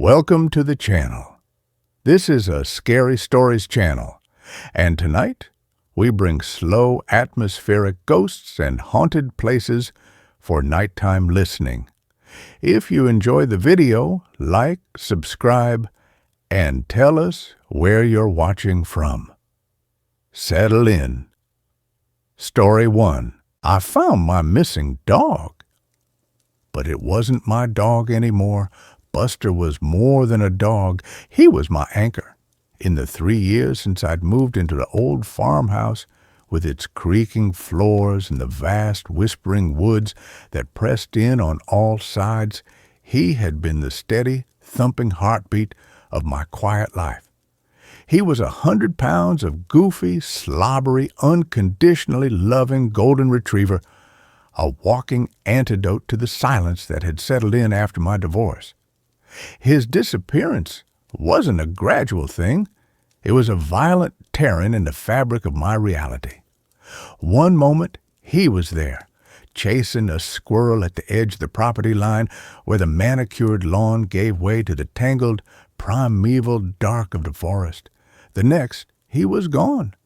Welcome to the channel. This is a Scary Stories channel, and tonight we bring slow atmospheric ghosts and haunted places for nighttime listening. If you enjoy the video, like, subscribe, and tell us where you're watching from. Settle in. Story 1. I found my missing dog. But it wasn't my dog anymore. Buster was more than a dog. He was my anchor. In the 3 years since I'd moved into the old farmhouse with its creaking floors and the vast whispering woods that pressed in on all sides, he had been the steady, thumping heartbeat of my quiet life. He was 100 pounds of goofy, slobbery, unconditionally loving golden retriever, a walking antidote to the silence that had settled in after my divorce. His disappearance wasn't a gradual thing. It was a violent tearing in the fabric of my reality. One moment, he was there, chasing a squirrel at the edge of the property line where the manicured lawn gave way to the tangled, primeval dark of the forest. The next, he was gone.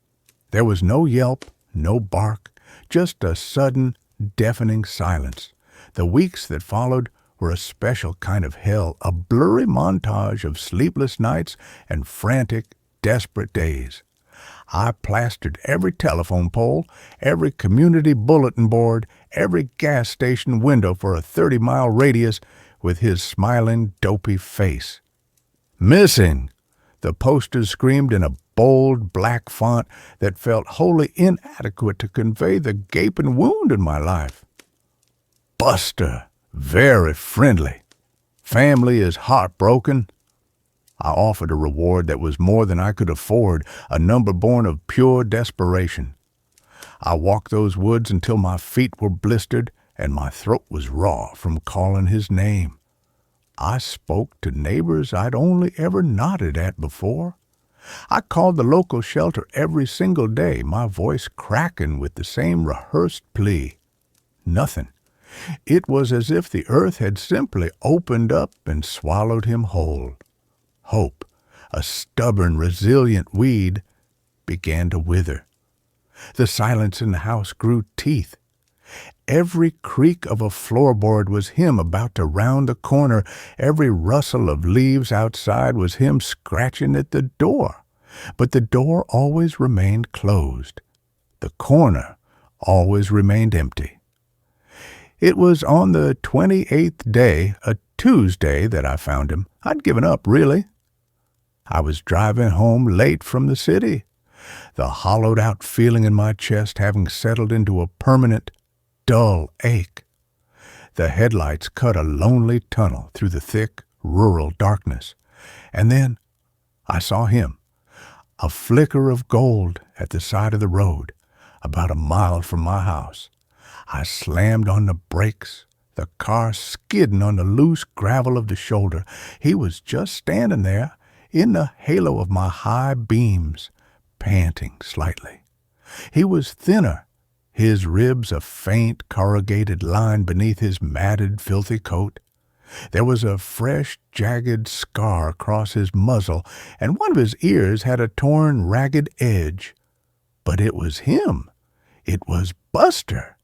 There was no yelp, no bark, just a sudden, deafening silence. The weeks that followed were a special kind of hell, a blurry montage of sleepless nights and frantic, desperate days. I plastered every telephone pole, every community bulletin board, every gas station window for a 30-mile radius with his smiling, dopey face. Missing! The posters screamed in a bold black font that felt wholly inadequate to convey the gaping wound in my life. Buster! Very friendly. Family is heartbroken. I offered a reward that was more than I could afford, a number born of pure desperation. I walked those woods until my feet were blistered and my throat was raw from calling his name. I spoke to neighbors I'd only ever nodded at before. I called the local shelter every single day, my voice cracking with the same rehearsed plea. Nothing. It was as if the earth had simply opened up and swallowed him whole. Hope, a stubborn, resilient weed, began to wither. The silence in the house grew teeth. Every creak of a floorboard was him about to round the corner. Every rustle of leaves outside was him scratching at the door. But the door always remained closed. The corner always remained empty. It was on the 28th day, a Tuesday, that I found him. I'd given up, really. I was driving home late from the city, the hollowed-out feeling in my chest having settled into a permanent, dull ache. The headlights cut a lonely tunnel through the thick, rural darkness. And then I saw him, a flicker of gold at the side of the road, about a mile from my house. I slammed on the brakes, the car skidding on the loose gravel of the shoulder. He was just standing there, in the halo of my high beams, panting slightly. He was thinner, his ribs a faint corrugated line beneath his matted, filthy coat. There was a fresh, jagged scar across his muzzle, and one of his ears had a torn, ragged edge. But it was him. It was Buster.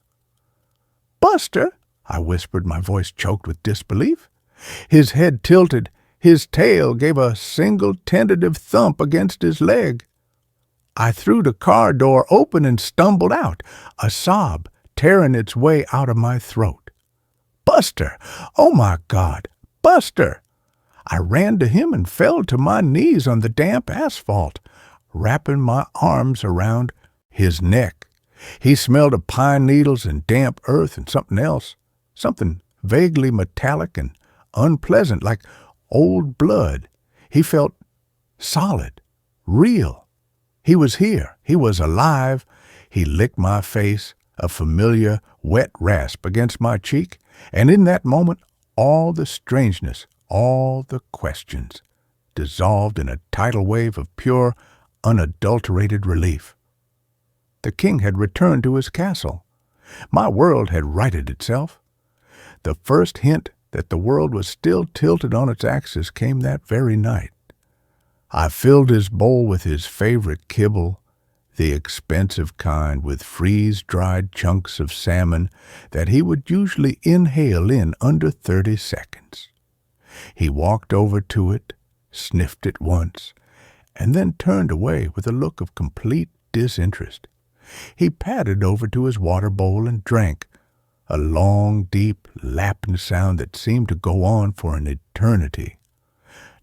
"Buster," I whispered, my voice choked with disbelief. His head tilted. His tail gave a single tentative thump against his leg. I threw the car door open and stumbled out, a sob tearing its way out of my throat. "Buster! Oh, my God! Buster!" I ran to him and fell to my knees on the damp asphalt, wrapping my arms around his neck. He smelled of pine needles and damp earth and something else, something vaguely metallic and unpleasant, like old blood. He felt solid, real. He was here. He was alive. He licked my face, a familiar wet rasp against my cheek, and in that moment all the strangeness, all the questions, dissolved in a tidal wave of pure, unadulterated relief. The king had returned to his castle. My world had righted itself. The first hint that the world was still tilted on its axis came that very night. I filled his bowl with his favorite kibble, the expensive kind with freeze-dried chunks of salmon that he would usually inhale in under 30 seconds. He walked over to it, sniffed it once, and then turned away with a look of complete disinterest. He padded over to his water bowl and drank, a long, deep, lapping sound that seemed to go on for an eternity.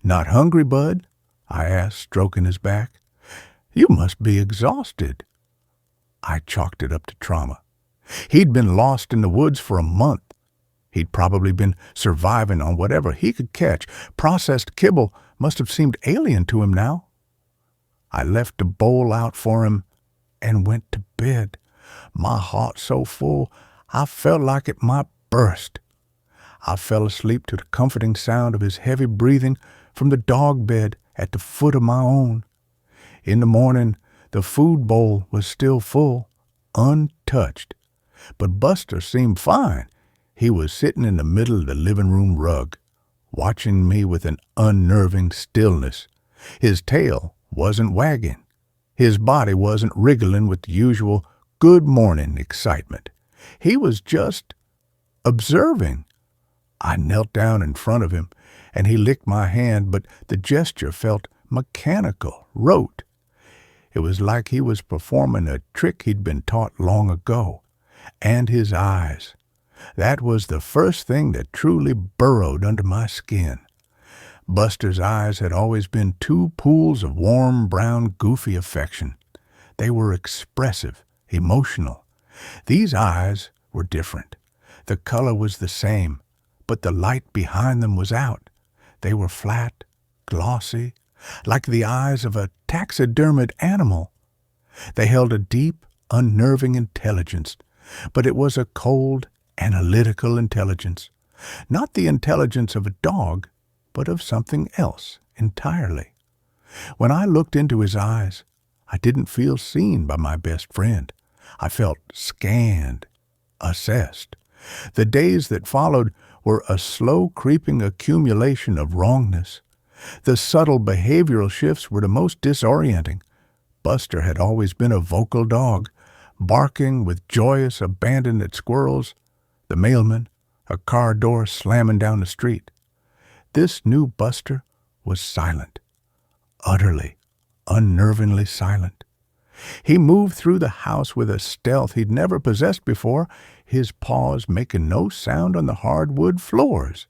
"Not hungry, Bud?" I asked, stroking his back. "You must be exhausted." I chalked it up to trauma. He'd been lost in the woods for a month. He'd probably been surviving on whatever he could catch. Processed kibble must have seemed alien to him now. I left the bowl out for him and went to bed, my heart so full I felt like it might burst. I fell asleep to the comforting sound of his heavy breathing from the dog bed at the foot of my own. In the morning, the food bowl was still full, untouched. But Buster seemed fine. He was sitting in the middle of the living room rug, watching me with an unnerving stillness. His tail wasn't wagging. His body wasn't wriggling with the usual good morning excitement. He was just observing. I knelt down in front of him, and he licked my hand, but the gesture felt mechanical, rote. It was like he was performing a trick he'd been taught long ago. And his eyes. That was the first thing that truly burrowed under my skin. Buster's eyes had always been two pools of warm, brown, goofy affection. They were expressive, emotional. These eyes were different. The color was the same, but the light behind them was out. They were flat, glossy, like the eyes of a taxidermied animal. They held a deep, unnerving intelligence, but it was a cold, analytical intelligence. Not the intelligence of a dog, but of something else entirely. When I looked into his eyes, I didn't feel seen by my best friend. I felt scanned, assessed. The days that followed were a slow creeping accumulation of wrongness. The subtle behavioral shifts were the most disorienting. Buster had always been a vocal dog, barking with joyous abandon at squirrels, the mailman, a car door slamming down the street. This new Buster was silent, utterly, unnervingly silent. He moved through the house with a stealth he'd never possessed before, his paws making no sound on the hardwood floors.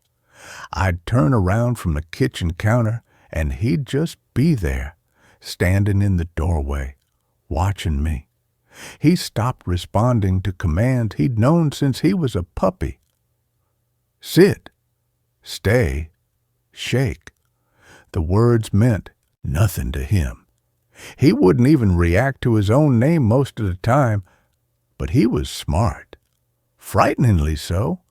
I'd turn around from the kitchen counter, and he'd just be there, standing in the doorway, watching me. He stopped responding to commands he'd known since he was a puppy. Sit, stay, shake. The words meant nothing to him. He wouldn't even react to his own name most of the time, but he was smart, frighteningly so.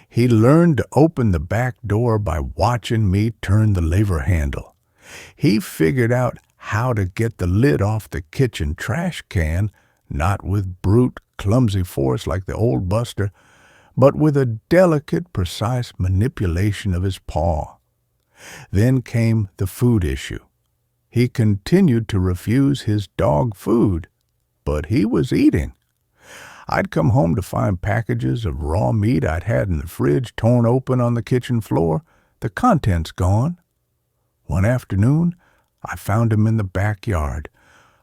He learned to open the back door by watching me turn the lever handle. He figured out how to get the lid off the kitchen trash can, not with brute, clumsy force like the old Buster, but with a delicate, precise manipulation of his paw. Then came the food issue. He continued to refuse his dog food, but he was eating. I'd come home to find packages of raw meat I'd had in the fridge torn open on the kitchen floor, the contents gone. One afternoon, I found him in the backyard,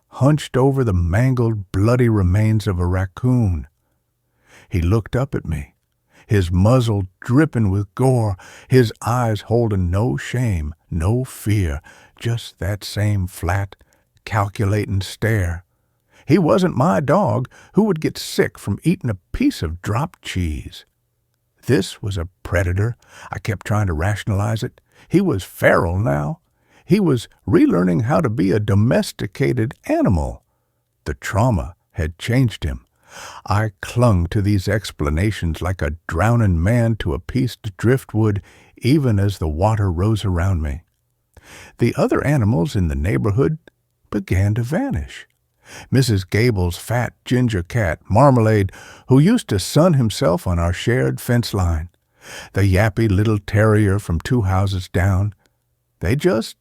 hunched over the mangled, bloody remains of a raccoon. He looked up at me, his muzzle dripping with gore, his eyes holding no shame, no fear, just that same flat, calculating stare. He wasn't my dog who would get sick from eating a piece of dropped cheese. This was a predator. I kept trying to rationalize it. He was feral now. He was relearning how to be a domesticated animal. The trauma had changed him. I clung to these explanations like a drowning man to a piece of driftwood, even as the water rose around me. The other animals in the neighborhood began to vanish. Mrs. Gable's fat ginger cat, Marmalade, who used to sun himself on our shared fence line, The yappy little terrier from 2 houses down, they just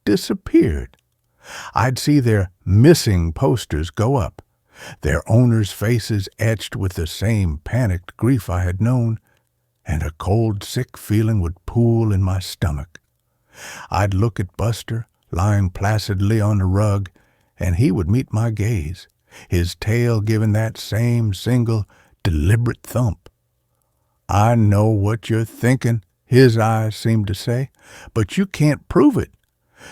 disappeared. I'd see their missing posters go up, their owners' faces etched with the same panicked grief I had known, and a cold, sick feeling would pool in my stomach. I'd look at Buster, lying placidly on the rug, and he would meet my gaze, his tail giving that same single, deliberate thump. "I know what you're thinking," his eyes seemed to say, "but you can't prove it."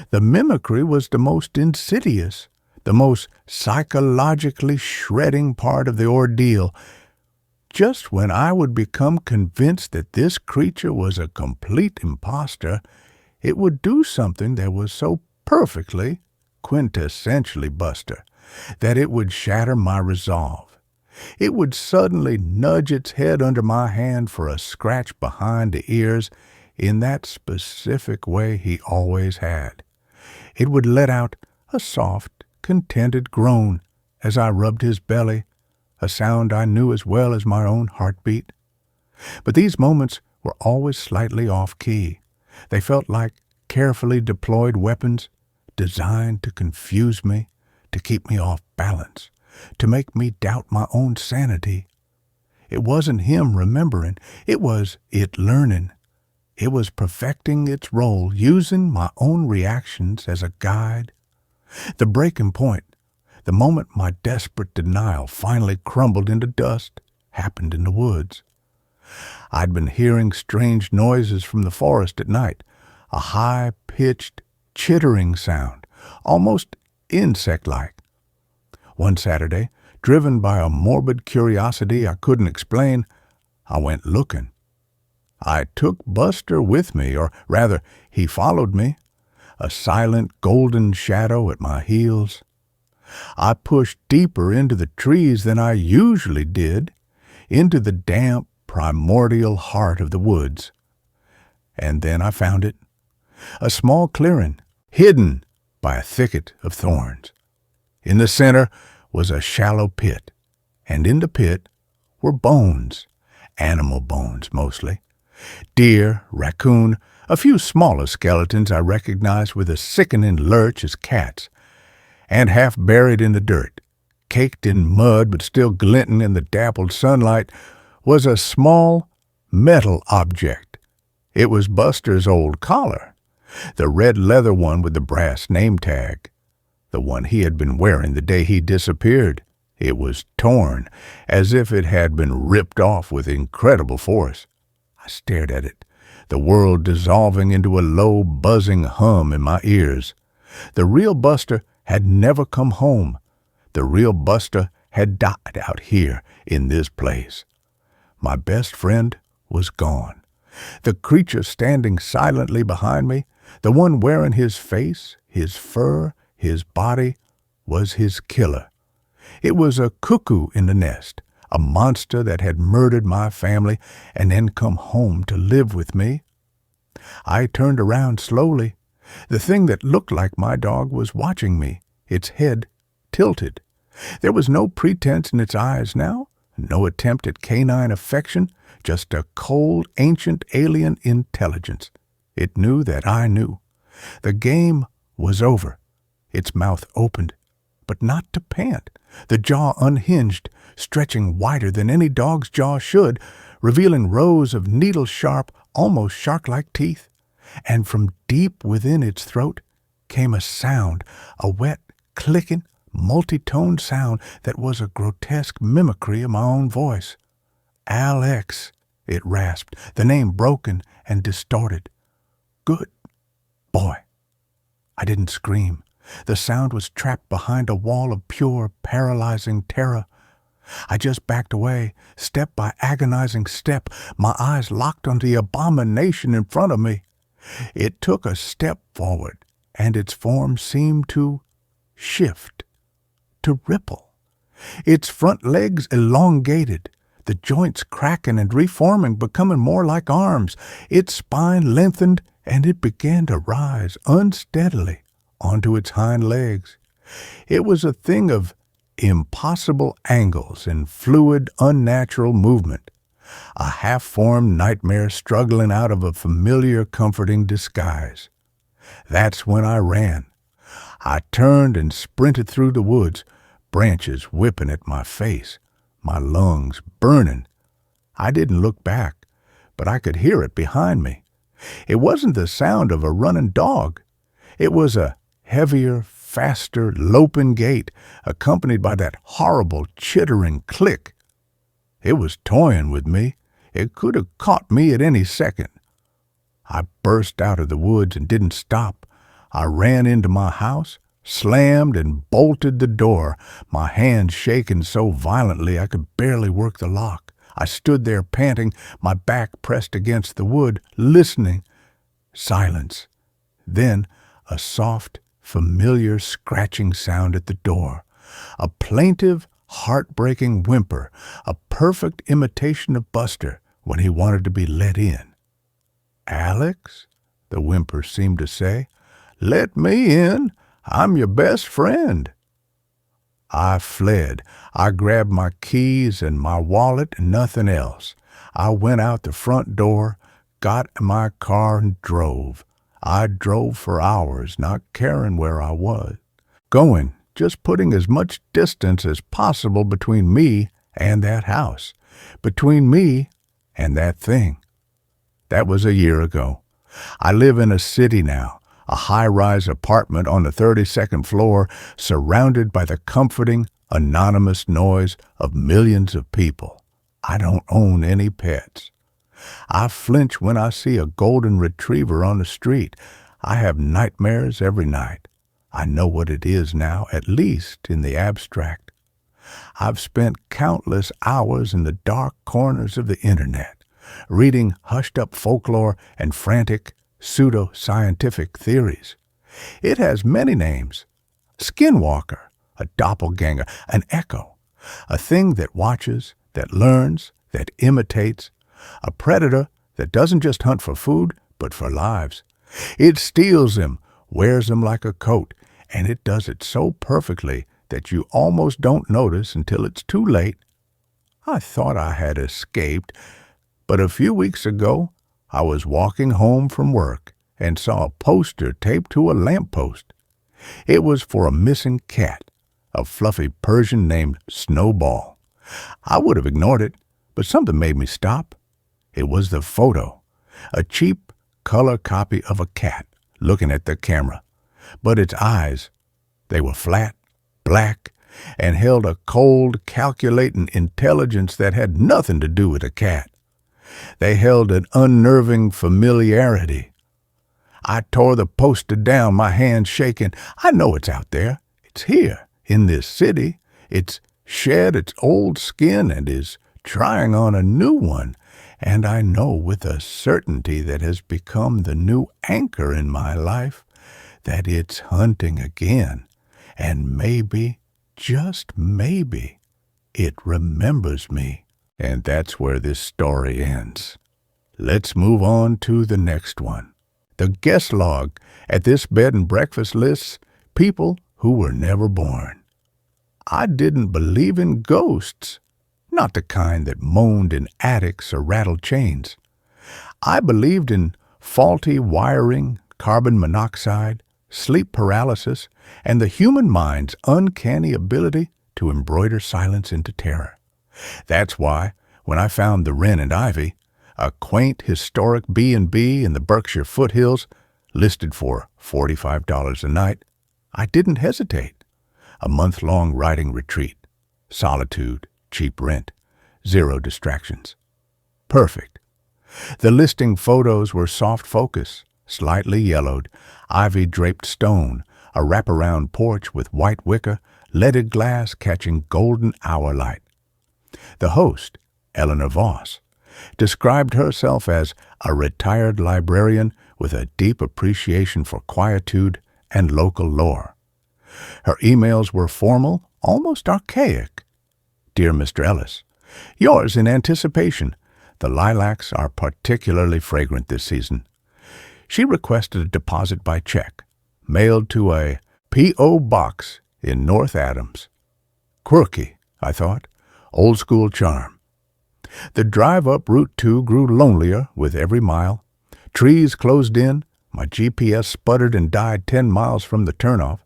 The mimicry was the most insidious, the most psychologically shredding part of the ordeal. Just when I would become convinced that this creature was a complete imposter, it would do something that was so perfectly, quintessentially Buster, that it would shatter my resolve. It would suddenly nudge its head under my hand for a scratch behind the ears in that specific way he always had. It would let out a soft, contented groan as I rubbed his belly, a sound I knew as well as my own heartbeat. But these moments were always slightly off-key. They felt like carefully deployed weapons designed to confuse me, to keep me off balance, to make me doubt my own sanity. It wasn't him remembering, it was it learning. It was perfecting its role, using my own reactions as a guide. The breaking point, the moment my desperate denial finally crumbled into dust, happened in the woods. I'd been hearing strange noises from the forest at night, a high-pitched, chittering sound, almost insect-like. One Saturday, driven by a morbid curiosity I couldn't explain, I went looking. I took Buster with me, or rather, he followed me, a silent golden shadow at my heels. I pushed deeper into the trees than I usually did, into the damp, primordial heart of the woods. And then I found it, a small clearing, hidden by a thicket of thorns. In the center was a shallow pit, and in the pit were bones, animal bones mostly. Deer, raccoon, a few smaller skeletons I recognized with a sickening lurch as cats, and half buried in the dirt, caked in mud but still glinting in the dappled sunlight, was a small metal object. It was Buster's old collar, the red leather one with the brass name tag, the one he had been wearing the day he disappeared. It was torn, as if it had been ripped off with incredible force. I stared at it, the world dissolving into a low, buzzing hum in my ears. The real Buster had never come home. The real Buster had died out here in this place. My best friend was gone. The creature standing silently behind me, the one wearing his face, his fur, his body, was his killer. It was a cuckoo in the nest, a monster that had murdered my family and then come home to live with me. I turned around slowly. The thing that looked like my dog was watching me, its head tilted. There was no pretense in its eyes now, no attempt at canine affection, just a cold, ancient alien intelligence. It knew that I knew. The game was over. Its mouth opened, but not to pant. The jaw unhinged, stretching wider than any dog's jaw should, revealing rows of needle-sharp, almost shark-like teeth. And from deep within its throat came a sound, a wet, clicking, multi-toned sound that was a grotesque mimicry of my own voice. "Alex," it rasped, the name broken and distorted. "Good boy." I didn't scream. The sound was trapped behind a wall of pure, paralyzing terror. I just backed away, step by agonizing step, my eyes locked on the abomination in front of me. It took a step forward, and its form seemed to shift, to ripple. Its front legs elongated, the joints cracking and reforming, becoming more like arms. Its spine lengthened, and it began to rise unsteadily onto its hind legs. It was a thing of impossible angles and fluid, unnatural movement. a half-formed nightmare struggling out of a familiar, comforting disguise. That's when I ran. I turned and sprinted through the woods, branches whipping at my face, my lungs burning. I didn't look back, but I could hear it behind me. It wasn't the sound of a running dog. It was a heavier, faster, loping gait, accompanied by that horrible, chittering click. It was toying with me. It could have caught me at any second. I burst out of the woods and didn't stop. I ran into my house, slammed and bolted the door, my hands shaking so violently I could barely work the lock. I stood there panting, my back pressed against the wood, listening. Silence. Then a soft, familiar scratching sound at the door. A plaintive, heartbreaking whimper, a perfect imitation of Buster when he wanted to be let in. "Alex," the whimper seemed to say, "let me in. I'm your best friend." I fled. I grabbed my keys and my wallet and nothing else. I went out the front door, got in my car and drove. I drove for hours, not caring where I was. Going, just putting as much distance as possible between me and that house, between me and that thing. That was a year ago. I live in a city now, a high-rise apartment on the 32nd floor, surrounded by the comforting, anonymous noise of millions of people. I don't own any pets. I flinch when I see a golden retriever on the street. I have nightmares every night. I know what it is now, at least in the abstract. I've spent countless hours in the dark corners of the internet, reading hushed-up folklore and frantic, pseudo-scientific theories. It has many names: skinwalker, a doppelganger, an echo, a thing that watches, that learns, that imitates, a predator that doesn't just hunt for food, but for lives. It steals them, wears them like a coat, and it does it so perfectly that you almost don't notice until it's too late. I thought I had escaped, but a few weeks ago, I was walking home from work and saw a poster taped to a lamppost. It was for a missing cat, a fluffy Persian named Snowball. I would have ignored it, but something made me stop. It was the photo, a cheap color copy of a cat looking at the camera. But its eyes, they were flat, black, and held a cold, calculating intelligence that had nothing to do with a cat. They held an unnerving familiarity. I tore the poster down, my hands shaking. I know it's out there. It's here, in this city. It's shed its old skin and is trying on a new one. And I know with a certainty that has become the new anchor in my life that it's hunting again. And maybe, just maybe, it remembers me. And that's where this story ends. Let's move on to the next one. The guest log at this bed and breakfast lists people who were never born. I didn't believe in ghosts, not the kind that moaned in attics or rattled chains. I believed in faulty wiring, carbon monoxide, sleep paralysis, and the human mind's uncanny ability to embroider silence into terror. That's why, when I found the Wren and Ivy, a quaint historic B&B in the Berkshire foothills, listed for $45 a night, I didn't hesitate. A month-long writing retreat, solitude, cheap rent, 0 distractions. Perfect. The listing photos were soft focus, slightly yellowed, ivy-draped stone, a wraparound porch with white wicker, leaded glass catching golden hour light. The host, Eleanor Voss, described herself as a retired librarian with a deep appreciation for quietude and local lore. Her emails were formal, almost archaic. Dear Mr. Ellis, yours in anticipation. The lilacs are particularly fragrant this season. She requested a deposit by check, mailed to a P.O. box in North Adams. Quirky, I thought. Old school charm. The drive up Route 2 grew lonelier with every mile. Trees closed in. My GPS sputtered and died 10 miles from the turnoff.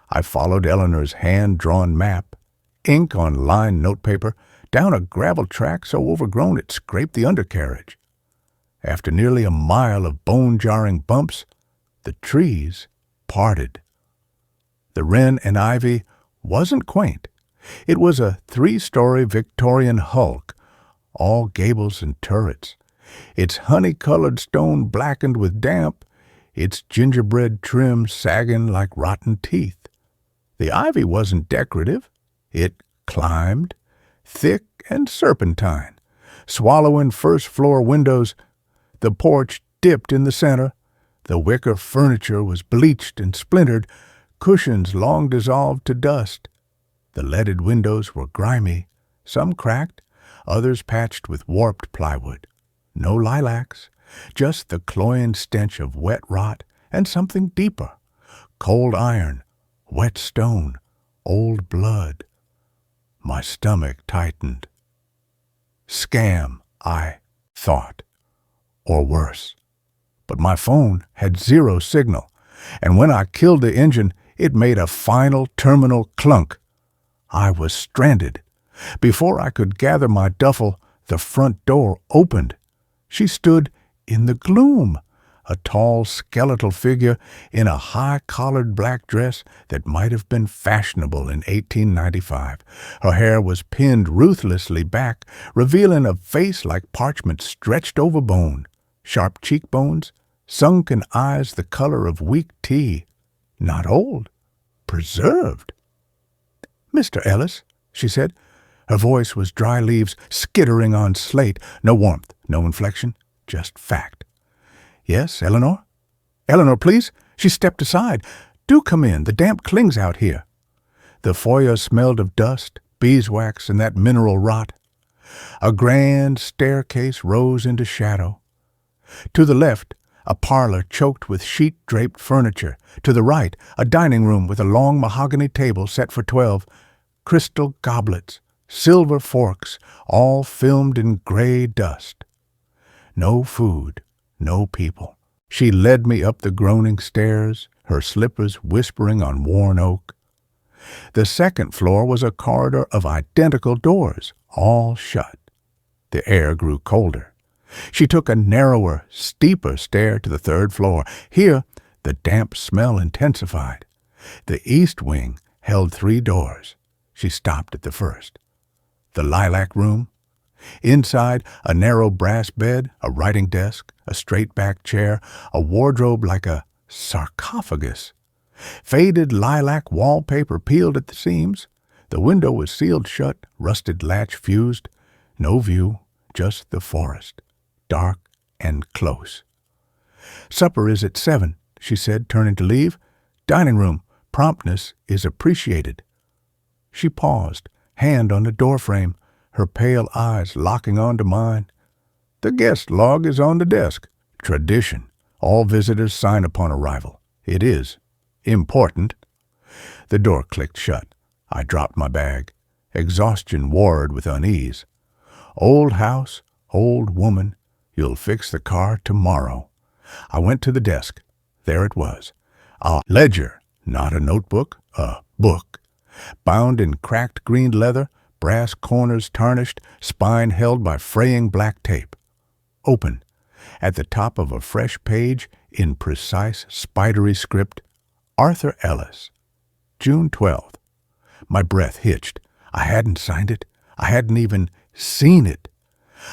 I followed Eleanor's hand-drawn map, ink on lined notepaper, down a gravel track so overgrown it scraped the undercarriage. After nearly a mile of bone-jarring bumps, the trees parted. The wren and ivy wasn't quaint. It was a 3-story Victorian hulk, all gables and turrets, its honey-colored stone blackened with damp, its gingerbread trim sagging like rotten teeth. The ivy wasn't decorative. It climbed, thick and serpentine, swallowing first-floor windows. The porch dipped in the center. The wicker furniture was bleached and splintered, cushions long dissolved to dust. The leaded windows were grimy, some cracked, others patched with warped plywood. No lilacs, just the cloying stench of wet rot and something deeper, cold iron, wet stone, old blood. My stomach tightened. Scam, I thought, or worse. But my phone had 0 signal, and when I killed the engine, it made a final terminal clunk. I was stranded. Before I could gather my duffel, the front door opened. She stood in the gloom, a tall skeletal figure in a high-collared black dress that might have been fashionable in 1895. Her hair was pinned ruthlessly back, revealing a face like parchment stretched over bone, sharp cheekbones, sunken eyes the color of weak tea. Not old, preserved. "Mr. Ellis," she said. Her voice was dry leaves skittering on slate. No warmth, no inflection, just fact. "Yes, Eleanor?" "Eleanor, please." She stepped aside. "Do come in. The damp clings out here." The foyer smelled of dust, beeswax, and that mineral rot. A grand staircase rose into shadow. To the left, a parlor choked with sheet-draped furniture. To the right, a dining room with a long mahogany table set for 12, crystal goblets, silver forks, all filmed in gray dust. No food, no people. She led me up the groaning stairs, her slippers whispering on worn oak. The second floor was a corridor of identical doors, all shut. The air grew colder. She took a narrower, steeper stair to the third floor. Here, the damp smell intensified. The east wing held 3 doors. She stopped at the first. The lilac room. Inside, a narrow brass bed, a writing desk, a straight-back chair, a wardrobe like a sarcophagus. Faded lilac wallpaper peeled at the seams. The window was sealed shut, rusted latch fused. No view, just the forest, dark and close. "Supper is at 7, she said, turning to leave. "Dining room. Promptness is appreciated." She paused, hand on the doorframe, her pale eyes locking onto mine. "The guest log is on the desk. Tradition. All visitors sign upon arrival. It is important." The door clicked shut. I dropped my bag. Exhaustion warred with unease. "Old house, old woman. You'll fix the car tomorrow." I went to the desk. There it was. A ledger, not a notebook, a book. Bound in cracked green leather, brass corners tarnished, spine held by fraying black tape. Open. At the top of a fresh page, in precise, spidery script, Arthur Ellis. June 12th. My breath hitched. I hadn't signed it. I hadn't even seen it.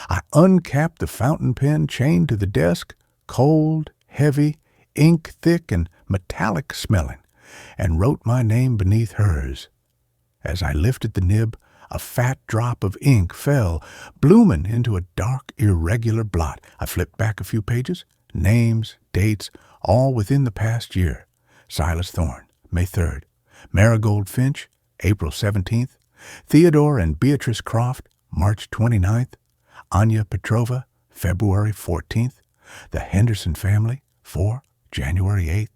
I uncapped the fountain pen chained to the desk, cold, heavy, ink thick and metallic smelling, and wrote my name beneath hers. As I lifted the nib, a fat drop of ink fell, blooming into a dark, irregular blot. I flipped back a few pages. Names, dates, all within the past year. Silas Thorne, May 3rd. Marigold Finch, April 17th. Theodore and Beatrice Croft, March 29th. Anya Petrova, February 14th. The Henderson family, January 8th.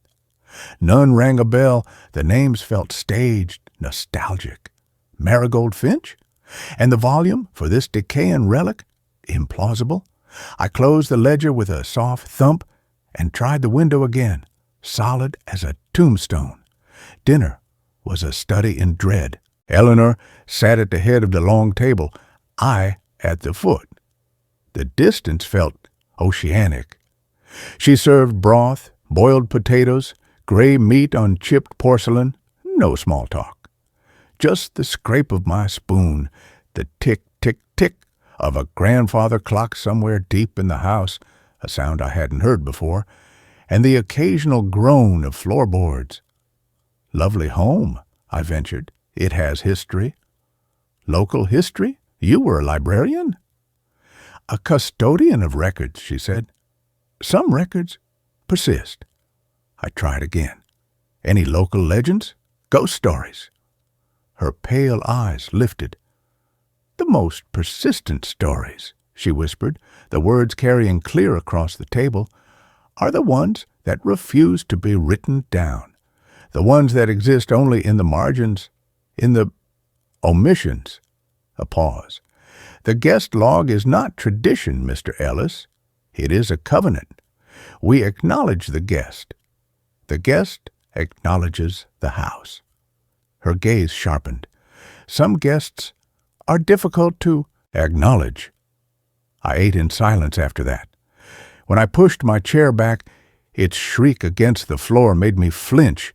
None rang a bell. The names felt staged, nostalgic. Marigold Finch? And the volume for this decaying relic? Implausible. I closed the ledger with a soft thump and tried the window again, solid as a tombstone. Dinner was a study in dread. Eleanor sat at the head of the long table, I at the foot. The distance felt oceanic. She served broth, boiled potatoes, gray meat on chipped porcelain, no small talk. Just the scrape of my spoon, the tick, tick, tick of a grandfather clock somewhere deep in the house, a sound I hadn't heard before, and the occasional groan of floorboards. Lovely home, I ventured. It has history. Local history? You were a librarian? A custodian of records, she said. Some records persist. I tried again. Any local legends? Ghost stories? Her pale eyes lifted. The most persistent stories, she whispered, the words carrying clear across the table, are the ones that refuse to be written down, the ones that exist only in the margins, in the omissions. A pause. The guest log is not tradition, Mr. Ellis. It is a covenant. We acknowledge the guest. The guest acknowledges the house. Her gaze sharpened. Some guests are difficult to acknowledge. I ate in silence after that. When I pushed my chair back, its shriek against the floor made me flinch.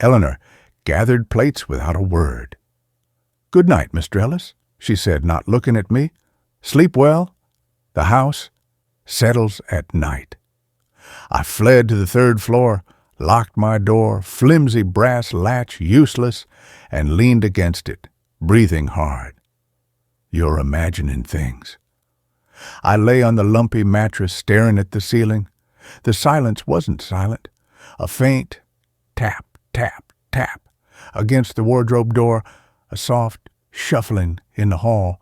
Eleanor gathered plates without a word. "Good night, Mr. Ellis," she said, not looking at me. "Sleep well. The house settles at night." I fled to the third floor, locked my door, flimsy brass latch useless, and leaned against it, breathing hard. You're imagining things. I lay on the lumpy mattress staring at the ceiling. The silence wasn't silent. A faint tap, tap, tap against the wardrobe door, a soft shuffling in the hall,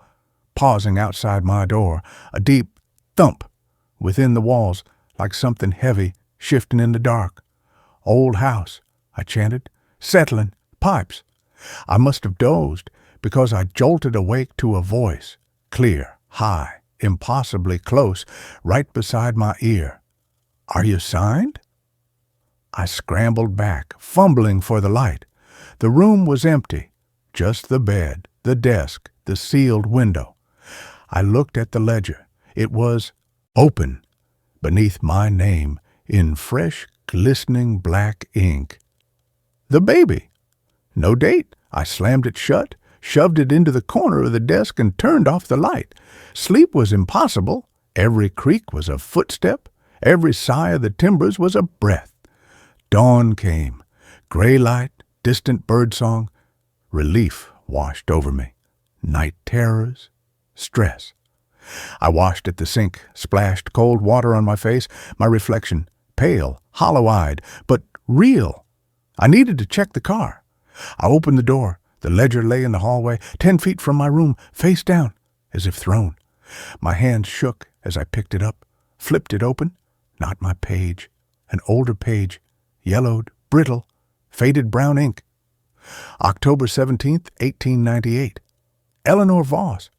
pausing outside my door, a deep thump within the walls like something heavy shifting in the dark. "Old house," I chanted, "settling, pipes." I must have dozed because I jolted awake to a voice, clear, high, impossibly close, right beside my ear. "Are you signed?" I scrambled back, fumbling for the light. The room was empty, just the bed, the desk, the sealed window. I looked at the ledger. It was open, beneath my name, in fresh, glistening black ink. The baby. No date. I slammed it shut, shoved it into the corner of the desk, and turned off the light. Sleep was impossible. Every creak was a footstep. Every sigh of the timbers was a breath. Dawn came. Gray light, distant birdsong. Relief washed over me. Night terrors. Stress. I washed at the sink, splashed cold water on my face, my reflection, pale, hollow-eyed, but real. I needed to check the car. I opened the door. The ledger lay in the hallway, 10 feet from my room, face down, as if thrown. My hands shook as I picked it up, flipped it open. Not my page. An older page, yellowed, brittle, faded brown ink. October 17th, 1898. Eleanor Voss.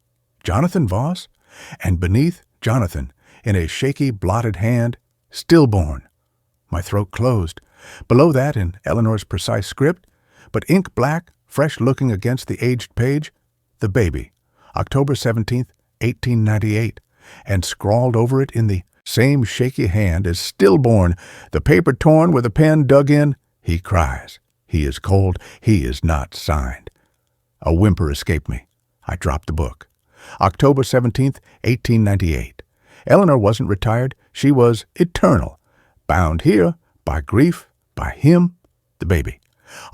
Jonathan Voss. And beneath Jonathan, in a shaky, blotted hand, stillborn. My throat closed. Below that, in Eleanor's precise script, but ink black, fresh-looking against the aged page, the baby, October 17th, 1898, and scrawled over it in the same shaky hand as stillborn, the paper torn with a pen dug in, he cries. He is cold. He is not signed. A whimper escaped me. I dropped the book. October 17th, 1898. Eleanor wasn't retired. She was eternal, bound here by grief, by him, the baby.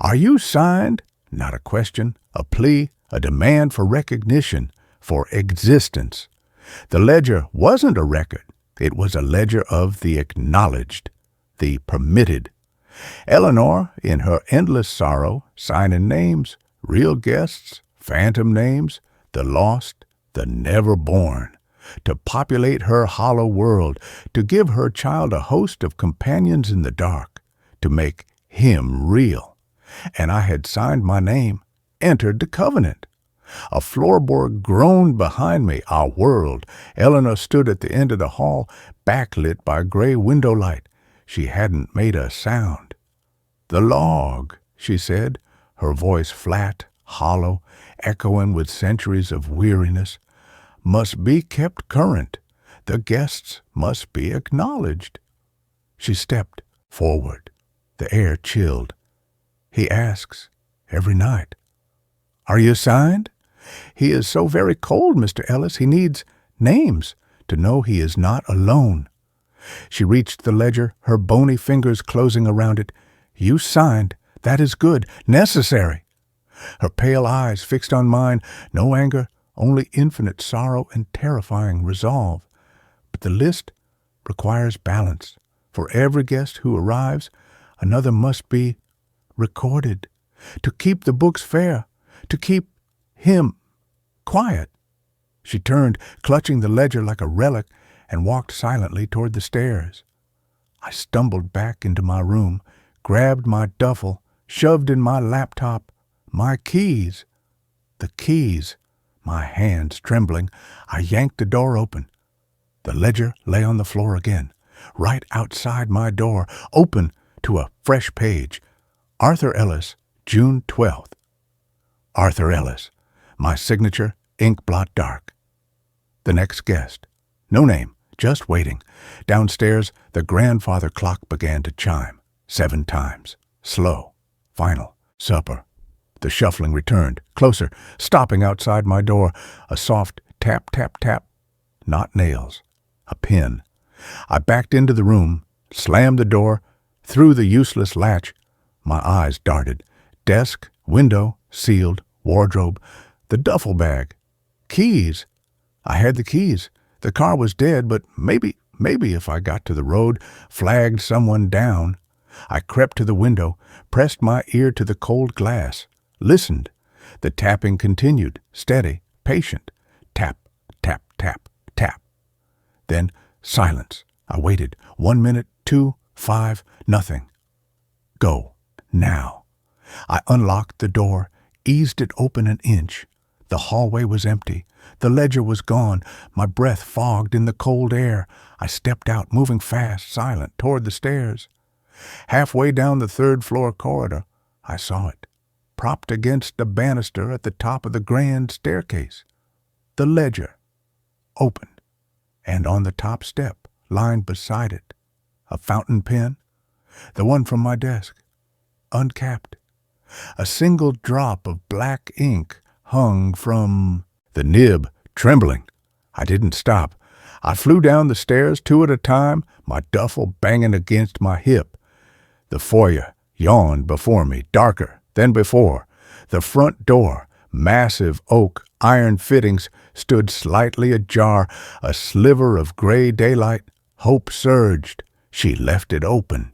Are you signed? Not a question, a plea, a demand for recognition, for existence. The ledger wasn't a record. It was a ledger of the acknowledged, the permitted. Eleanor, in her endless sorrow, signing names, real guests, phantom names, the lost, the never born, to populate her hollow world, to give her child a host of companions in the dark, to make him real. And I had signed my name, entered the covenant. A floorboard groaned behind me. I whirled. Eleanor stood at the end of the hall, backlit by gray window light. She hadn't made a sound. "The log," she said, her voice flat, hollow, echoing with centuries of weariness, "must be kept current. The guests must be acknowledged." She stepped forward. The air chilled. "He asks every night, 'Are you signed?' He is so very cold, Mr. Ellis. He needs names to know he is not alone." She reached the ledger, her bony fingers closing around it. "You signed. That is good. Necessary." Her pale eyes fixed on mine. No anger, only infinite sorrow and terrifying resolve. But the list requires balance. For every guest who arrives, another must be recorded. To keep the books fair, to keep him quiet. She turned, clutching the ledger like a relic, and walked silently toward the stairs. I stumbled back into my room, grabbed my duffel, shoved in my laptop, my keys. The keys. My hands trembling, I yanked the door open. The ledger lay on the floor again, right outside my door, open to a fresh page. Arthur Ellis, June 12th. Arthur Ellis. My signature, ink blot dark. The next guest. No name, just waiting. Downstairs, the grandfather clock began to chime. 7 times. Slow. Final. Supper. The shuffling returned. Closer, stopping outside my door. A soft tap, tap, tap. Not nails. A pin. I backed into the room, slammed the door, threw the useless latch. My eyes darted. Desk, window, sealed, wardrobe, the duffel bag. Keys. I had the keys. The car was dead, but maybe if I got to the road, flagged someone down. I crept to the window, pressed my ear to the cold glass, listened. The tapping continued, steady, patient. Tap, tap, tap, tap. Then silence. I waited. 1 minute, 2, 5, nothing. Go. Now. I unlocked the door, eased it open an inch. The hallway was empty. The ledger was gone. My breath fogged in the cold air. I stepped out, moving fast, silent, toward the stairs. Halfway down the 3rd-floor corridor, I saw it, propped against a banister at the top of the grand staircase. The ledger, open, and on the top step, lined beside it, a fountain pen, the one from my desk, uncapped. A single drop of black ink hung from the nib, trembling. I didn't stop. I flew down the stairs 2 at a time, my duffel banging against my hip. The foyer yawned before me, darker than before. The front door, massive oak iron fittings, stood slightly ajar, a sliver of gray daylight. Hope surged. She left it open.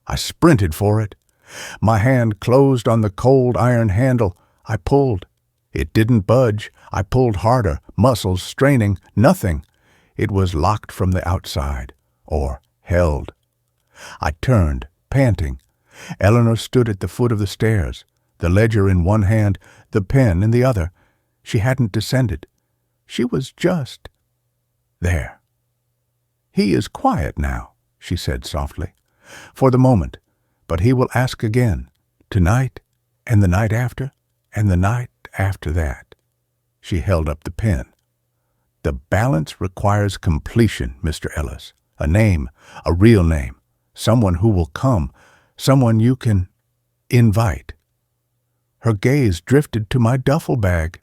I sprinted for it. My hand closed on the cold iron handle. I pulled. It didn't budge. I pulled harder, muscles straining, nothing. It was locked from the outside, or held. I turned, panting. Eleanor stood at the foot of the stairs, the ledger in one hand, the pen in the other. She hadn't descended. She was just there. "He is quiet now," she said softly, "for the moment, but he will ask again, tonight, and the night after, and the night after that." She held up the pen. "The balance requires completion, Mr. Ellis. A name, a real name, someone who will come, someone you can invite." Her gaze drifted to my duffel bag,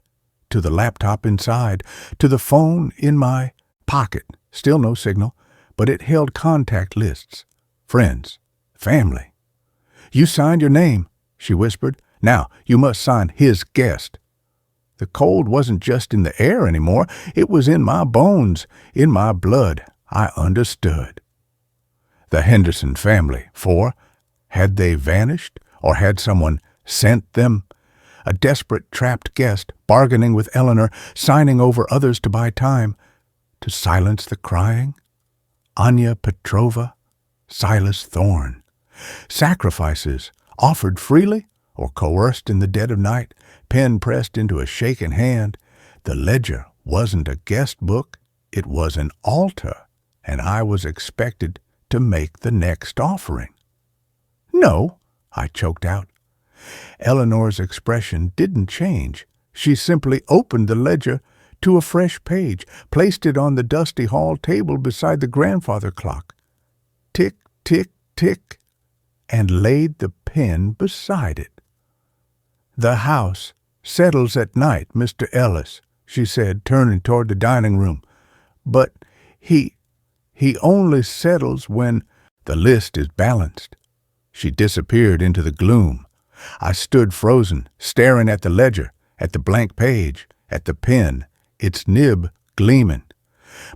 to the laptop inside, to the phone in my pocket. Still no signal, but it held contact lists, friends, family. "You signed your name," she whispered. "Now you must sign his guest." The cold wasn't just in the air anymore. It was in my bones, in my blood. I understood. The Henderson family, for had they vanished, or had someone sent them? A desperate trapped guest, bargaining with Eleanor, signing over others to buy time, to silence the crying? Anya Petrova, Silas Thorne. Sacrifices, offered freely or coerced in the dead of night, pen pressed into a shaking hand. The ledger wasn't a guest book, it was an altar, and I was expected to make the next offering. "No," I choked out. Eleanor's expression didn't change. She simply opened the ledger to a fresh page, placed it on the dusty hall table beside the grandfather clock. Tick, tick, tick, and laid the pen beside it. "The house settles at night, Mr. Ellis," she said, turning toward the dining room. "But he only settles when the list is balanced." She disappeared into the gloom. I stood frozen, staring at the ledger, at the blank page, at the pen, its nib gleaming.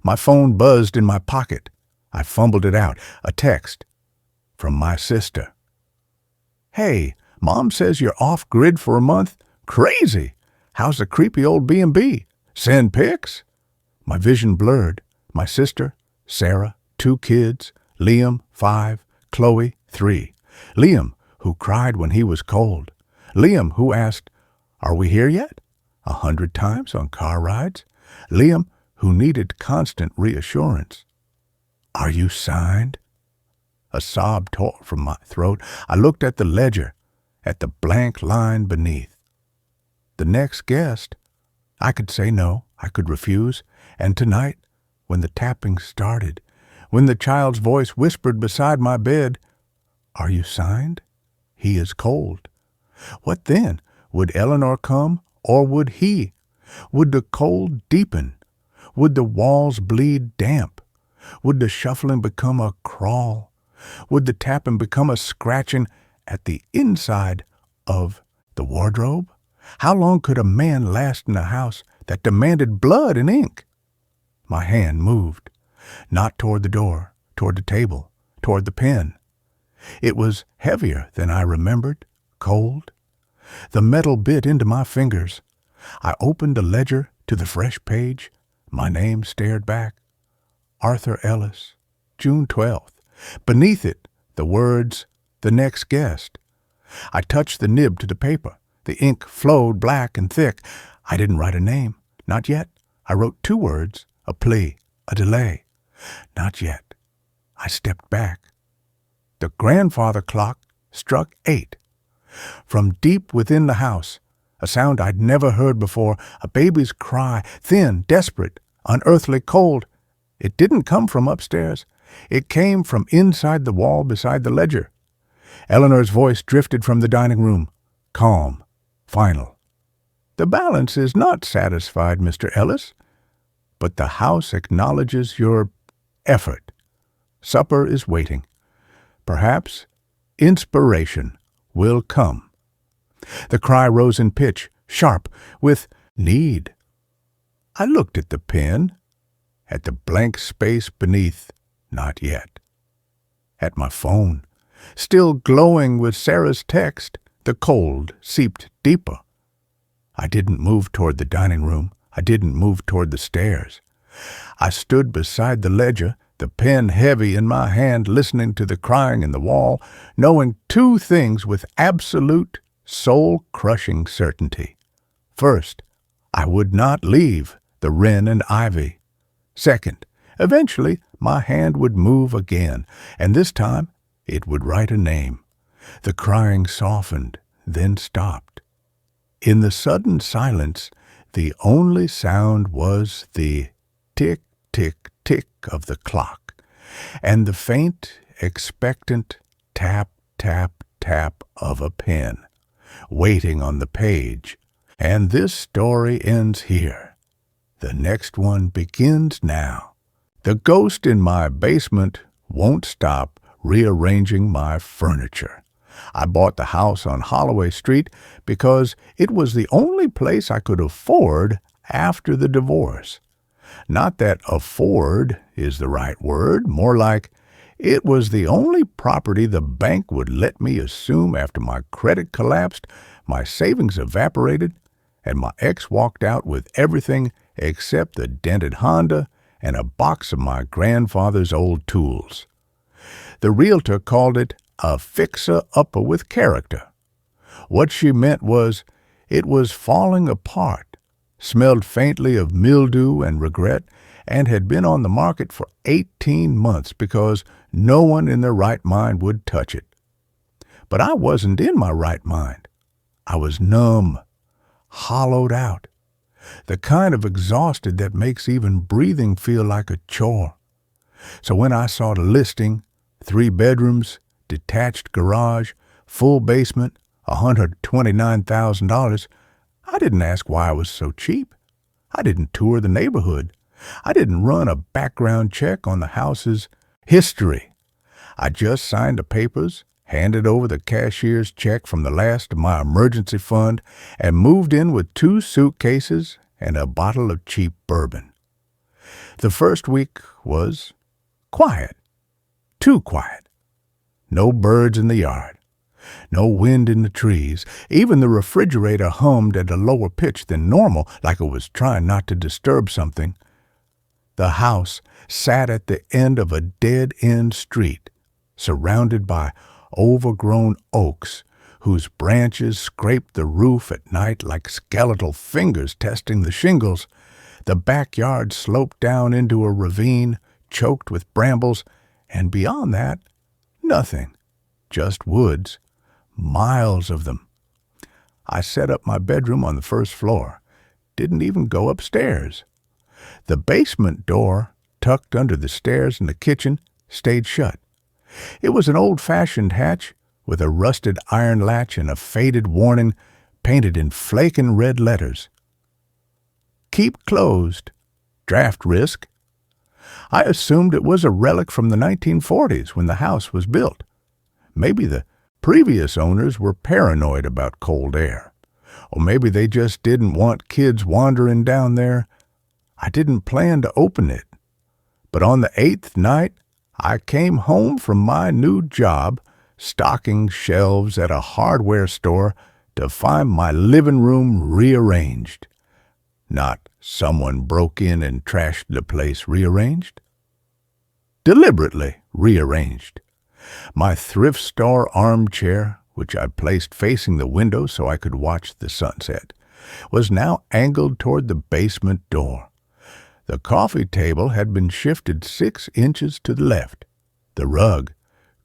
My phone buzzed in my pocket. I fumbled it out. A text from my sister. "Hey, Mom says you're off-grid for a month. Crazy! How's the creepy old B&B? Send pics?" My vision blurred. My sister, Sarah, 2 kids, Liam, 5, Chloe, 3. Liam, who cried when he was cold. Liam, who asked, "Are we here yet?" 100 times on car rides. Liam, who needed constant reassurance. "Are you signed?" A sob tore from my throat. I looked at the ledger, at the blank line beneath. The next guest. I could say no, I could refuse, and tonight, when the tapping started, when the child's voice whispered beside my bed, "Are you signed? He is cold." What then? Would Eleanor come, or would he? Would the cold deepen? Would the walls bleed damp? Would the shuffling become a crawl? Would the tapping become a scratching at the inside of the wardrobe? How long could a man last in a house that demanded blood and ink? My hand moved, not toward the door, toward the table, toward the pen. It was heavier than I remembered, cold. The metal bit into my fingers. I opened the ledger to the fresh page. My name stared back. Arthur Ellis, June 12th. Beneath it, the words, "The next guest." I touched the nib to the paper. The ink flowed black and thick. I didn't write a name. Not yet. I wrote 2 words, a plea, a delay. Not yet. I stepped back. The grandfather clock struck 8. From deep within the house, a sound I'd never heard before, a baby's cry, thin, desperate, unearthly cold. It didn't come from upstairs. It came from inside the wall beside the ledger. Eleanor's voice drifted from the dining room, calm, final. "The balance is not satisfied, Mr. Ellis, but the house acknowledges your effort. Supper is waiting. Perhaps inspiration will come." The cry rose in pitch, sharp, with need. I looked at the pen, at the blank space beneath, not yet. At my phone, still glowing with Sarah's text, the cold seeped deeper. I didn't move toward the dining room. I didn't move toward the stairs. I stood beside the ledger, the pen heavy in my hand, listening to the crying in the wall, knowing 2 things with absolute, soul-crushing certainty. First, I would not leave the wren and ivy. Second, eventually my hand would move again, and this time it would write a name. The crying softened, then stopped. In the sudden silence, the only sound was the tick, tick, tick of the clock, and the faint, expectant tap, tap, tap of a pen, waiting on the page. And this story ends here. The next one begins now. The ghost in my basement won't stop rearranging my furniture. I bought the house on Holloway Street because it was the only place I could afford after the divorce. Not that afford is the right word, more like it was the only property the bank would let me assume after my credit collapsed, my savings evaporated, and my ex walked out with everything except the dented Honda and a box of my grandfather's old tools. The realtor called it a fixer-upper with character. What she meant was, it was falling apart, smelled faintly of mildew and regret, and had been on the market for 18 months because no one in their right mind would touch it. But I wasn't in my right mind. I was numb, hollowed out, the kind of exhausted that makes even breathing feel like a chore. So when I saw the listing, 3 bedrooms, detached garage, full basement, $129,000, I didn't ask why it was so cheap. I didn't tour the neighborhood. I didn't run a background check on the house's history. I just signed the papers, handed over the cashier's check from the last of my emergency fund, and moved in with 2 suitcases and a bottle of cheap bourbon. The first week was quiet, too quiet. No birds in the yard, no wind in the trees. Even the refrigerator hummed at a lower pitch than normal, like it was trying not to disturb something. The house sat at the end of a dead-end street, surrounded by overgrown oaks whose branches scraped the roof at night like skeletal fingers testing the shingles. The backyard sloped down into a ravine choked with brambles, and beyond that, nothing, just woods, miles of them. I set up my bedroom on the first floor, didn't even go upstairs. The basement door, tucked under the stairs in the kitchen, stayed shut. It was an old-fashioned hatch with a rusted iron latch and a faded warning painted in flaking red letters. Keep closed. Draft risk. I assumed it was a relic from the 1940s when the house was built. Maybe the previous owners were paranoid about cold air. Or maybe they just didn't want kids wandering down there. I didn't plan to open it. But on the 8th night, I came home from my new job, stocking shelves at a hardware store, to find my living room rearranged. Not someone broke in and trashed the place rearranged. Deliberately rearranged. My thrift store armchair, which I placed facing the window so I could watch the sunset, was now angled toward the basement door. The coffee table had been shifted 6 inches to the left. The rug,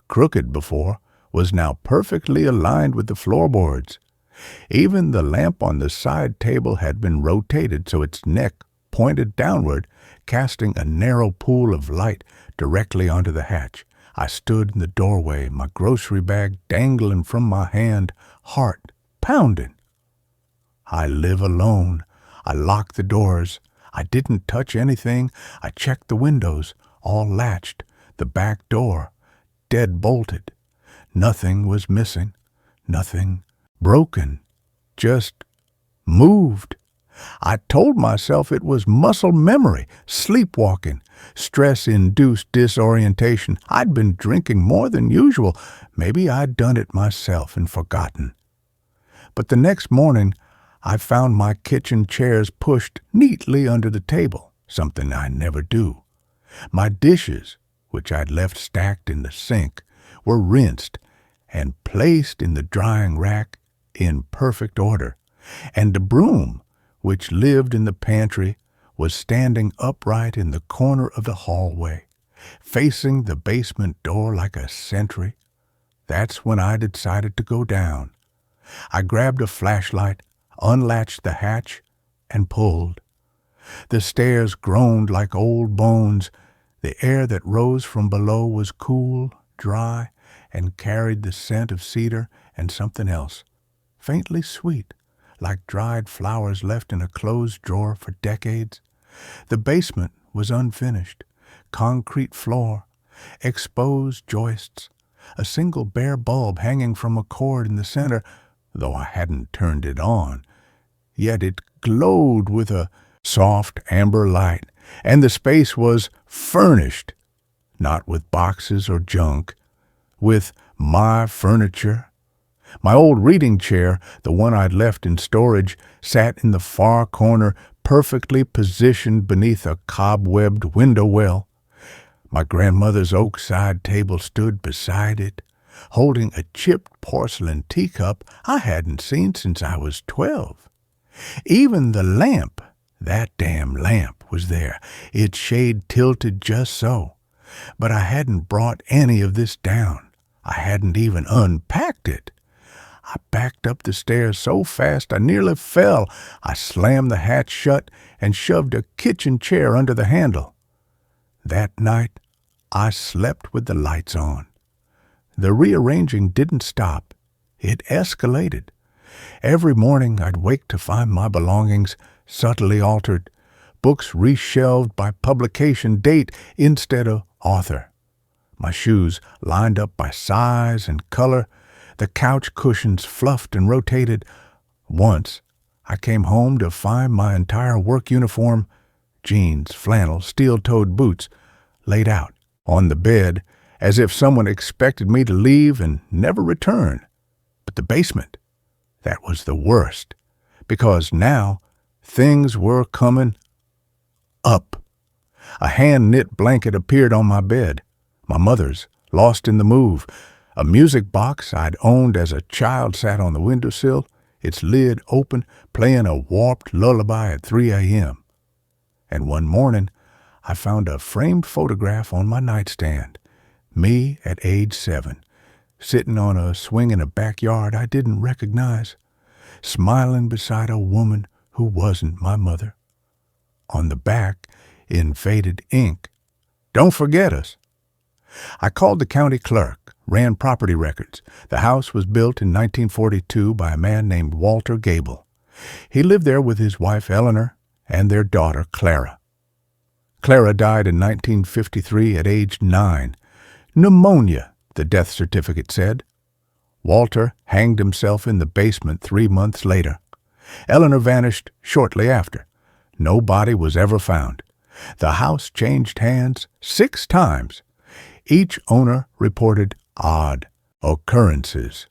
crooked before, was now perfectly aligned with the floorboards. Even the lamp on the side table had been rotated so its neck pointed downward, casting a narrow pool of light directly onto the hatch. I stood in the doorway, my grocery bag dangling from my hand, heart pounding. I live alone. I locked the doors. I didn't touch anything. I checked the windows, all latched, the back door, dead bolted. Nothing was missing, nothing broken, just moved. I told myself it was muscle memory, sleepwalking, stress-induced disorientation. I'd been drinking more than usual. Maybe I'd done it myself and forgotten. But the next morning, I found my kitchen chairs pushed neatly under the table, something I never do. My dishes, which I'd left stacked in the sink, were rinsed and placed in the drying rack in perfect order, and the broom, which lived in the pantry, was standing upright in the corner of the hallway, facing the basement door like a sentry. That's when I decided to go down. I grabbed a flashlight, unlatched the hatch, and pulled. The stairs groaned like old bones. The air that rose from below was cool, dry, and carried the scent of cedar and something else, faintly sweet, like dried flowers left in a closed drawer for decades. The basement was unfinished, concrete floor, exposed joists, a single bare bulb hanging from a cord in the center, though I hadn't turned it on. Yet it glowed with a soft amber light, and the space was furnished, not with boxes or junk, with my furniture. My old reading chair, the one I'd left in storage, sat in the far corner, perfectly positioned beneath a cobwebbed window well. My grandmother's oak side table stood beside it, holding a chipped porcelain teacup I hadn't seen since I was 12. Even the lamp, that damn lamp, was there, its shade tilted just so. But I hadn't brought any of this down. I hadn't even unpacked it. I backed up the stairs so fast I nearly fell. I slammed the hatch shut and shoved a kitchen chair under the handle. That night, I slept with the lights on. The rearranging didn't stop. It escalated. Every morning I'd wake to find my belongings subtly altered, books reshelved by publication date instead of author, my shoes lined up by size and color, the couch cushions fluffed and rotated. Once I came home to find my entire work uniform, jeans, flannel, steel-toed boots, laid out on the bed as if someone expected me to leave and never return. But the basement, that was the worst, because now things were coming up. A hand-knit blanket appeared on my bed, my mother's, lost in the move. A music box I'd owned as a child sat on the windowsill, its lid open, playing a warped lullaby at 3 a.m. And one morning, I found a framed photograph on my nightstand, me at age 7, sitting on a swing in a backyard I didn't recognize, smiling beside a woman who wasn't my mother. On the back, in faded ink, "Don't forget us." I called the county clerk, ran property records. The house was built in 1942 by a man named Walter Gable. He lived there with his wife Eleanor and their daughter Clara. Clara died in 1953 at age 9. Pneumonia, the death certificate said. Walter hanged himself in the basement 3 months later. Eleanor vanished shortly after. No body was ever found. The house changed hands 6 times. Each owner reported odd occurrences.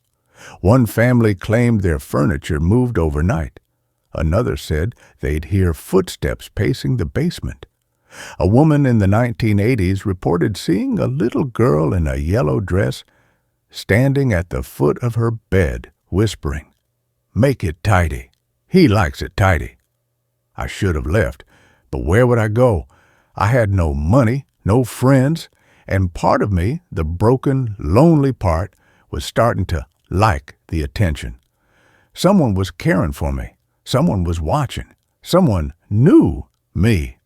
One family claimed their furniture moved overnight. Another said they'd hear footsteps pacing the basement. A woman in the 1980s reported seeing a little girl in a yellow dress standing at the foot of her bed, whispering, "Make it tidy. He likes it tidy." I should have left, but where would I go? I had no money, no friends, and part of me, the broken, lonely part, was starting to like the attention. Someone was caring for me. Someone was watching. Someone knew me.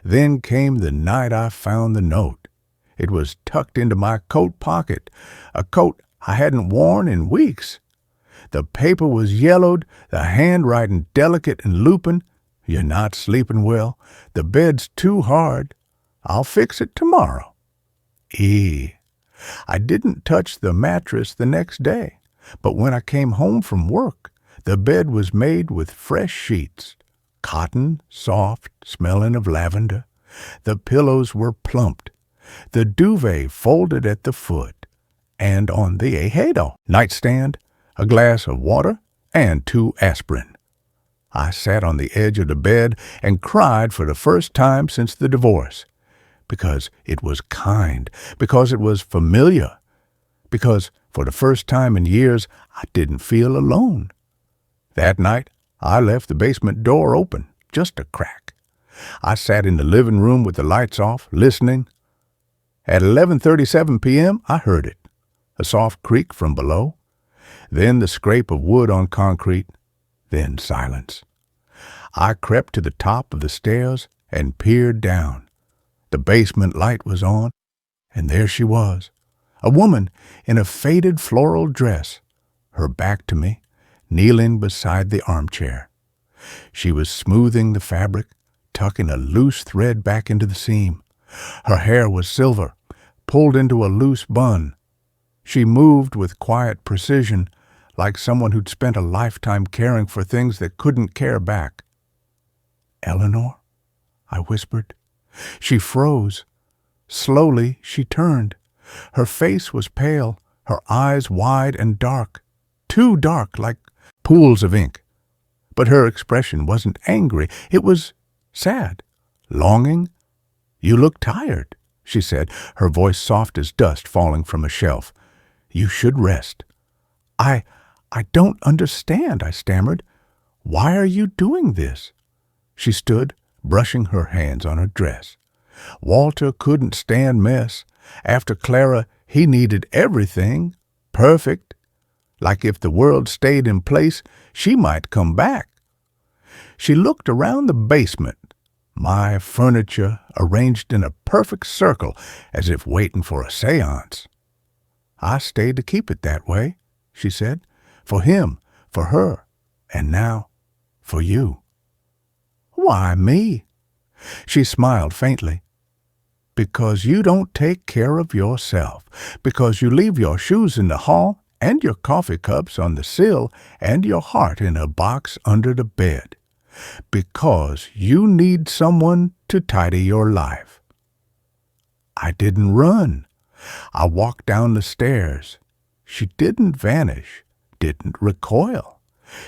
Then came the night I found the note. It was tucked into my coat pocket, a coat I hadn't worn in weeks. The paper was yellowed, the handwriting delicate and lupin. "You're not sleeping well. The bed's too hard. I'll fix it tomorrow." I didn't touch the mattress the next day, but when I came home from work, the bed was made with fresh sheets, cotton, soft, smelling of lavender. The pillows were plumped, the duvet folded at the foot, and on the nightstand, a glass of water and 2 aspirin. I sat on the edge of the bed and cried for the first time since the divorce, because it was kind, because it was familiar, because for the first time in years I didn't feel alone. That night, I left the basement door open, just a crack. I sat in the living room with the lights off, listening. At 11:37 p.m., I heard it, a soft creak from below, then the scrape of wood on concrete, then silence. I crept to the top of the stairs and peered down. The basement light was on, and there she was, a woman in a faded floral dress, her back to me, kneeling beside the armchair. She was smoothing the fabric, tucking a loose thread back into the seam. Her hair was silver, pulled into a loose bun. She moved with quiet precision, like someone who'd spent a lifetime caring for things that couldn't care back. "Eleanor?" I whispered. She froze. Slowly she turned. Her face was pale, her eyes wide and dark, too dark, like pools of ink. But her expression wasn't angry. It was sad, longing. "You look tired," she said, her voice soft as dust falling from a shelf. You should rest." I don't understand," I stammered. "Why are you doing this?" She stood, brushing her hands on her dress. "Walter couldn't stand mess. After Clara, he needed everything perfect. Like if the world stayed in place, she might come back." She looked around the basement, my furniture arranged in a perfect circle as if waiting for a séance. "I stayed to keep it that way," she said, "for him, for her, and now for you." "Why me?" She smiled faintly. "Because you don't take care of yourself, because you leave your shoes in the hall and your coffee cups on the sill and your heart in a box under the bed. Because you need someone to tidy your life." I didn't run. I walked down the stairs. She didn't vanish, didn't recoil.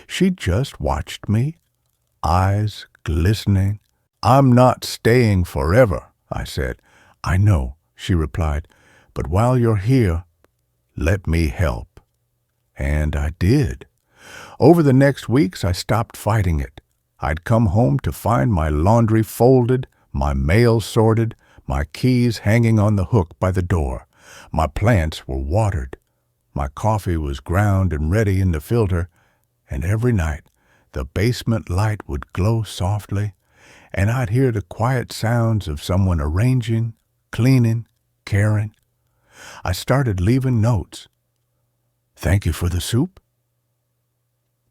She just watched me, eyes glistening. "I'm not staying forever," I said. "I know," she replied, "but while you're here, let me help." And I did. Over the next weeks, I stopped fighting it. I'd come home to find my laundry folded, my mail sorted, my keys hanging on the hook by the door. My plants were watered. My coffee was ground and ready in the filter, and every night the basement light would glow softly, and I'd hear the quiet sounds of someone arranging, cleaning, caring. I started leaving notes. "Thank you for the soup."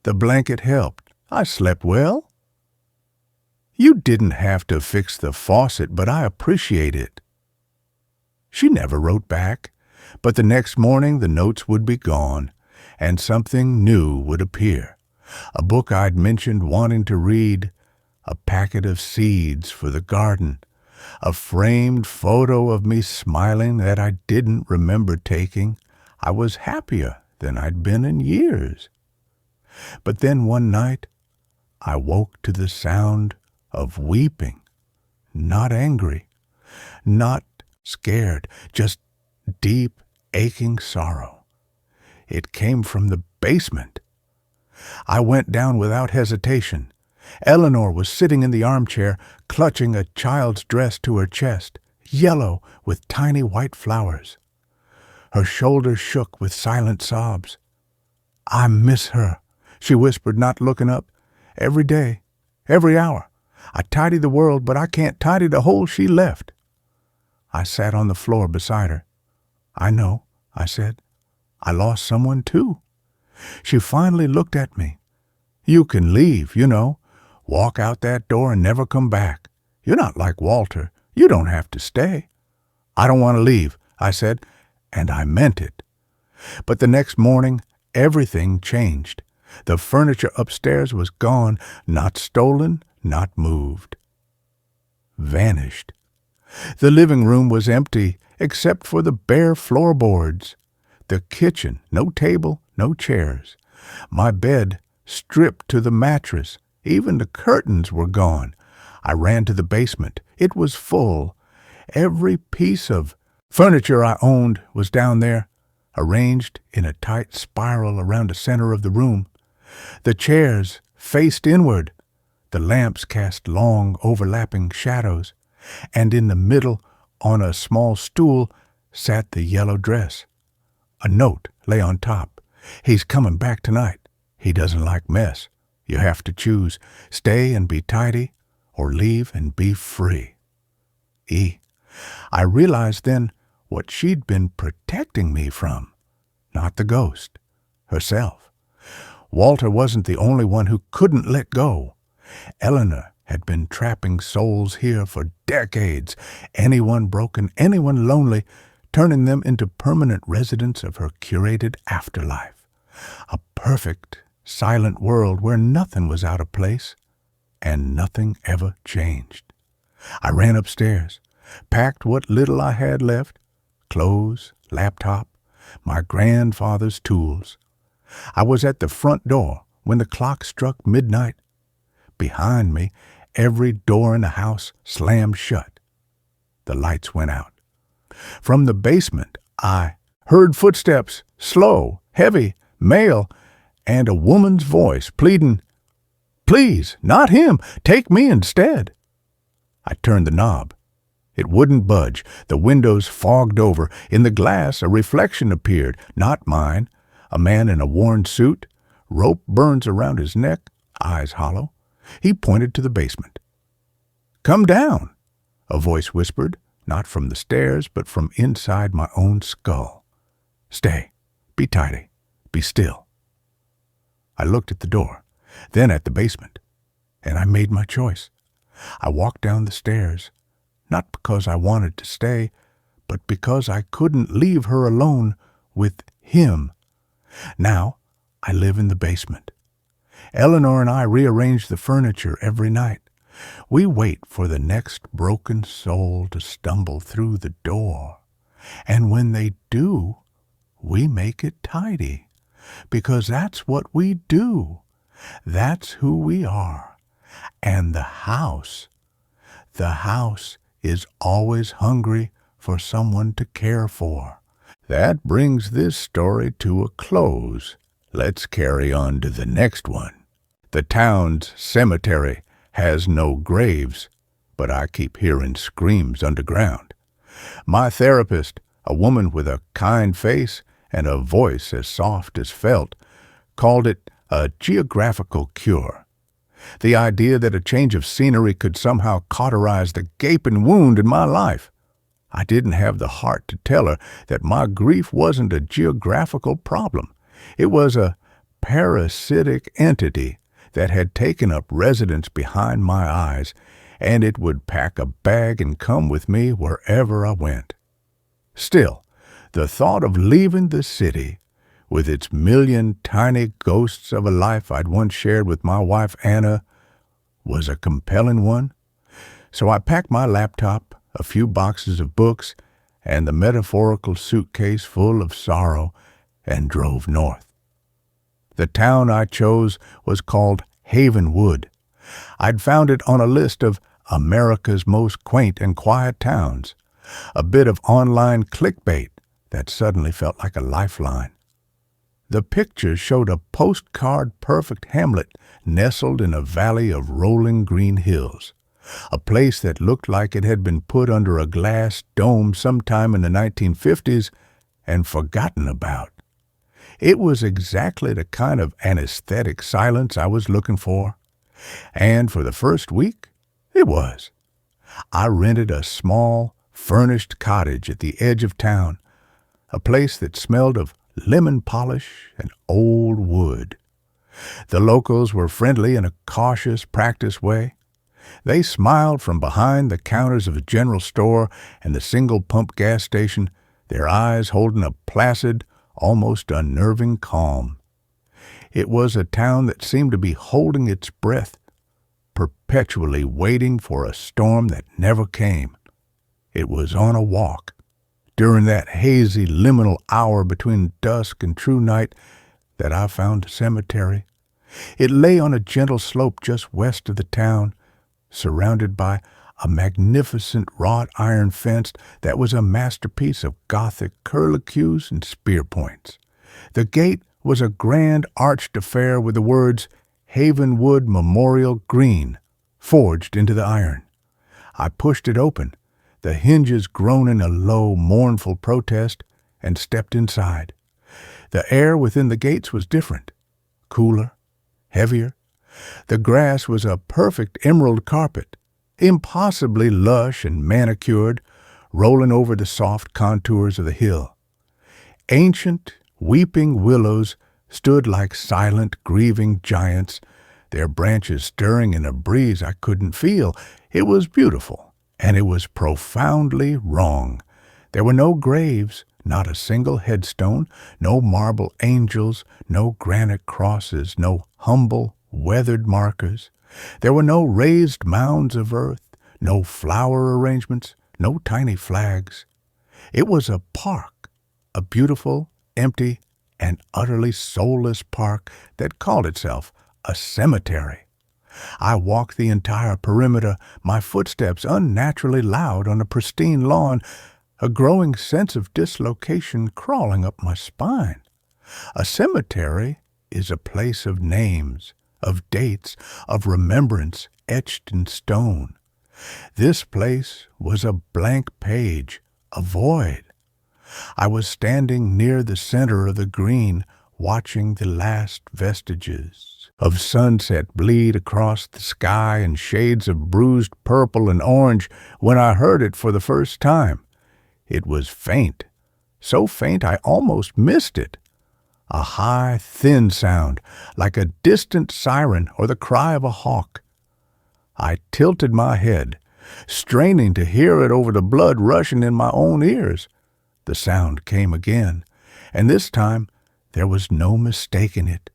"The blanket helped. I slept well." "You didn't have to fix the faucet, but I appreciate it." She never wrote back, but the next morning the notes would be gone, and something new would appear. A book I'd mentioned wanting to read, a packet of seeds for the garden, a framed photo of me smiling that I didn't remember taking. I was happier than I'd been in years. But then one night I woke to the sound of weeping, not angry, not scared, just deep, aching sorrow. It came from the basement. I went down without hesitation. Eleanor was sitting in the armchair, clutching a child's dress to her chest, yellow with tiny white flowers. Her shoulders shook with silent sobs. "I miss her," she whispered, not looking up. "Every day, every hour. I tidy the world, but I can't tidy the hole she left." I sat on the floor beside her. "I know," I said. "I lost someone too." She finally looked at me. "You can leave, you know. Walk out that door and never come back. You're not like Walter. You don't have to stay." "I don't want to leave," I said, and I meant it. But the next morning, everything changed. The furniture upstairs was gone, not stolen, not moved. Vanished. The living room was empty, except for the bare floorboards. The kitchen, no table, no chairs. My bed, stripped to the mattress. Even the curtains were gone. I ran to the basement. It was full. Every piece of furniture I owned was down there, arranged in a tight spiral around the center of the room. The chairs faced inward. The lamps cast long, overlapping shadows. And in the middle, on a small stool, sat the yellow dress. A note lay on top. "He's coming back tonight. He doesn't like mess. You have to choose. Stay and be tidy, or leave and be free." I realized then what she'd been protecting me from. Not the ghost. Herself. Walter wasn't the only one who couldn't let go. Eleanor had been trapping souls here for decades. Anyone broken, anyone lonely, turning them into permanent residents of her curated afterlife. A perfect, silent world where nothing was out of place and nothing ever changed. I ran upstairs, packed what little I had left, clothes, laptop, my grandfather's tools. I was at the front door when the clock struck midnight. Behind me, every door in the house slammed shut. The lights went out. From the basement, I heard footsteps, slow, heavy, male, and a woman's voice pleading, "Please, not him, take me instead." I turned the knob. It wouldn't budge. The windows fogged over. In the glass, a reflection appeared, not mine. A man in a worn suit, rope burns around his neck, eyes hollow. He pointed to the basement. "Come down," a voice whispered, not from the stairs, but from inside my own skull. "Stay. Be tidy. Be still." I looked at the door, then at the basement, and I made my choice. I walked down the stairs, not because I wanted to stay, but because I couldn't leave her alone with him. Now, I live in the basement. Eleanor and I rearrange the furniture every night. We wait for the next broken soul to stumble through the door. And when they do, we make it tidy. Because that's what we do. That's who we are. And the house is always hungry for someone to care for. That brings this story to a close. Let's carry on to the next one. The town's cemetery has no graves, but I keep hearing screams underground. My therapist, a woman with a kind face and a voice as soft as felt, called it a geographical cure. The idea that a change of scenery could somehow cauterize the gaping wound in my life. I didn't have the heart to tell her that my grief wasn't a geographical problem. It was a parasitic entity that had taken up residence behind my eyes, and it would pack a bag and come with me wherever I went. Still, the thought of leaving the city, with its million tiny ghosts of a life I'd once shared with my wife Anna, was a compelling one. So I packed my laptop, a few boxes of books, and the metaphorical suitcase full of sorrow, and drove north. The town I chose was called Havenwood. I'd found it on a list of America's most quaint and quiet towns, a bit of online clickbait that suddenly felt like a lifeline. The picture showed a postcard-perfect hamlet nestled in a valley of rolling green hills, a place that looked like it had been put under a glass dome sometime in the 1950s and forgotten about. It was exactly the kind of anesthetic silence I was looking for. And for the first week, it was. I rented a small, furnished cottage at the edge of town, a place that smelled of lemon polish and old wood. The locals were friendly in a cautious, practiced way. They smiled from behind the counters of the general store and the single-pump gas station, their eyes holding a placid, almost unnerving calm. It was a town that seemed to be holding its breath, perpetually waiting for a storm that never came. It was on a walk, during that hazy liminal hour between dusk and true night, that I found the cemetery. It lay on a gentle slope just west of the town, surrounded by a magnificent wrought iron fence that was a masterpiece of Gothic curlicues and spear points. The gate was a grand arched affair with the words Havenwood Memorial Green forged into the iron. I pushed it open, the hinges groaning a low, mournful protest, and stepped inside. The air within the gates was different, cooler, heavier. The grass was a perfect emerald carpet, impossibly lush and manicured, rolling over the soft contours of the hill. Ancient, weeping willows stood like silent, grieving giants, their branches stirring in a breeze I couldn't feel. It was beautiful, and it was profoundly wrong. There were no graves, not a single headstone, no marble angels, no granite crosses, no humble, weathered markers. There were no raised mounds of earth, no flower arrangements, no tiny flags. It was a park, a beautiful, empty, and utterly soulless park that called itself a cemetery. I walked the entire perimeter, my footsteps unnaturally loud on a pristine lawn, a growing sense of dislocation crawling up my spine. A cemetery is a place of names, of dates, of remembrance etched in stone. This place was a blank page, a void. I was standing near the center of the green, watching the last vestiges of sunset bleed across the sky in shades of bruised purple and orange when I heard it for the first time. It was faint, so faint I almost missed it. A high, thin sound, like a distant siren or the cry of a hawk. I tilted my head, straining to hear it over the blood rushing in my own ears. The sound came again, and this time there was no mistaking it.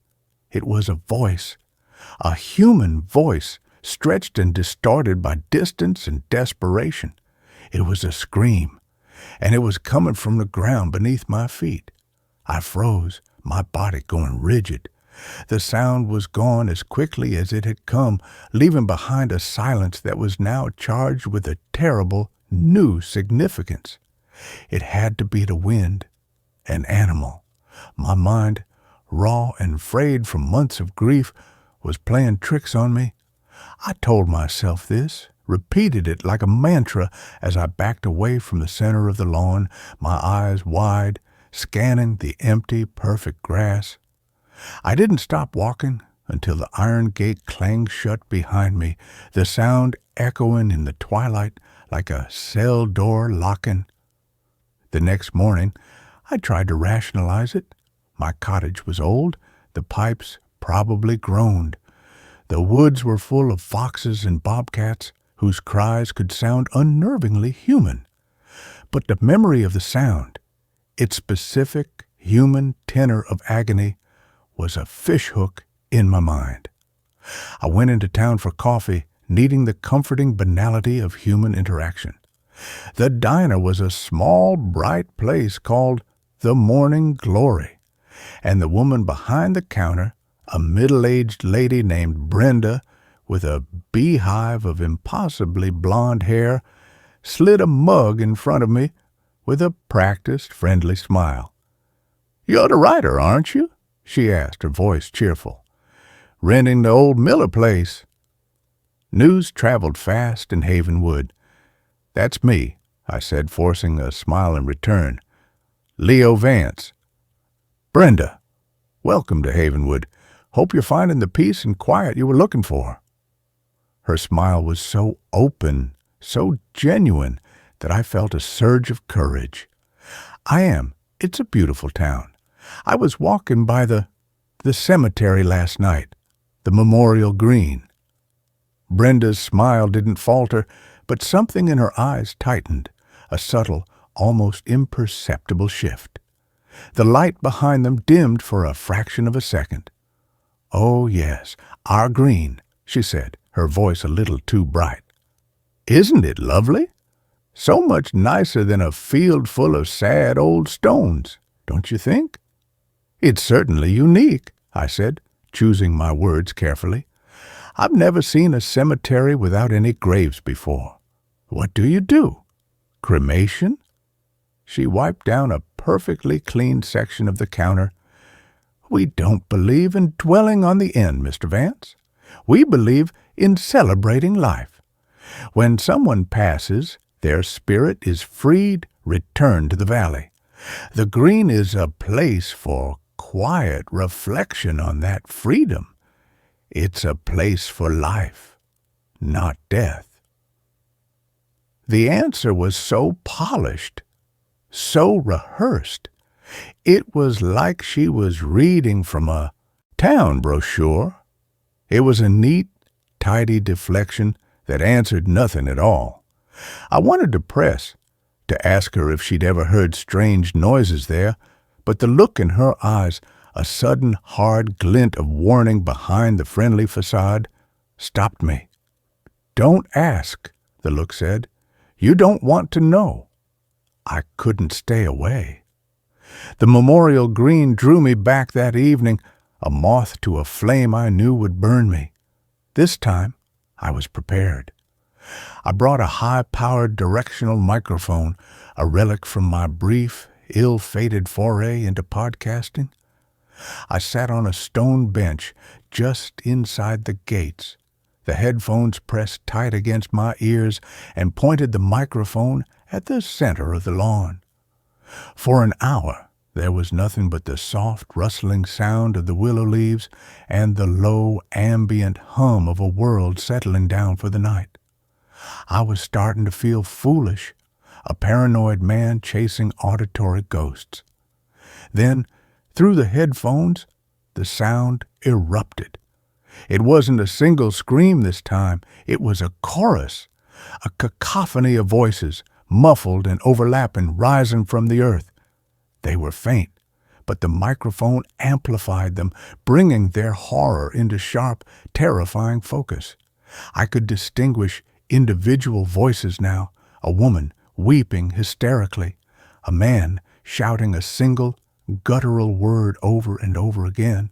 It was a voice, a human voice, stretched and distorted by distance and desperation. It was a scream, and it was coming from the ground beneath my feet. I froze, my body going rigid. The sound was gone as quickly as it had come, leaving behind a silence that was now charged with a terrible, new significance. It had to be the wind, an animal. My mind, raw and frayed from months of grief, was playing tricks on me. I told myself this, repeated it like a mantra as I backed away from the center of the lawn, my eyes wide, scanning the empty, perfect grass. I didn't stop walking until the iron gate clanged shut behind me, the sound echoing in the twilight like a cell door locking. The next morning, I tried to rationalize it. My cottage was old, the pipes probably groaned. The woods were full of foxes and bobcats whose cries could sound unnervingly human. But the memory of the sound, its specific human tenor of agony, was a fishhook in my mind. I went into town for coffee, needing the comforting banality of human interaction. The diner was a small, bright place called the Morning Glory, and the woman behind the counter, a middle-aged lady named Brenda with a beehive of impossibly blonde hair, slid a mug in front of me with a practiced, friendly smile. "You're the writer, aren't you?" she asked, her voice cheerful. "Renting the old Miller place." News traveled fast in Havenwood. "That's me," I said, forcing a smile in return. "Leo Vance." "Brenda, welcome to Havenwood. Hope you're finding the peace and quiet you were looking for." Her smile was so open, so genuine, that I felt a surge of courage. "I am. It's a beautiful town. I was walking by the cemetery last night, the Memorial Green." Brenda's smile didn't falter, but something in her eyes tightened, a subtle, almost imperceptible shift. The light behind them dimmed for a fraction of a second. "Oh, yes, our green," she said, her voice a little too bright. "Isn't it lovely? So much nicer than a field full of sad old stones, don't you think?" "It's certainly unique," I said, choosing my words carefully. "I've never seen a cemetery without any graves before. What do you do? Cremation?" She wiped down a perfectly clean section of the counter. "We don't believe in dwelling on the end, Mr. Vance. We believe in celebrating life. When someone passes, their spirit is freed, returned to the valley. The green is a place for quiet reflection on that freedom. It's a place for life, not death." The answer was so polished, so rehearsed. It was like she was reading from a town brochure. It was a neat, tidy deflection that answered nothing at all. I wanted to press, to ask her if she'd ever heard strange noises there, but the look in her eyes, a sudden hard glint of warning behind the friendly facade, stopped me. "Don't ask," the look said. "You don't want to know." I couldn't stay away. The Memorial Green drew me back that evening, a moth to a flame I knew would burn me. This time, I was prepared. I brought a high-powered directional microphone, a relic from my brief, ill-fated foray into podcasting. I sat on a stone bench just inside the gates, the headphones pressed tight against my ears, and pointed the microphone at the center of the lawn. For an hour, there was nothing but the soft, rustling sound of the willow leaves and the low, ambient hum of a world settling down for the night. I was starting to feel foolish, a paranoid man chasing auditory ghosts. Then, through the headphones, the sound erupted. It wasn't a single scream this time. It was a chorus, a cacophony of voices, muffled and overlapping, rising from the earth. They were faint, but the microphone amplified them, bringing their horror into sharp, terrifying focus. I could distinguish individual voices now, a woman weeping hysterically, a man shouting a single, guttural word over and over again,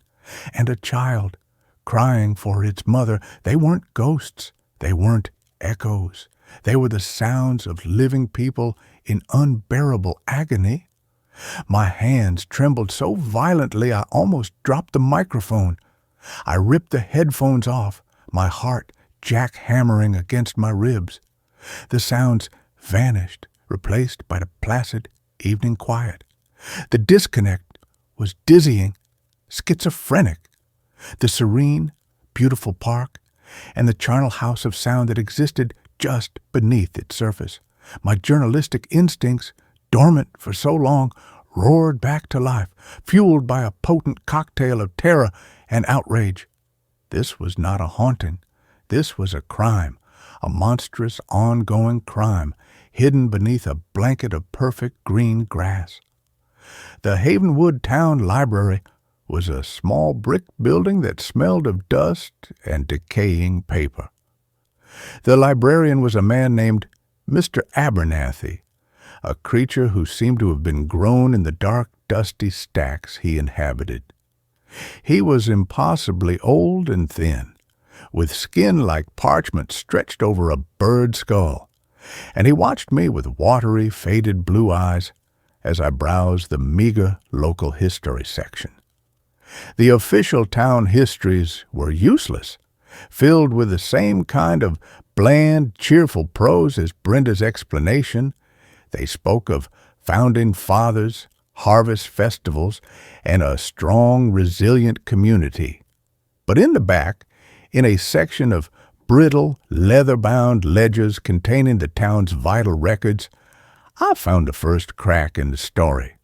and a child crying for its mother. They weren't ghosts. They weren't echoes. They were the sounds of living people in unbearable agony. My hands trembled so violently I almost dropped the microphone. I ripped the headphones off, my heart jackhammering against my ribs. The sounds vanished, replaced by the placid evening quiet. The disconnect was dizzying, schizophrenic. The serene, beautiful park, and the charnel house of sound that existed just beneath its surface. My journalistic instincts, dormant for so long, roared back to life, fueled by a potent cocktail of terror and outrage. This was not a haunting. This was a crime, a monstrous, ongoing crime, hidden beneath a blanket of perfect green grass. The Havenwood Town Library was a small brick building that smelled of dust and decaying paper. The librarian was a man named Mr. Abernathy, a creature who seemed to have been grown in the dark, dusty stacks he inhabited. He was impossibly old and thin, with skin like parchment stretched over a bird skull, and he watched me with watery, faded blue eyes as I browsed the meager local history section. The official town histories were useless, filled with the same kind of bland, cheerful prose as Brenda's explanation. They spoke of founding fathers, harvest festivals, and a strong, resilient community. But in the back, in a section of brittle, leather-bound ledgers containing the town's vital records, I found the first crack in the story.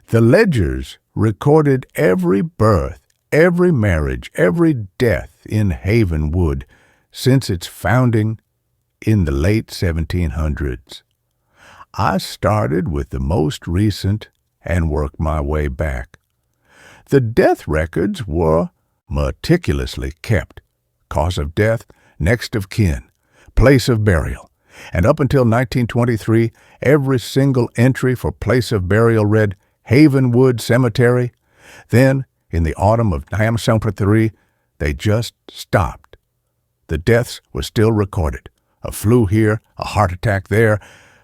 The ledgers recorded every birth, every marriage, every death in Havenwood since its founding in the late 1700s. I started with the most recent and worked my way back. The death records were meticulously kept. Cause of death, next of kin, place of burial, and up until 1923, every single entry for place of burial read Havenwood Cemetery. Then, in the autumn of 1973, they just stopped. The deaths were still recorded, a flu here, a heart attack there,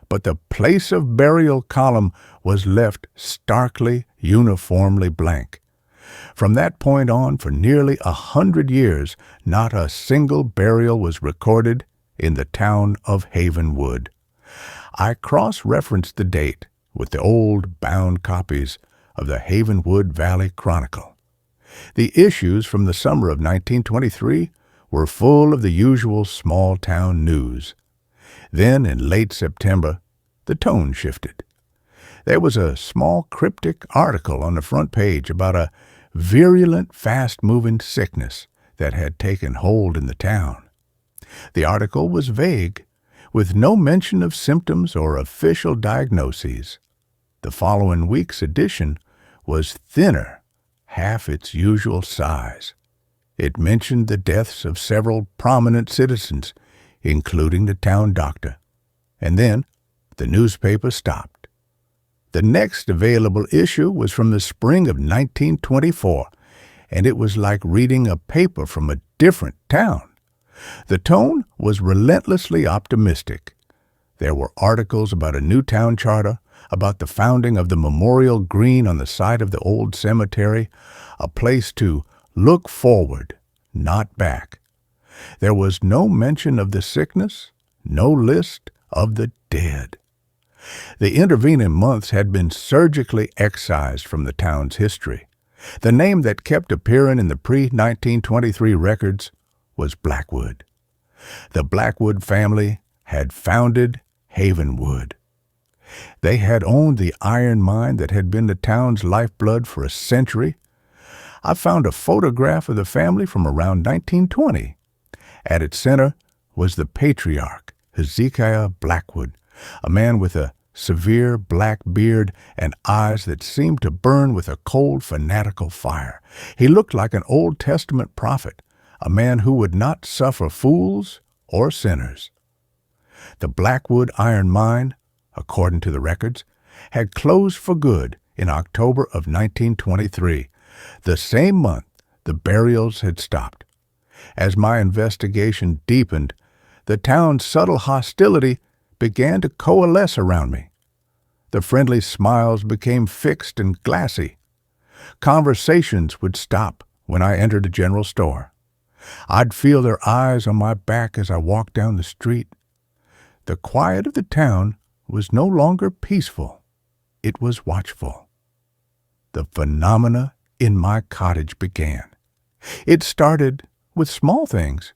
but the place of burial column was left starkly, uniformly blank. From that point on, for nearly 100 years, not a single burial was recorded in the town of Havenwood. I cross-referenced the date with the old bound copies of the Havenwood Valley Chronicle. The issues from the summer of 1923 were full of the usual small-town news. Then, in late September, the tone shifted. There was a small cryptic article on the front page about a virulent, fast-moving sickness that had taken hold in the town. The article was vague, with no mention of symptoms or official diagnoses. The following week's edition was thinner, half its usual size. It mentioned the deaths of several prominent citizens, including the town doctor. And then the newspaper stopped. The next available issue was from the spring of 1924, and it was like reading a paper from a different town. The tone was relentlessly optimistic. There were articles about a new town charter, about the founding of the memorial green on the site of the old cemetery, a place to look forward, not back. There was no mention of the sickness, no list of the dead. The intervening months had been surgically excised from the town's history. The name that kept appearing in the pre-1923 records was Blackwood. The Blackwood family had founded Havenwood. They had owned the iron mine that had been the town's lifeblood for a century. I found a photograph of the family from around 1920. At its center was the patriarch, Hezekiah Blackwood, a man with a severe black beard and eyes that seemed to burn with a cold, fanatical fire. He looked like an Old Testament prophet, a man who would not suffer fools or sinners. The Blackwood iron mine, according to the records, had closed for good in October of 1923. The same month, the burials had stopped. As my investigation deepened, the town's subtle hostility began to coalesce around me. The friendly smiles became fixed and glassy. Conversations would stop when I entered a general store. I'd feel their eyes on my back as I walked down the street. The quiet of the town was no longer peaceful. It was watchful. The phenomena in my cottage began. It started with small things.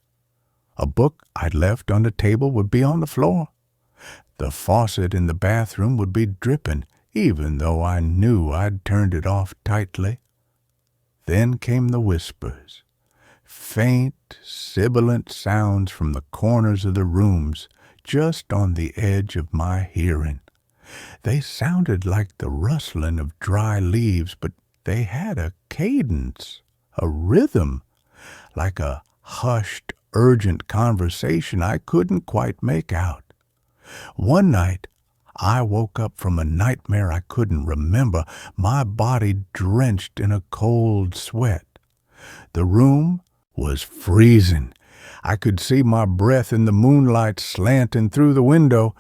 A book I'd left on the table would be on the floor. The faucet in the bathroom would be dripping, even though I knew I'd turned it off tightly. Then came the whispers, faint, sibilant sounds from the corners of the rooms, just on the edge of my hearing. They sounded like the rustling of dry leaves, but they had a cadence, a rhythm, like a hushed, urgent conversation I couldn't quite make out. One night, I woke up from a nightmare I couldn't remember, my body drenched in a cold sweat. The room was freezing. I could see my breath in the moonlight slanting through the window,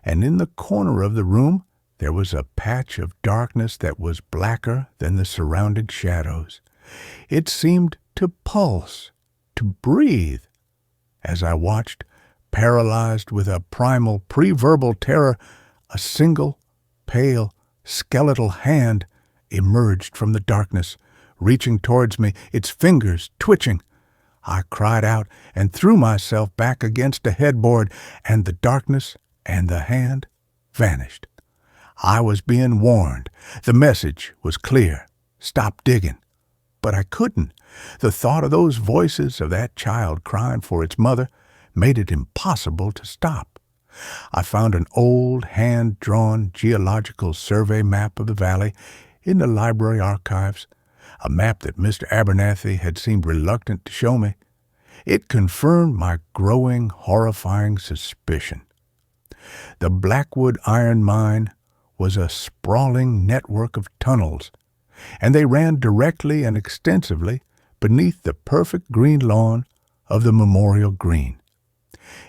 and in the corner of the room there was a patch of darkness that was blacker than the surrounding shadows. It seemed to pulse, to breathe. As I watched, paralyzed with a primal, pre-verbal terror, a single, pale, skeletal hand emerged from the darkness, reaching towards me, its fingers twitching. I cried out and threw myself back against a headboard, and the darkness and the hand vanished. I was being warned. The message was clear. Stop digging. But I couldn't. The thought of those voices of that child crying for its mother made it impossible to stop. I found an old hand-drawn geological survey map of the valley in the library archives, a map that Mr. Abernathy had seemed reluctant to show me. It confirmed my growing, horrifying suspicion. The Blackwood iron mine was a sprawling network of tunnels, and they ran directly and extensively beneath the perfect green lawn of the memorial green.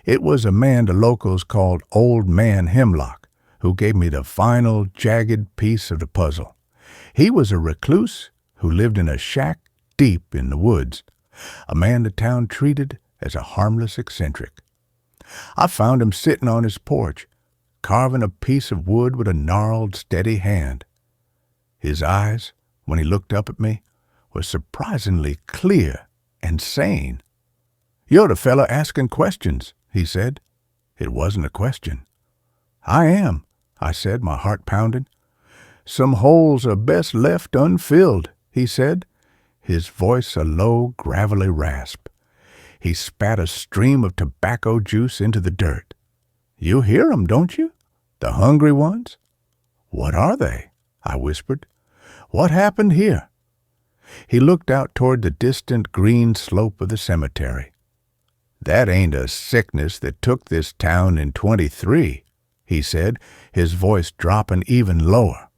It was a man the locals called Old Man Hemlock who gave me the final, jagged piece of the puzzle. He was a recluse who lived in a shack deep in the woods, a man the town treated as a harmless eccentric. I found him sitting on his porch, carving a piece of wood with a gnarled, steady hand. His eyes, when he looked up at me, were surprisingly clear and sane. "You're the fella asking questions," he said. It wasn't a question. "I am," I said, my heart pounding. "Some holes are best left unfilled," he said, his voice a low, gravelly rasp. He spat a stream of tobacco juice into the dirt. "You hear 'em, don't you? The hungry ones?" "What are they?" I whispered. "What happened here?" He looked out toward the distant green slope of the cemetery. "That ain't a sickness that took this town in 23, he said, his voice dropping even lower.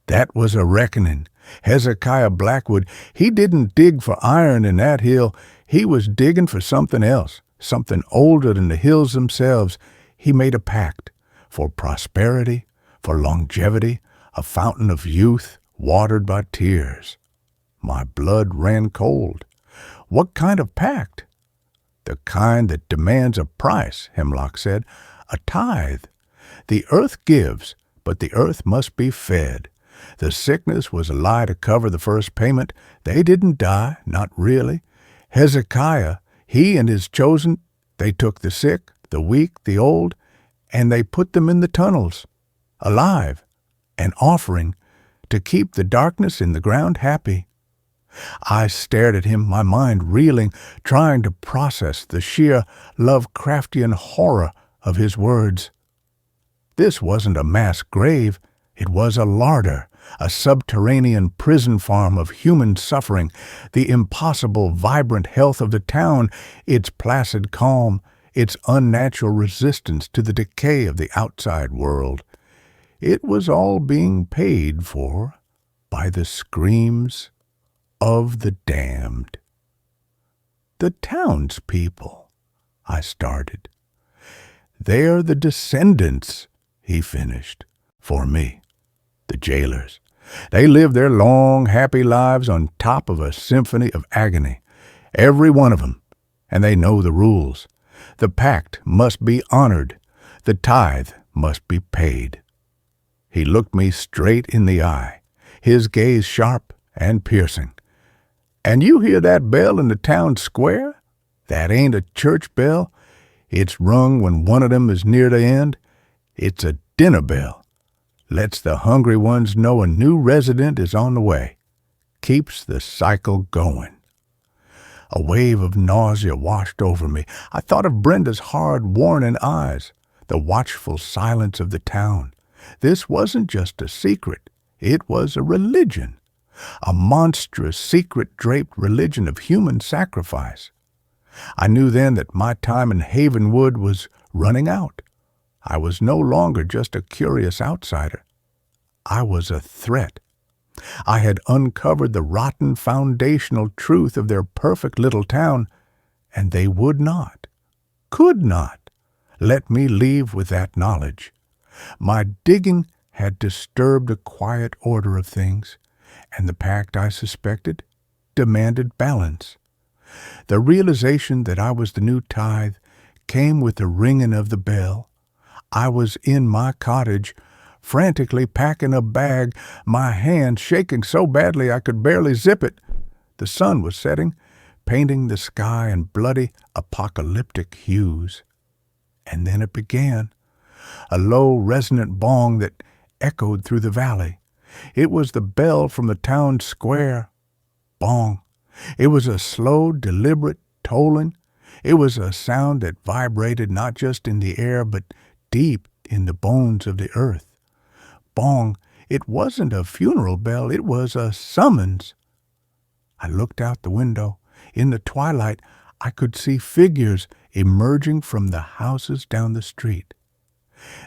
"That was a reckoning. Hezekiah Blackwood, he didn't dig for iron in that hill. He was digging for something else, something older than the hills themselves. He made a pact for prosperity, for longevity, a fountain of youth watered by tears. My blood ran cold. What kind of pact? The kind that demands a price, Hemlock said, a tithe. The earth gives, but the earth must be fed. The sickness was a lie to cover the first payment. They didn't die, not really. Hezekiah, he and his chosen, they took the sick, the weak, the old, and they put them in the tunnels, alive, an offering to keep the darkness in the ground happy. I stared at him, my mind reeling, trying to process the sheer Lovecraftian horror of his words. This wasn't a mass grave. It was a larder, a subterranean prison farm of human suffering, the impossible, vibrant health of the town, its placid calm, its unnatural resistance to the decay of the outside world. It was all being paid for by the screams of the damned. The townspeople, I started. They're the descendants, he finished, for me, the jailers. They live their long, happy lives on top of a symphony of agony, every one of them, and they know the rules. The pact must be honored. The tithe must be paid. He looked me straight in the eye, his gaze sharp and piercing. And you hear that bell in the town square? That ain't a church bell. It's rung when one of them is near the end. It's a dinner bell. Lets the hungry ones know a new resident is on the way. Keeps the cycle going. A wave of nausea washed over me. I thought of Brenda's hard, warning eyes, the watchful silence of the town. This wasn't just a secret. It was a religion. A monstrous, secret-draped religion of human sacrifice. I knew then that my time in Havenwood was running out. I was no longer just a curious outsider. I was a threat. I had uncovered the rotten foundational truth of their perfect little town, and they would not, could not, let me leave with that knowledge. My digging had disturbed a quiet order of things, and the pact, I suspected, demanded balance. The realization that I was the new tithe came with the ringing of the bell. I was in my cottage, frantically packing a bag, my hand shaking so badly I could barely zip it. The sun was setting, painting the sky in bloody, apocalyptic hues. And then it began, a low, resonant bong that echoed through the valley. It was the bell from the town square. Bong. It was a slow, deliberate tolling. It was a sound that vibrated not just in the air, but deep in the bones of the earth. Bong. It wasn't a funeral bell. It was a summons. I looked out the window. In the twilight, I could see figures emerging from the houses down the street.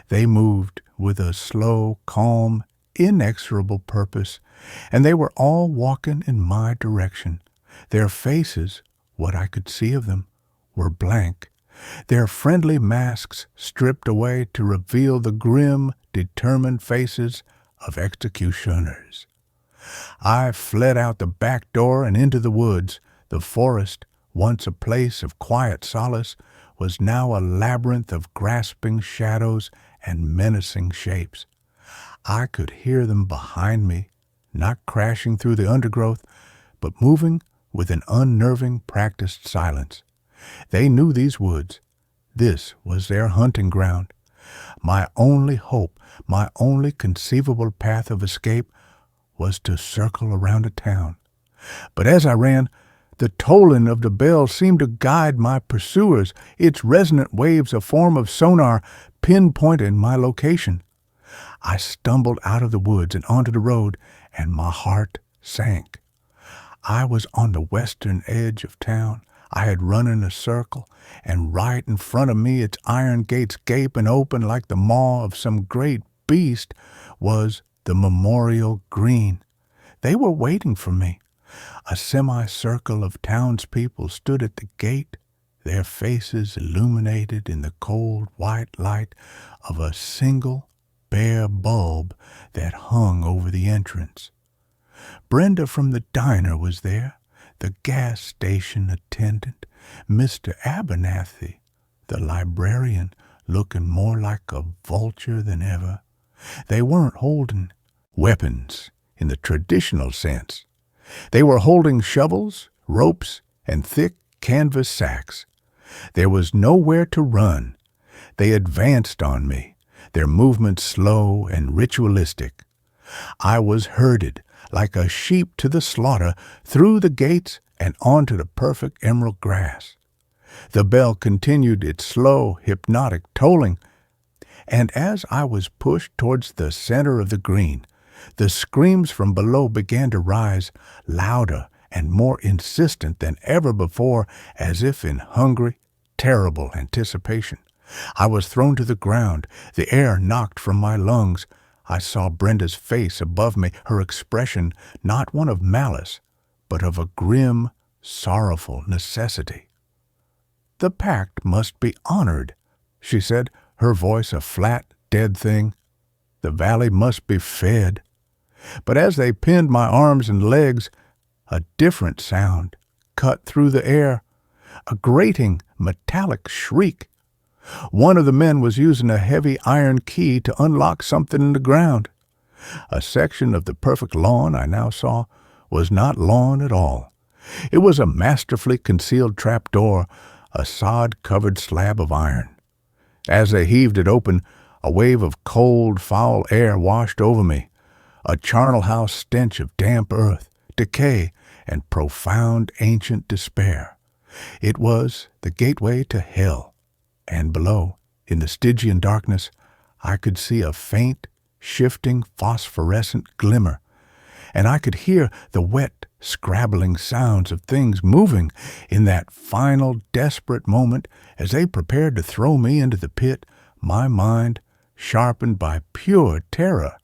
They moved with a slow, calm, inexorable purpose, and they were all walking in my direction. Their faces, what I could see of them, were blank, their friendly masks stripped away to reveal the grim, determined faces of executioners. I fled out the back door and into the woods. The forest, once a place of quiet solace, was now a labyrinth of grasping shadows and menacing shapes. I could hear them behind me, not crashing through the undergrowth, but moving with an unnerving, practiced silence. They knew these woods. This was their hunting ground. My only hope, my only conceivable path of escape, was to circle around a town. But as I ran, the tolling of the bell seemed to guide my pursuers, its resonant waves a form of sonar pinpointing my location. I stumbled out of the woods and onto the road, and my heart sank. I was on the western edge of town. I had run in a circle, and right in front of me, its iron gates gaping open like the maw of some great beast, was the memorial green. They were waiting for me. A semicircle of townspeople stood at the gate, their faces illuminated in the cold white light of a single bare bulb that hung over the entrance. Brenda from the diner was there, the gas station attendant, Mr. Abernathy, the librarian, looking more like a vulture than ever. They weren't holding weapons in the traditional sense. They were holding shovels, ropes, and thick canvas sacks. There was nowhere to run. They advanced on me, their movements slow and ritualistic. I was herded like a sheep to the slaughter through the gates and onto the perfect emerald grass. The bell continued its slow, hypnotic tolling, and as I was pushed towards the center of the green, the screams from below began to rise, louder and more insistent than ever before, as if in hungry, terrible anticipation. I was thrown to the ground, the air knocked from my lungs. I saw Brenda's face above me, her expression not one of malice, but of a grim, sorrowful necessity. "The pact must be honored," she said, her voice a flat, dead thing. "The valley must be fed." But as they pinned my arms and legs, a different sound cut through the air, a grating, metallic shriek. One of the men was using a heavy iron key to unlock something in the ground. A section of the perfect lawn I now saw was not lawn at all. It was a masterfully concealed trapdoor, a sod-covered slab of iron. As they heaved it open, a wave of cold, foul air washed over me, a charnel house stench of damp earth, decay, and profound ancient despair. It was the gateway to hell. And below, in the Stygian darkness, I could see a faint, shifting, phosphorescent glimmer, and I could hear the wet, scrabbling sounds of things moving in that final, desperate moment as they prepared to throw me into the pit. My mind, sharpened by pure terror,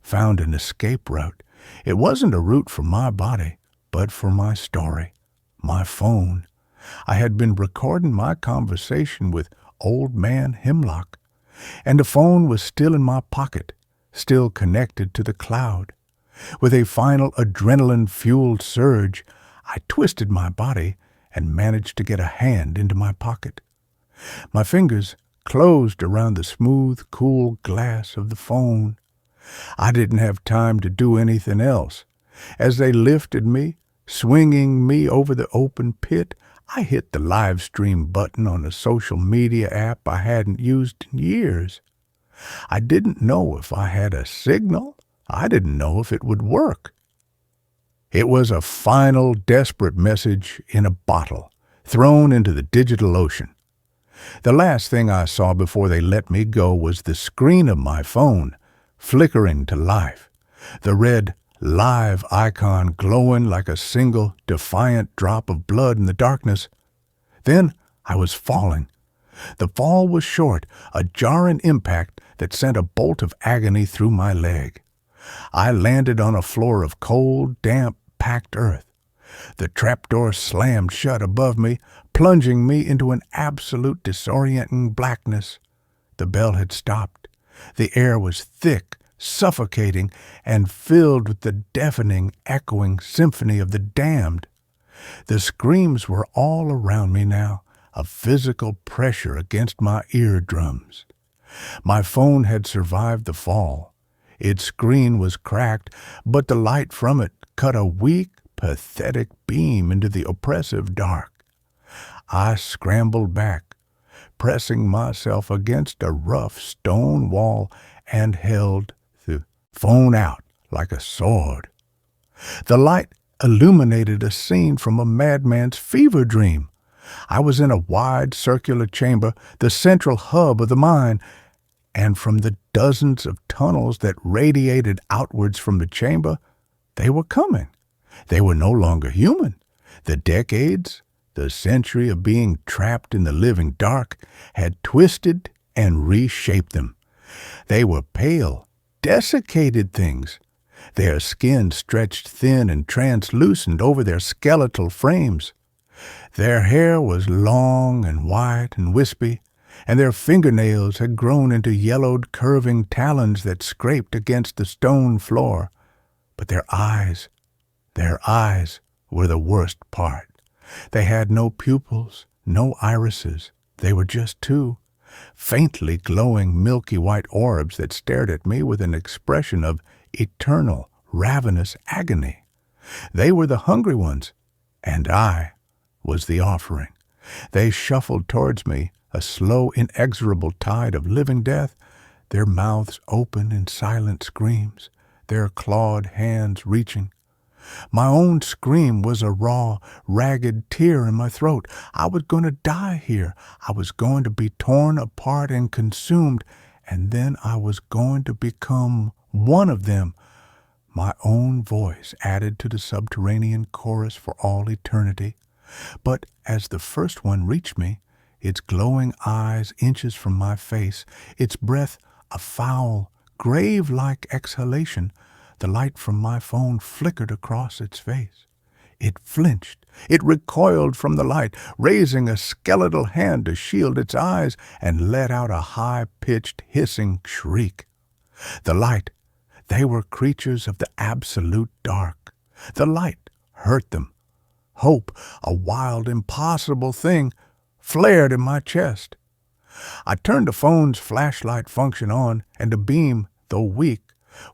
found an escape route. It wasn't a route for my body, but for my story, my phone. I had been recording my conversation with Old Man Hemlock, and the phone was still in my pocket, still connected to the cloud. With a final adrenaline-fueled surge, I twisted my body and managed to get a hand into my pocket. My fingers closed around the smooth, cool glass of the phone. I didn't have time to do anything else. As they lifted me, swinging me over the open pit, I hit the live stream button on a social media app I hadn't used in years. I didn't know if I had a signal. I didn't know if it would work. It was a final, desperate message in a bottle, thrown into the digital ocean. The last thing I saw before they let me go was the screen of my phone, flickering to life, the red live icon glowing like a single defiant drop of blood in the darkness. Then I was falling. The fall was short, a jarring impact that sent a bolt of agony through my leg. I landed on a floor of cold, damp, packed earth. The trapdoor slammed shut above me, plunging me into an absolute disorienting blackness. The bell had stopped. The air was thick, suffocating, and filled with the deafening, echoing symphony of the damned. The screams were all around me now, a physical pressure against my eardrums. My phone had survived the fall. Its screen was cracked, but the light from it cut a weak, pathetic beam into the oppressive dark. I scrambled back, pressing myself against a rough stone wall, and held the phone out like a sword. The light illuminated a scene from a madman's fever dream. I was in a wide circular chamber, the central hub of the mine, and from the dozens of tunnels that radiated outwards from the chamber, they were coming. They were no longer human. The decades, the century of being trapped in the living dark, had twisted and reshaped them. They were pale, desiccated things. Their skin stretched thin and translucent over their skeletal frames. Their hair was long and white and wispy, and their fingernails had grown into yellowed, curving talons that scraped against the stone floor. But their eyes were the worst part. They had no pupils, no irises. They were just two faintly glowing milky white orbs that stared at me with an expression of eternal, ravenous agony. They were the hungry ones, and I was the offering. They shuffled towards me, a slow, inexorable tide of living death, their mouths open in silent screams, their clawed hands reaching. My own scream was a raw, ragged tear in my throat. I was going to die here. I was going to be torn apart and consumed, and then I was going to become one of them. My own voice added to the subterranean chorus for all eternity. But as the first one reached me, its glowing eyes inches from my face, its breath a foul, grave-like exhalation, the light from my phone flickered across its face. It flinched. It recoiled from the light, raising a skeletal hand to shield its eyes, and let out a high-pitched, hissing shriek. The light, they were creatures of the absolute dark. The light hurt them. Hope, a wild, impossible thing, flared in my chest. I turned the phone's flashlight function on, and the beam, though weak,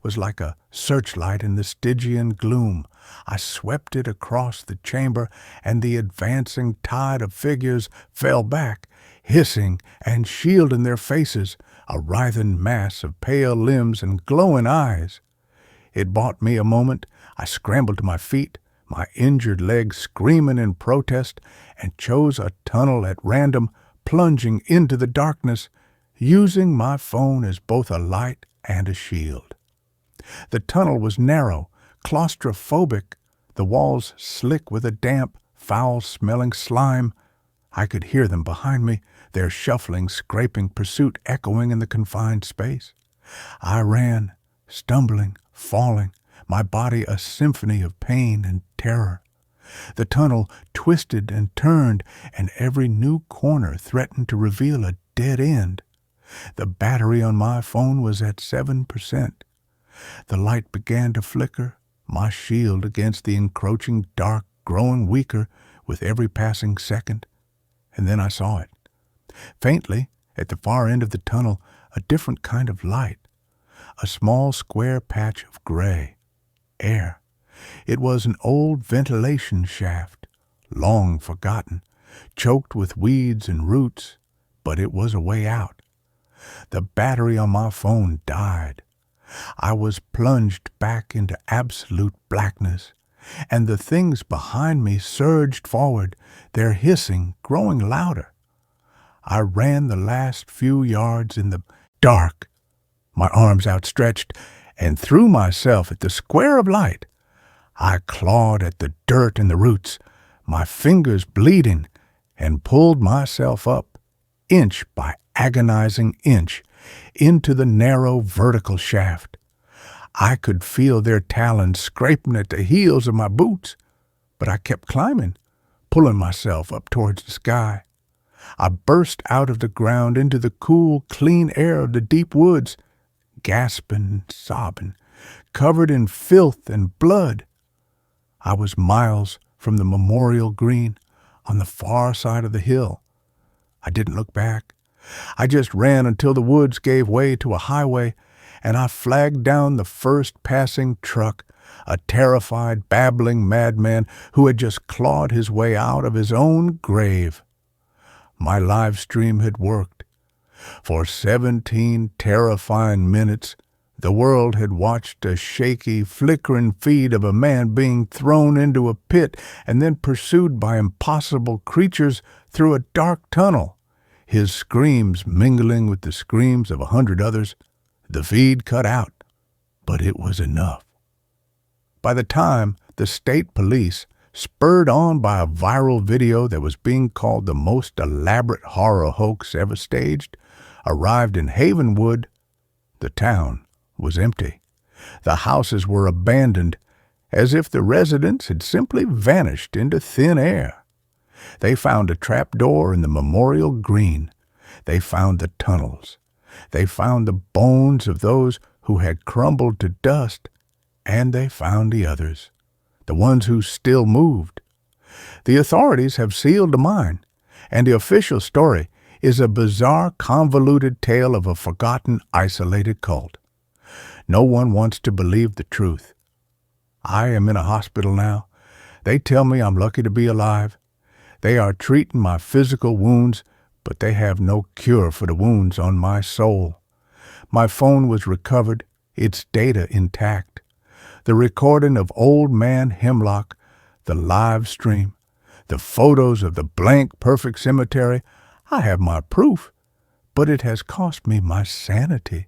was like a searchlight in the Stygian gloom. I swept it across the chamber, and the advancing tide of figures fell back, hissing and shielding their faces, a writhing mass of pale limbs and glowing eyes. It bought me a moment. I scrambled to my feet, my injured leg screaming in protest, and chose a tunnel at random, plunging into the darkness, using my phone as both a light and a shield. The tunnel was narrow, claustrophobic, the walls slick with a damp, foul-smelling slime. I could hear them behind me, their shuffling, scraping pursuit echoing in the confined space. I ran, stumbling, falling, my body a symphony of pain and terror. The tunnel twisted and turned, and every new corner threatened to reveal a dead end. The battery on my phone was at 7%. The light began to flicker, my shield against the encroaching dark growing weaker with every passing second. And then I saw it. Faintly, at the far end of the tunnel, a different kind of light. A small square patch of gray. Air. It was an old ventilation shaft, long forgotten, choked with weeds and roots, but it was a way out. The battery on my phone died. I was plunged back into absolute blackness, and the things behind me surged forward, their hissing growing louder. I ran the last few yards in the dark, my arms outstretched, and threw myself at the square of light. I clawed at the dirt and the roots, my fingers bleeding, and pulled myself up, inch by agonizing inch, into the narrow vertical shaft. I could feel their talons scraping at the heels of my boots, but I kept climbing, pulling myself up towards the sky. I burst out of the ground into the cool, clean air of the deep woods, gasping and sobbing, covered in filth and blood. I was miles from the memorial green on the far side of the hill. I didn't look back. I just ran until the woods gave way to a highway, and I flagged down the first passing truck, a terrified, babbling madman who had just clawed his way out of his own grave. My live stream had worked. For 17 terrifying minutes, the world had watched a shaky, flickering feed of a man being thrown into a pit and then pursued by impossible creatures through a dark tunnel, his screams mingling with the screams of 100 others. The feed cut out, but it was enough. By the time the state police, spurred on by a viral video that was being called the most elaborate horror hoax ever staged, arrived in Havenwood, the town was empty. The houses were abandoned, as if the residents had simply vanished into thin air. They found a trap door in the memorial green. They found the tunnels. They found the bones of those who had crumbled to dust, and they found the others, the ones who still moved. The authorities have sealed the mine, and the official story is a bizarre, convoluted tale of a forgotten, isolated cult. No one wants to believe the truth. I am in a hospital now. They tell me I'm lucky to be alive. They are treating my physical wounds, but they have no cure for the wounds on my soul. My phone was recovered, its data intact. The recording of Old Man Hemlock, the live stream, the photos of the blank, perfect cemetery, I have my proof, but it has cost me my sanity.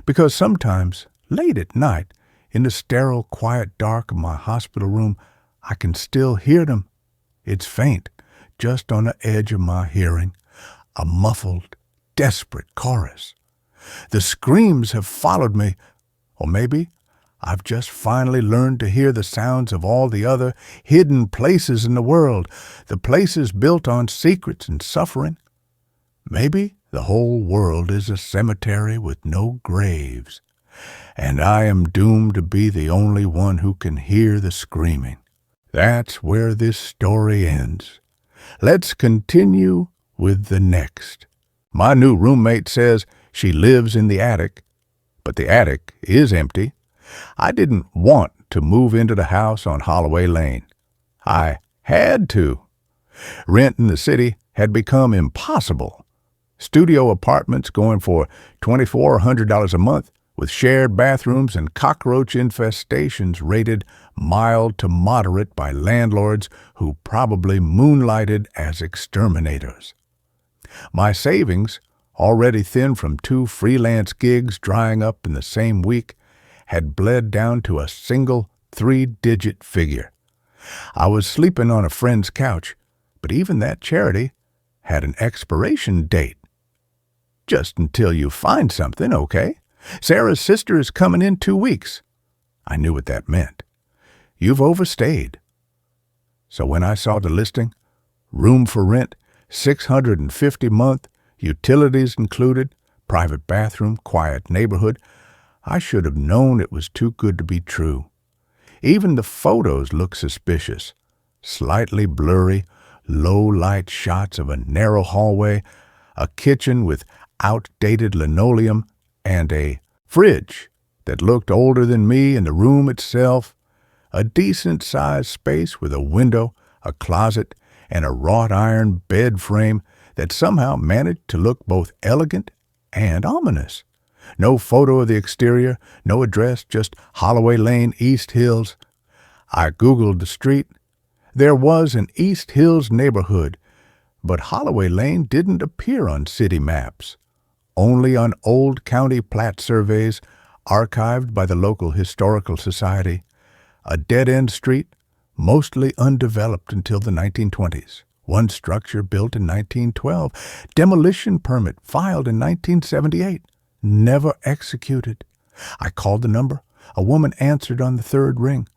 Because sometimes, late at night, in the sterile, quiet dark of my hospital room, I can still hear them. It's faint, just on the edge of my hearing, a muffled, desperate chorus. The screams have followed me, or maybe I've just finally learned to hear the sounds of all the other hidden places in the world, the places built on secrets and suffering. Maybe the whole world is a cemetery with no graves, and I am doomed to be the only one who can hear the screaming. That's where this story ends. Let's continue with the next. My new roommate says she lives in the attic, but the attic is empty. I didn't want to move into the house on Holloway Lane. I had to. Rent in the city had become impossible. Studio apartments going for $2,400 a month with shared bathrooms and cockroach infestations rated mild to moderate by landlords who probably moonlighted as exterminators. My savings, already thin from 2 freelance gigs drying up in the same week, had bled down to a single 3-digit figure. I was sleeping on a friend's couch, but even that charity had an expiration date. Just until you find something, okay? Sarah's sister is coming in 2 weeks. I knew what that meant. You've overstayed. So when I saw the listing, room for rent, $650 a month, utilities included, private bathroom, quiet neighborhood, I should have known it was too good to be true. Even the photos look suspicious. Slightly blurry, low-light shots of a narrow hallway, a kitchen with outdated linoleum, and a fridge that looked older than me in the room itself, a decent-sized space with a window, a closet, and a wrought iron bed frame that somehow managed to look both elegant and ominous. No photo of the exterior, no address, just Holloway Lane, East Hills. I Googled the street. There was an East Hills neighborhood, but Holloway Lane didn't appear on city maps, only on old county plat surveys archived by the local historical society. A dead-end street, mostly undeveloped until the 1920s. One structure built in 1912, demolition permit filed in 1978, never executed. I called the number. A woman answered on the 3rd ring.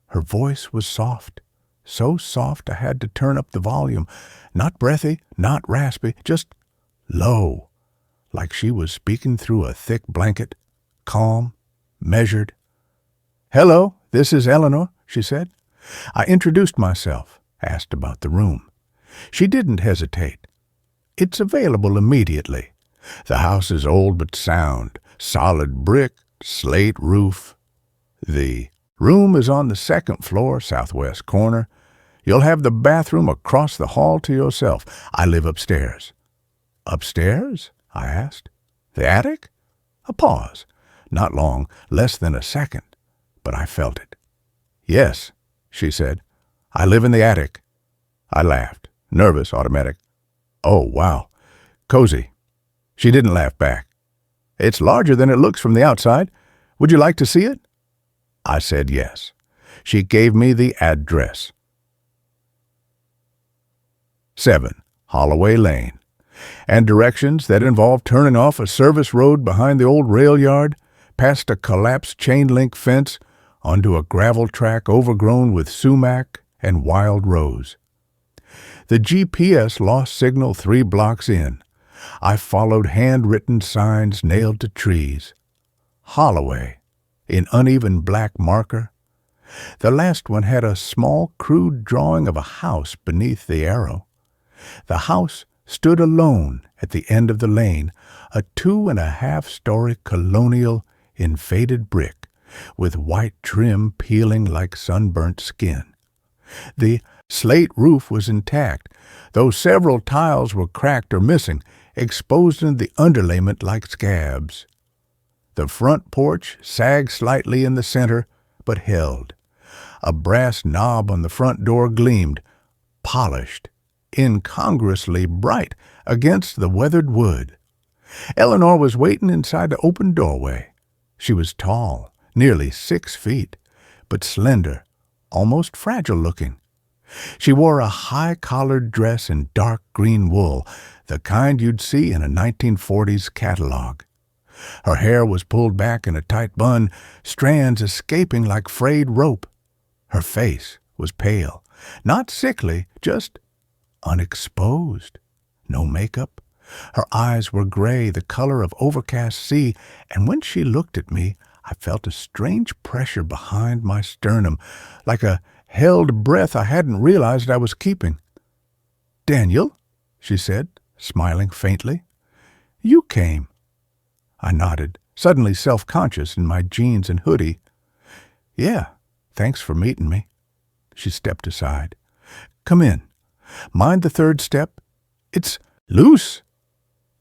Her voice was soft, so soft I had to turn up the volume. Not breathy, not raspy, just low, like she was speaking through a thick blanket, calm, measured. "Hello, this is Eleanor," she said. I introduced myself, asked about the room. She didn't hesitate. "It's available immediately. The house is old but sound, solid brick, slate roof. The room is on the 2nd floor, southwest corner. You'll have the bathroom across the hall to yourself. I live upstairs." "Upstairs?" I asked. "The attic?" A pause. Not long, less than a second, but I felt it. "Yes," she said. "I live in the attic." I laughed, nervous, automatic. "Oh, wow. Cozy." She didn't laugh back. "It's larger than it looks from the outside. Would you like to see it?" I said yes. She gave me the address. 7 Holloway Lane, and directions that involved turning off a service road behind the old rail yard, past a collapsed chain-link fence, onto a gravel track overgrown with sumac and wild rose. The GPS lost signal 3 blocks in. I followed handwritten signs nailed to trees. Holloway, in uneven black marker. The last one had a small, crude drawing of a house beneath the arrow. The house stood alone at the end of the lane, a 2.5-story colonial in faded brick, with white trim peeling like sunburnt skin. The slate roof was intact, though several tiles were cracked or missing, exposing the underlayment like scabs. The front porch sagged slightly in the center, but held. A brass knob on the front door gleamed, polished, incongruously bright against the weathered wood. Eleanor was waiting inside the open doorway. She was tall, nearly 6 feet, but slender, almost fragile-looking. She wore a high-collared dress in dark green wool, the kind you'd see in a 1940s catalog. Her hair was pulled back in a tight bun, strands escaping like frayed rope. Her face was pale, not sickly, just unexposed. No makeup. Her eyes were gray, the color of overcast sea, and when she looked at me, I felt a strange pressure behind my sternum, like a held breath I hadn't realized I was keeping. "Daniel," she said, smiling faintly. "You came." I nodded, suddenly self-conscious in my jeans and hoodie. "Yeah, thanks for meeting me." She stepped aside. "Come in. Mind the third step? It's loose."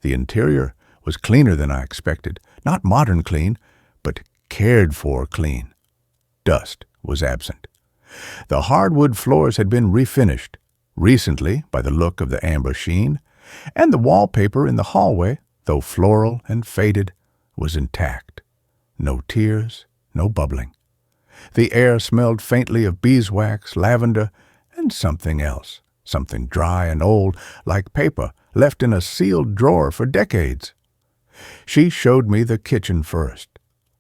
The interior was cleaner than I expected. Not modern clean, but cared-for clean. Dust was absent. The hardwood floors had been refinished, recently by the look of the amber sheen, and the wallpaper in the hallway, though floral and faded, was intact. No tears, no bubbling. The air smelled faintly of beeswax, lavender, and something else, something dry and old, like paper left in a sealed drawer for decades. She showed me the kitchen first,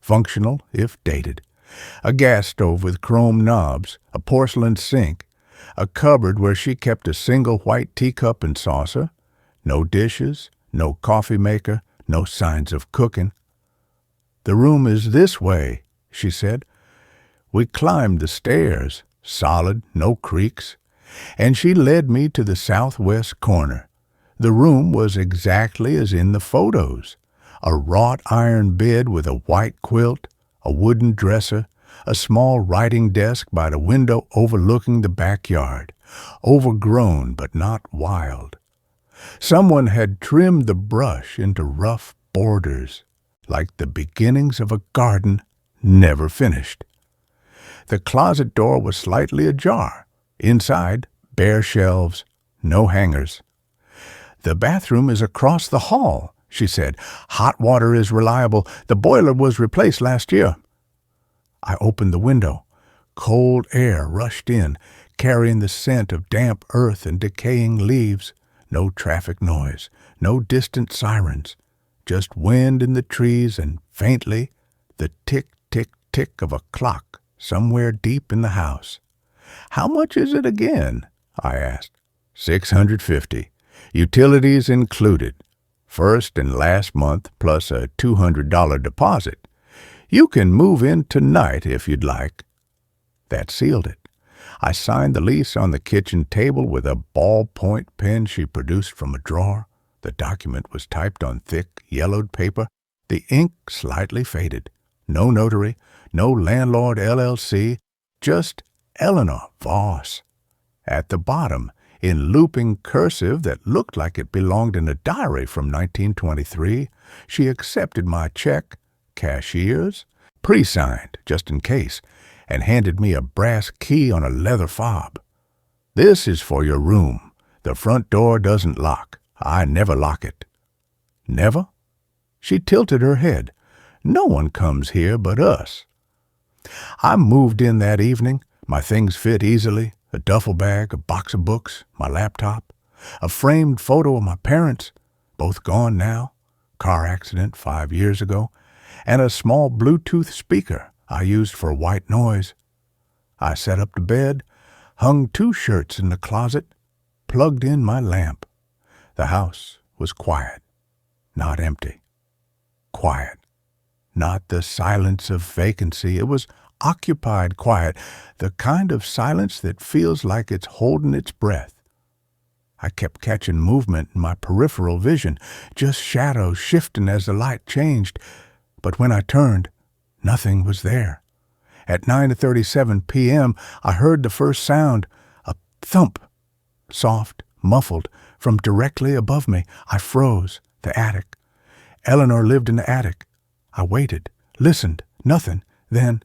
functional if dated. A gas stove with chrome knobs, a porcelain sink, a cupboard where she kept a single white teacup and saucer, no dishes, no coffee maker, no signs of cooking. "The room is this way," she said. We climbed the stairs, solid, no creaks, and she led me to the southwest corner. The room was exactly as in the photos. A wrought iron bed with a white quilt, a wooden dresser, a small writing desk by the window overlooking the backyard, overgrown but not wild. Someone had trimmed the brush into rough borders, like the beginnings of a garden never finished. The closet door was slightly ajar. Inside, bare shelves, no hangers. "The bathroom is across the hall," she said. "Hot water is reliable. The boiler was replaced last year." I opened the window. Cold air rushed in, carrying the scent of damp earth and decaying leaves. No traffic noise, no distant sirens, just wind in the trees and, faintly, the tick-tick-tick of a clock somewhere deep in the house. "How much is it again?" I asked. $650. Utilities included. First and last month plus a $200 deposit. You can move in tonight if you'd like. That sealed it. I signed the lease on the kitchen table with a ballpoint pen she produced from a drawer. The document was typed on thick, yellowed paper, the ink slightly faded. No notary, no landlord LLC, just Eleanor Voss. At the bottom, in looping cursive that looked like it belonged in a diary from 1923, she accepted my check, cashier's, pre-signed, just in case, and handed me a brass key on a leather fob. "This is for your room. The front door doesn't lock. I never lock it." "Never?" She tilted her head. "No one comes here but us." I moved in that evening. My things fit easily. A duffel bag, a box of books, my laptop, a framed photo of my parents, both gone now, car accident 5 years ago, and a small Bluetooth speaker I used for white noise. I set up the bed, hung 2 shirts in the closet, plugged in my lamp. The house was quiet. not empty. Quiet. Not the silence of vacancy. It was occupied quiet, the kind of silence that feels like it's holding its breath. I kept catching movement in my peripheral vision, just shadows shifting as the light changed. But when I turned, nothing was there. At 9:37 p.m., I heard the first sound, a thump, soft, muffled, from directly above me. I froze. The attic. Eleanor lived in the attic. I waited, listened, nothing. Then,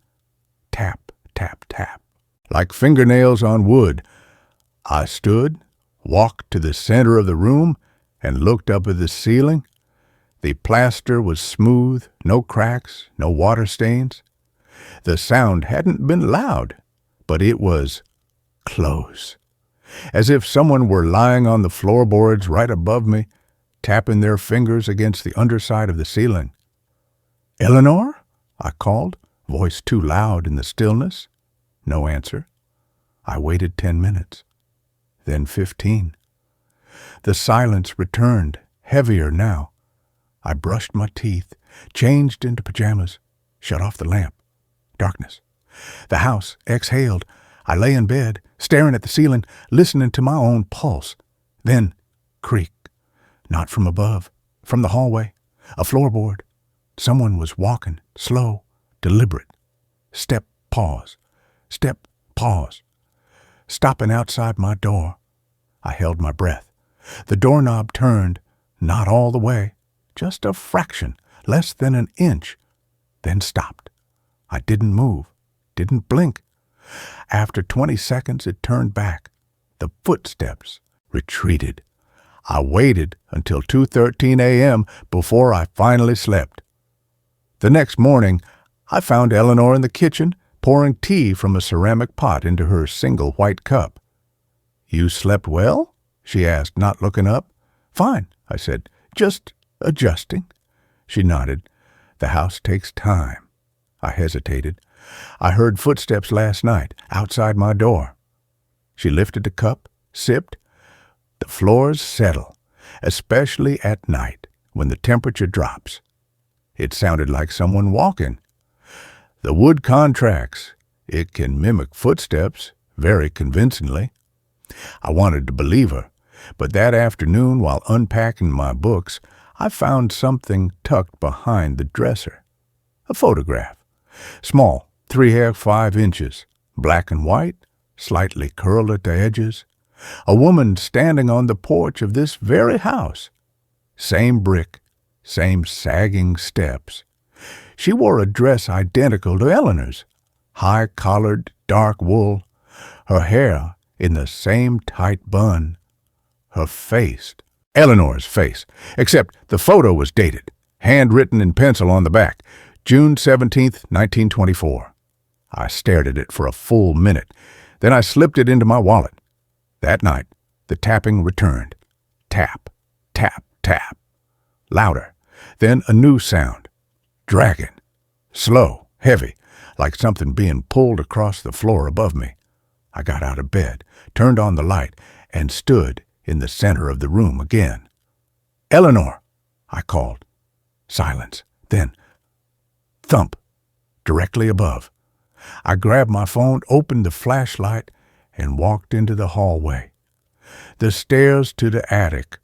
tap, tap, tap. Like fingernails on wood. I stood, walked to the center of the room, and looked up at the ceiling. The plaster was smooth, no cracks, no water stains. The sound hadn't been loud, but it was close. As if someone were lying on the floorboards right above me, tapping their fingers against the underside of the ceiling. "Eleanor?" I called, voice too loud in the stillness. No answer. I waited 10 minutes, then 15. The silence returned, heavier now. I brushed my teeth, changed into pajamas, shut off the lamp. Darkness. The house exhaled. I lay in bed, staring at the ceiling, listening to my own pulse. Then, creak. Not from above, from the hallway, a floorboard. Someone was walking, slow, deliberate. Step, pause. Step, pause. Stopping outside my door. I held my breath. The doorknob turned, not all the way, just a fraction, less than an inch, then stopped. I didn't move, didn't blink. After 20 seconds, it turned back. The footsteps retreated. I waited until 2:13 a.m. before I finally slept. The next morning, I found Eleanor in the kitchen pouring tea from a ceramic pot into her single white cup. "You slept well?" she asked, not looking up. "Fine," I said, "just adjusting." She nodded. "The house takes time." I hesitated. "I heard footsteps last night, outside my door." She lifted the cup, sipped. "The floors settle, especially at night, when the temperature drops." It sounded like someone walking. "The wood contracts. It can mimic footsteps, very convincingly." I wanted to believe her, but that afternoon, while unpacking my books, I found something tucked behind the dresser. A photograph. Small, 3x5 inches, black and white, slightly curled at the edges. A woman standing on the porch of this very house. Same brick, same sagging steps. She wore a dress identical to Eleanor's, high-collared, dark wool, her hair in the same tight bun. Her face, Eleanor's face, except the photo was dated, handwritten in pencil on the back, June 17th, 1924. I stared at it for a full minute. Then I slipped it into my wallet. That night, the tapping returned. Tap, tap, tap. Louder. Then a new sound. Dragging. Slow, heavy, like something being pulled across the floor above me. I got out of bed, turned on the light, and stood in the center of the room again. "Eleanor!" I called. Silence. Then, thump, directly above. I grabbed my phone, opened the flashlight, and walked into the hallway. The stairs to the attic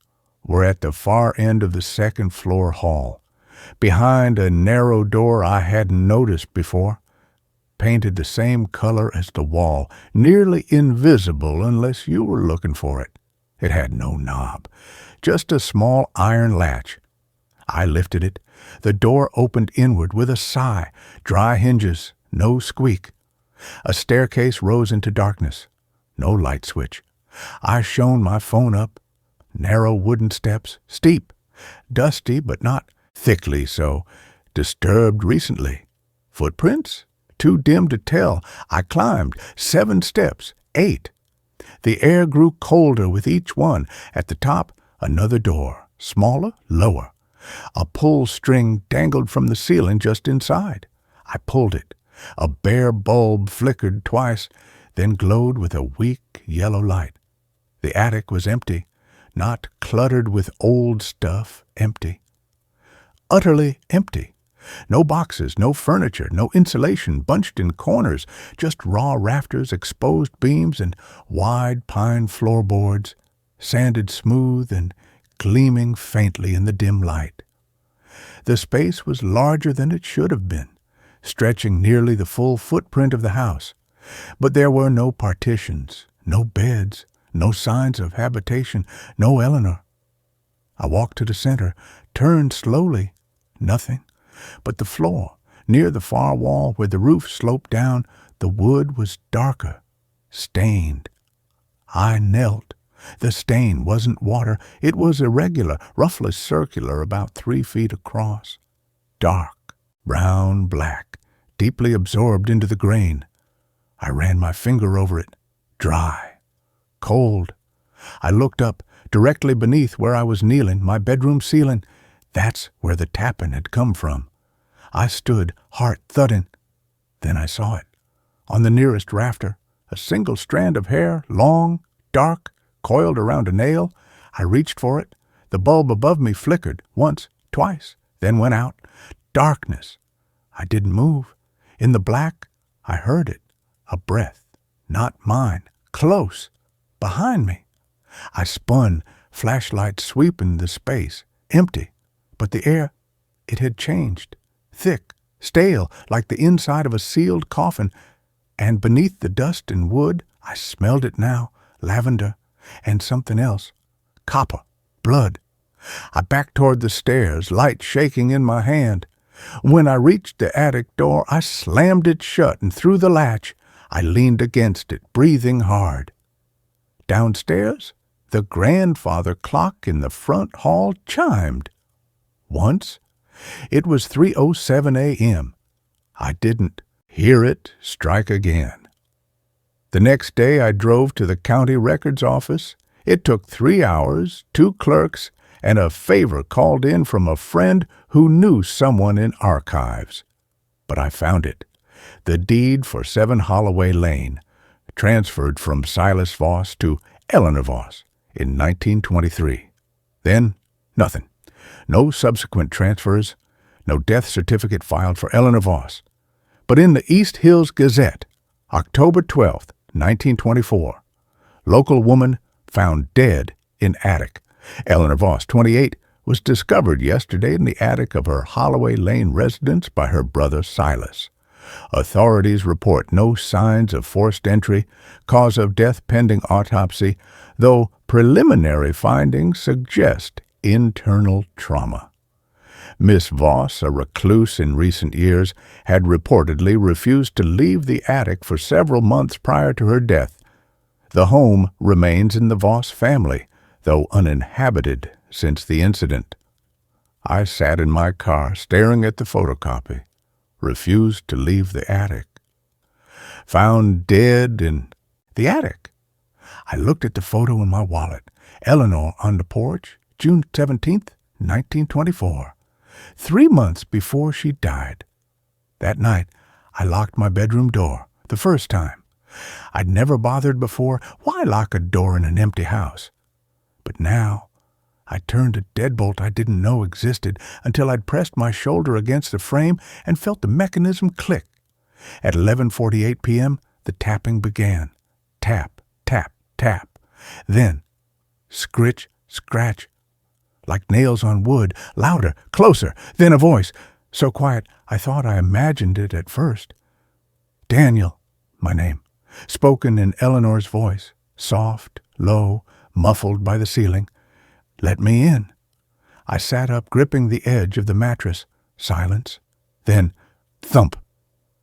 were at the far end of the second-floor hall, behind a narrow door I hadn't noticed before, painted the same color as the wall, nearly invisible unless you were looking for it. It had no knob, just a small iron latch. I lifted it. The door opened inward with a sigh, dry hinges, no squeak. A staircase rose into darkness. No light switch. I shone my phone up. Narrow wooden steps, steep, dusty but not thickly so, disturbed recently. Footprints? Too dim to tell. I climbed 7 steps, 8. The air grew colder with each one. At the top, another door, smaller, lower. A pull string dangled from the ceiling just inside. I pulled it. A bare bulb flickered twice, then glowed with a weak yellow light. The attic was empty, not cluttered with old stuff, empty. utterly empty. No boxes, no furniture, no insulation bunched in corners, just raw rafters, exposed beams, and wide pine floorboards, sanded smooth and gleaming faintly in the dim light. The space was larger than it should have been, stretching nearly the full footprint of the house. But there were no partitions, no beds, no signs of habitation, no Eleanor. I walked to the center, turned slowly. Nothing. But the floor, near the far wall where the roof sloped down, the wood was darker, stained. I knelt. The stain wasn't water. It was irregular, roughly circular, about 3 feet across. Dark, brown, black, deeply absorbed into the grain. I ran my finger over it. Dry. Cold. I looked up, directly beneath where I was kneeling, my bedroom ceiling. That's where the tapping had come from. I stood, heart thudding. Then I saw it. On the nearest rafter, a single strand of hair, long, dark, coiled around a nail. I reached for it. The bulb above me flickered, once, twice, then went out. Darkness. I didn't move. In the black, I heard it. A breath. Not mine. Close. Behind me. I spun, flashlight sweeping the space. Empty. But the air, it had changed. Thick, stale, like the inside of a sealed coffin. And beneath the dust and wood, I smelled it now. Lavender. And something else. Copper. Blood. I backed toward the stairs, light shaking in my hand. When I reached the attic door, I slammed it shut and threw the latch. I leaned against it, breathing hard. Downstairs, the grandfather clock in the front hall chimed. Once. It was 3:07 a.m. I didn't hear it strike again. The next day I drove to the county records office. It took 3 hours, 2 clerks, and a favor called in from a friend who knew someone in archives. But I found it. The deed for 7 Holloway Lane, transferred from Silas Voss to Eleanor Voss in 1923. Then, nothing. No subsequent transfers, no death certificate filed for Eleanor Voss. But in the East Hills Gazette, October 12, 1924, local woman found dead in attic. Eleanor Voss, 28, was discovered yesterday in the attic of her Holloway Lane residence by her brother Silas. Authorities report no signs of forced entry, cause of death pending autopsy, though preliminary findings suggest internal trauma. Miss Voss, a recluse in recent years, had reportedly refused to leave the attic for several months prior to her death. The home remains in the Voss family, though uninhabited since the incident. I sat in my car staring at the photocopy, refused to leave the attic. Found dead in the attic. I looked at the photo in my wallet. Eleanor on the porch, June 17th, 1924. 3 months before she died. That night, I locked my bedroom door, the first time. I'd never bothered before. Why lock a door in an empty house? But now, I turned a deadbolt I didn't know existed until I'd pressed my shoulder against the frame and felt the mechanism click. At 11:48 p.m., the tapping began. Tap, tap, tap. Then, scritch, scratch, like nails on wood, louder, closer, then a voice, so quiet I thought I imagined it at first. Daniel, my name, spoken in Eleanor's voice, soft, low, muffled by the ceiling. Let me in. I sat up, gripping the edge of the mattress. Silence. Then, thump.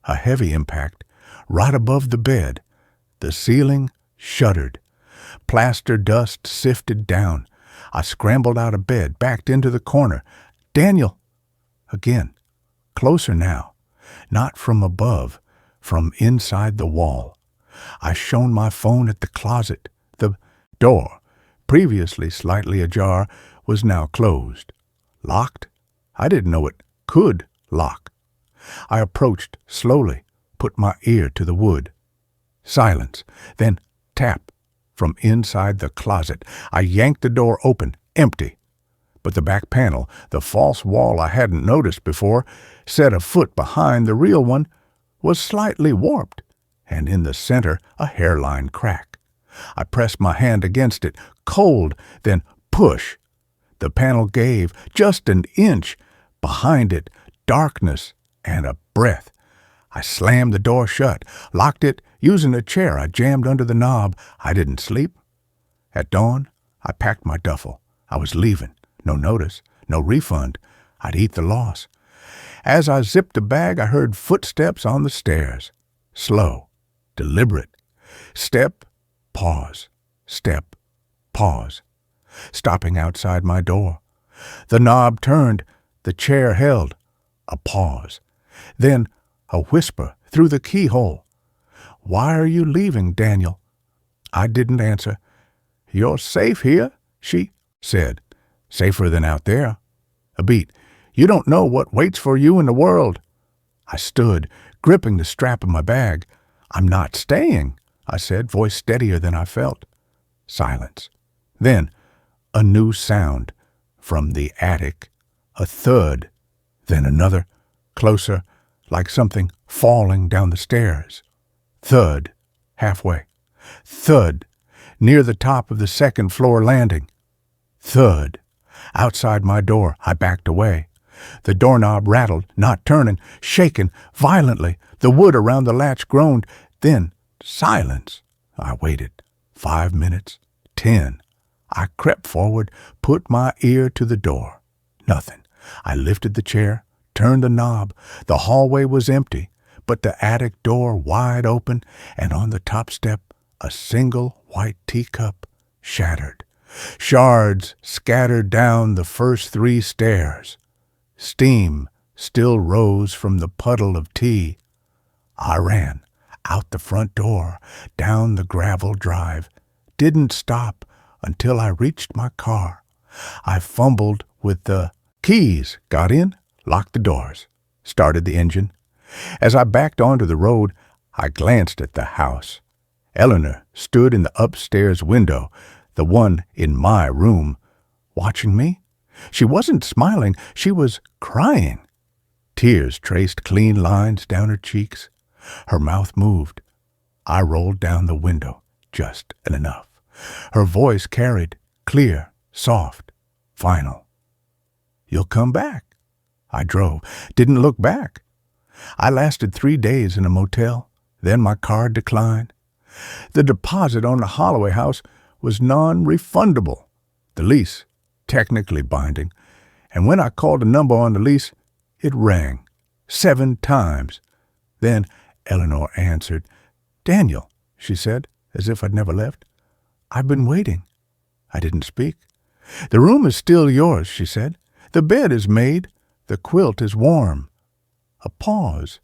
A heavy impact, right above the bed. The ceiling shuddered. Plaster dust sifted down. I scrambled out of bed, backed into the corner. Daniel! Again. Closer now. Not from above, from inside the wall. I shone my phone at the closet. The door, previously slightly ajar, was now closed. Locked? I didn't know it could lock. I approached slowly, put my ear to the wood. Silence. Then tap from inside the closet. I yanked the door open, empty. But the back panel, the false wall I hadn't noticed before, set a foot behind the real one, was slightly warped, and in the center a hairline crack. I pressed my hand against it, cold, then push. The panel gave just an inch. Behind it, darkness and a breath. I slammed the door shut, locked it, using a chair I jammed under the knob. I didn't sleep. At dawn, I packed my duffel. I was leaving. No notice, no refund. I'd eat the loss. As I zipped the bag, I heard footsteps on the stairs. Slow, deliberate. Step, pause. Step, pause. Stopping outside my door. The knob turned. The chair held. A pause. Then a whisper through the keyhole. "Why are you leaving, Daniel?" I didn't answer. "You're safe here," she said. "Safer than out there." A beat. "You don't know what waits for you in the world." I stood, gripping the strap of my bag. "I'm not staying," I said, voice steadier than I felt. Silence. Then a new sound from the attic. A thud. Then another, closer, like something falling down the stairs. Thud. Halfway. Thud. Near the top of the second-floor landing. Thud. Outside my door, I backed away. The doorknob rattled, not turning, shaken violently. The wood around the latch groaned. Then silence. I waited. 5 minutes. 10. I crept forward, put my ear to the door. Nothing. I lifted the chair, turned the knob. The hallway was empty, but the attic door wide open, and on the top step, a single white teacup, shattered. Shards scattered down the first 3 stairs. Steam still rose from the puddle of tea. I ran out the front door, down the gravel drive. Didn't stop until I reached my car. I fumbled with the keys, got in, locked the doors, started the engine. As I backed onto the road, I glanced at the house. Eleanor stood in the upstairs window, the one in my room, watching me. She wasn't smiling, she was crying. Tears traced clean lines down her cheeks. Her mouth moved. I rolled down the window, just enough. Her voice carried, clear, soft, final. "You'll come back." I drove, didn't look back. I lasted 3 days in a motel, then my card declined. The deposit on the Holloway house was non-refundable. The lease, technically binding, and when I called the number on the lease, it rang 7 times. Then Eleanor answered. "Daniel," she said, as if I'd never left. "I've been waiting." I didn't speak. "The room is still yours," she said. "The bed is made. The quilt is warm." A pause.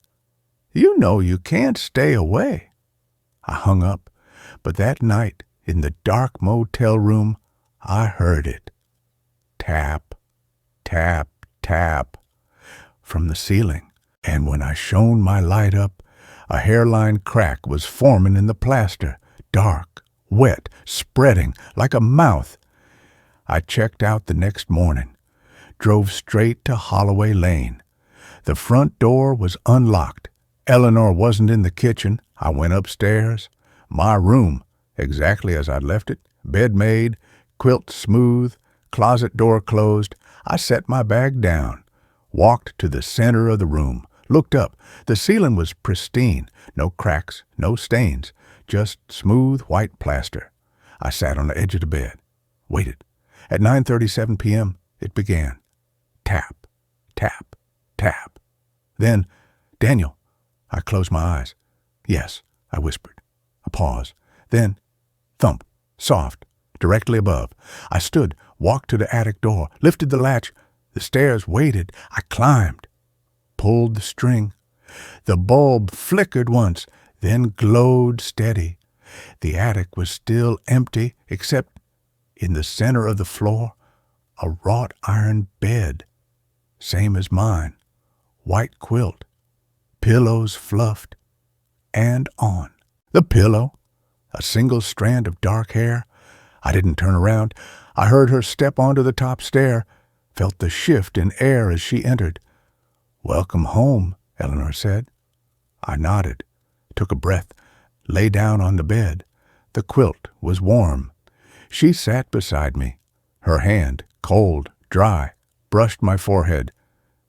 "You know you can't stay away." I hung up, but that night, in the dark motel room, I heard it. Tap, tap, tap, from the ceiling. And when I shone my light up, a hairline crack was forming in the plaster, dark, wet, spreading like a mouth. I checked out the next morning, drove straight to Holloway Lane. The front door was unlocked. Eleanor wasn't in the kitchen. I went upstairs. My room, exactly as I'd left it, bed made, quilt smooth, closet door closed. I set my bag down, walked to the center of the room, looked up. The ceiling was pristine, no cracks, no stains, just smooth white plaster. I sat on the edge of the bed, waited. At 9:37 p.m., it began. Tap, tap, tap. Then, "Daniel." I closed my eyes. "Yes," I whispered. A pause. Then, thump, soft, directly above. I stood, walked to the attic door, lifted the latch. The stairs waited. I climbed, pulled the string. The bulb flickered once, then glowed steady. The attic was still empty, except in the center of the floor, a wrought iron bed, same as mine, white quilt, pillows fluffed, and on the pillow, a single strand of dark hair. I didn't turn around. I heard her step onto the top stair. felt the shift in air as she entered. "Welcome home," Eleanor said. I nodded, took a breath, lay down on the bed. The quilt was warm. She sat beside me. Her hand, cold, dry, brushed my forehead.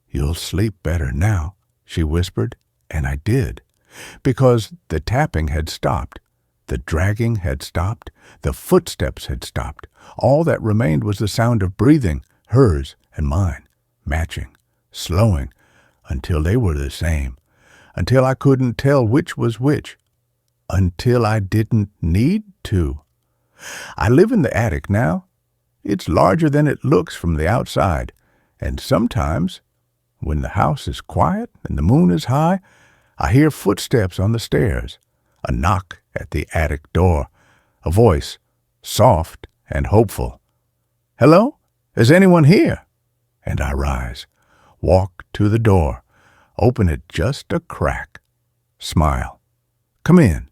"You'll sleep better now," she whispered, and I did, because the tapping had stopped. The dragging had stopped. The footsteps had stopped. All that remained was the sound of breathing, hers and mine, matching, slowing, until they were the same, until I couldn't tell which was which, until I didn't need to. I live in the attic now. It's larger than it looks from the outside, and sometimes, when the house is quiet and the moon is high, I hear footsteps on the stairs, a knock at the attic door, a voice, soft and hopeful. "Hello? Is anyone here?" And I rise, walk to the door, open it just a crack, smile. "Come in,"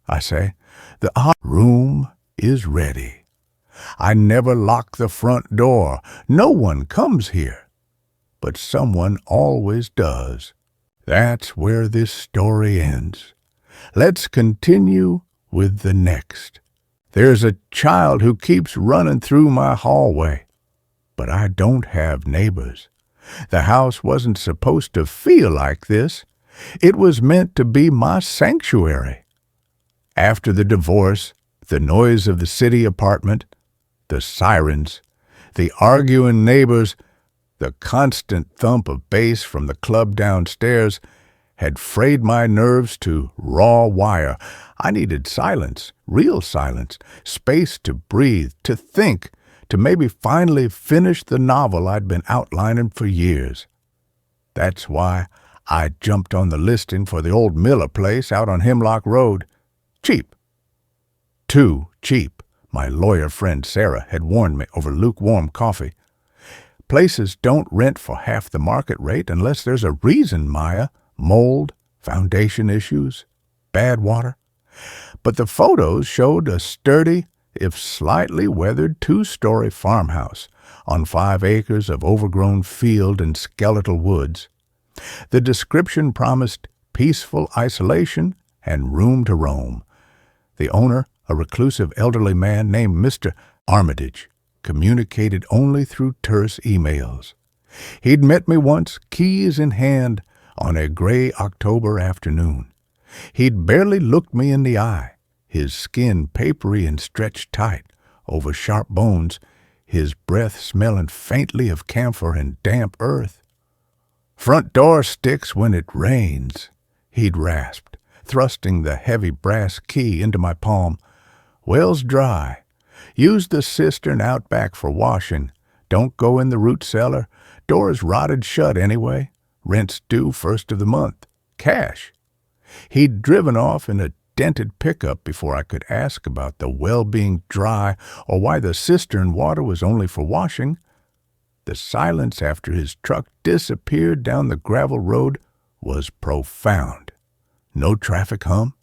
I say. "The room is ready. I never lock the front door. No one comes here, but someone always does." That's where this story ends. Let's continue with the next. There's a child who keeps running through my hallway, but I don't have neighbors. The house wasn't supposed to feel like this. It was meant to be my sanctuary. After the divorce, the noise of the city apartment, the sirens, the arguing neighbors, the constant thump of bass from the club downstairs had frayed my nerves to raw wire. I needed silence, real silence, space to breathe, to think, to maybe finally finish the novel I'd been outlining for years. That's why I jumped on the listing for the old Miller place out on Hemlock Road. Cheap. Too cheap, my lawyer friend Sarah had warned me over lukewarm coffee. Places don't rent for half the market rate unless there's a reason, Maya. Mold, foundation issues, bad water. But the photos showed a sturdy, if slightly weathered, 2-story farmhouse on 5 acres of overgrown field and skeletal woods. The description promised peaceful isolation and room to roam. The owner, a reclusive elderly man named Mr. Armitage, communicated only through terse emails. He'd met me once, keys in hand, on a gray October afternoon. He'd barely looked me in the eye, his skin papery and stretched tight over sharp bones, his breath smelling faintly of camphor and damp earth. "Front door sticks when it rains," he'd rasped, thrusting the heavy brass key into my palm. "Well's dry. Use the cistern out back for washing. Don't go in the root cellar. Door's rotted shut anyway. Rent's due 1st of the month. Cash." He'd driven off in a dented pickup before I could ask about the well being dry or why the cistern water was only for washing. The silence after his truck disappeared down the gravel road was profound. No traffic hum,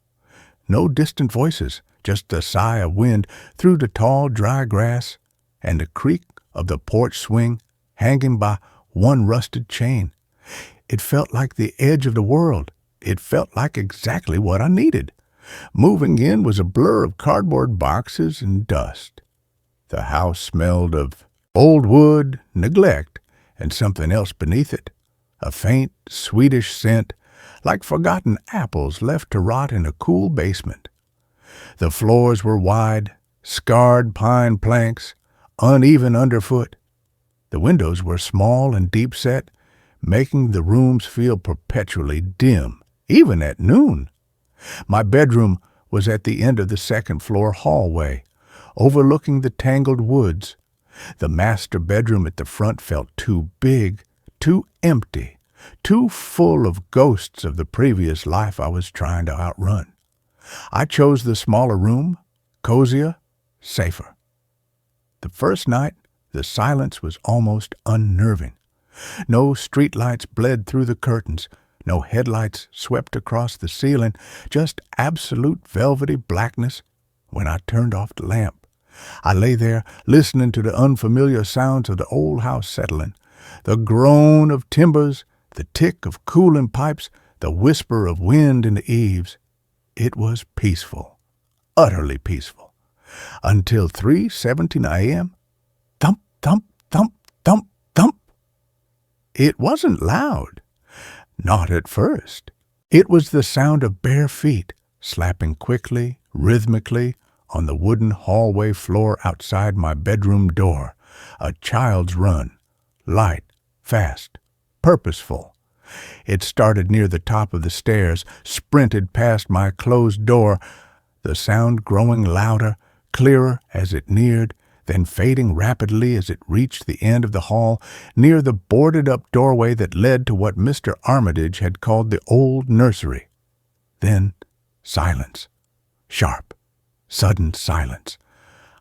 no distant voices, just the sigh of wind through the tall, dry grass and the creak of the porch swing hanging by one rusted chain. It felt like the edge of the world. It felt like exactly what I needed. Moving in was a blur of cardboard boxes and dust. The house smelled of old wood, neglect, and something else beneath it. A faint, sweetish scent, like forgotten apples left to rot in a cool basement. The floors were wide, scarred pine planks, uneven underfoot. The windows were small and deep-set, making the rooms feel perpetually dim, even at noon. My bedroom was at the end of the second-floor hallway, overlooking the tangled woods. The master bedroom at the front felt too big, too empty, too full of ghosts of the previous life I was trying to outrun. I chose the smaller room, cozier, safer. The first night, the silence was almost unnerving. No streetlights bled through the curtains, no headlights swept across the ceiling, just absolute velvety blackness when I turned off the lamp. I lay there, listening to the unfamiliar sounds of the old house settling, the groan of timbers, the tick of cooling pipes, the whisper of wind in the eaves. It was peaceful, utterly peaceful, until 3:17 a.m. Thump, thump, thump, thump, thump. It wasn't loud. Not at first. It was the sound of bare feet slapping quickly, rhythmically, on the wooden hallway floor outside my bedroom door. A child's run. Light, fast, purposeful. It started near the top of the stairs, sprinted past my closed door, the sound growing louder, clearer as it neared, then fading rapidly as it reached the end of the hall, near the boarded-up doorway that led to what Mr. Armitage had called the old nursery. Then silence. Sharp, sudden silence.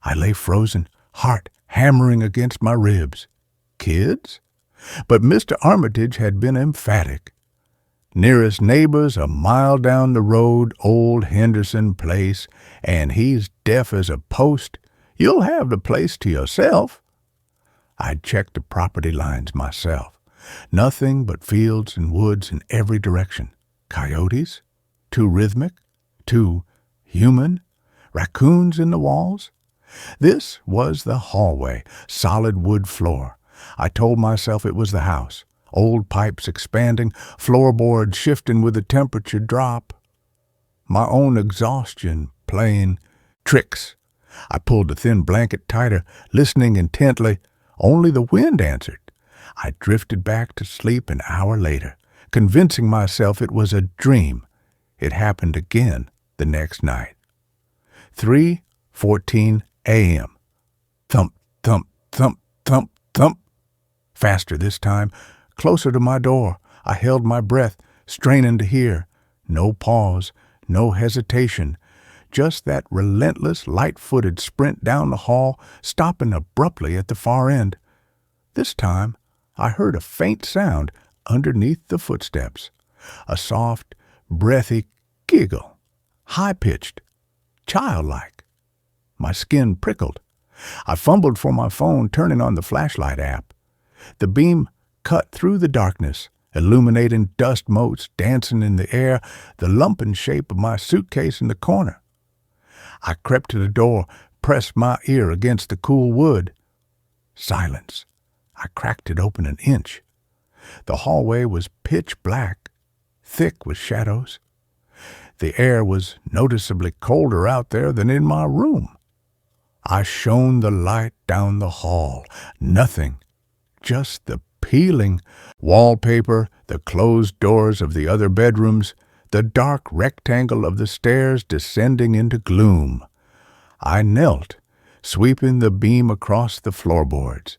I lay frozen, heart hammering against my ribs. Kids? But Mr. Armitage had been emphatic. Nearest neighbors a mile down the road, old Henderson Place, and he's deaf as a post. You'll have the place to yourself. I'd checked the property lines myself. Nothing but fields and woods in every direction. Coyotes? Too rhythmic? Too human? Raccoons in the walls? This was the hallway, solid wood floor. I told myself it was the house. Old pipes expanding, floorboards shifting with the temperature drop. My own exhaustion playing tricks. I pulled the thin blanket tighter, listening intently. Only the wind answered. I drifted back to sleep an hour later, convincing myself it was a dream. It happened again the next night. 3:14 a.m. Thump, thump, thump, thump, thump. Faster this time, closer to my door. I held my breath, straining to hear. No pause, no hesitation. Just that relentless, light-footed sprint down the hall, stopping abruptly at the far end. This time, I heard a faint sound underneath the footsteps. A soft, breathy giggle, high-pitched, childlike. My skin prickled. I fumbled for my phone, turning on the flashlight app. The beam cut through the darkness, illuminating dust motes dancing in the air, the lumpen shape of my suitcase in the corner. I crept to the door, pressed my ear against the cool wood. Silence. I cracked it open an inch. The hallway was pitch black, thick with shadows. The air was noticeably colder out there than in my room. I shone the light down the hall. Nothing. Just the peeling wallpaper, the closed doors of the other bedrooms, the dark rectangle of the stairs descending into gloom. I knelt, sweeping the beam across the floorboards.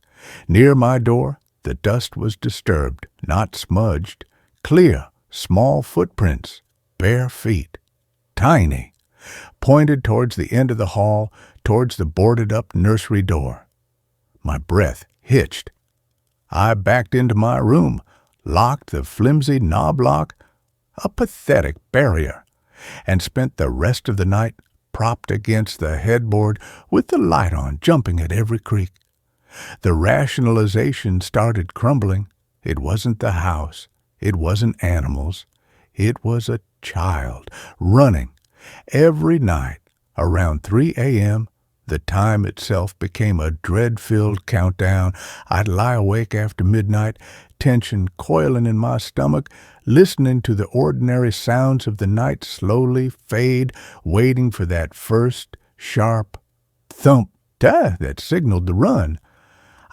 Near my door, the dust was disturbed, not smudged. Clear, small footprints, bare feet, tiny, pointed towards the end of the hall, towards the boarded-up nursery door. My breath hitched. I backed into my room, locked the flimsy knob lock, a pathetic barrier, and spent the rest of the night propped against the headboard with the light on, jumping at every creak. The rationalization started crumbling. It wasn't the house. It wasn't animals. It was a child running. Every night, around 3 a.m., the time itself became a dread-filled countdown. I'd lie awake after midnight, tension coiling in my stomach, listening to the ordinary sounds of the night slowly fade, waiting for that first sharp thump that signaled the run.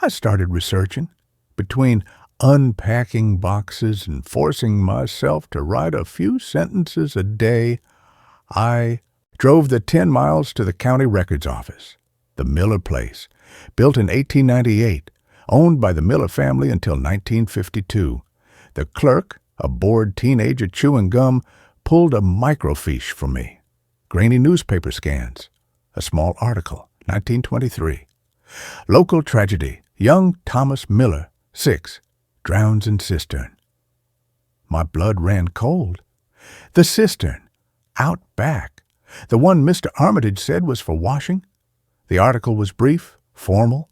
I started researching. Between unpacking boxes and forcing myself to write a few sentences a day, I drove the 10 miles to the county records office, the Miller place, built in 1898, owned by the Miller family until 1952. The clerk, a bored teenager chewing gum, pulled a microfiche from me. Grainy newspaper scans. A small article, 1923. Local tragedy. Young Thomas Miller, 6, drowns in cistern. My blood ran cold. The cistern, out back. The one Mr. Armitage said was for washing. The article was brief, formal.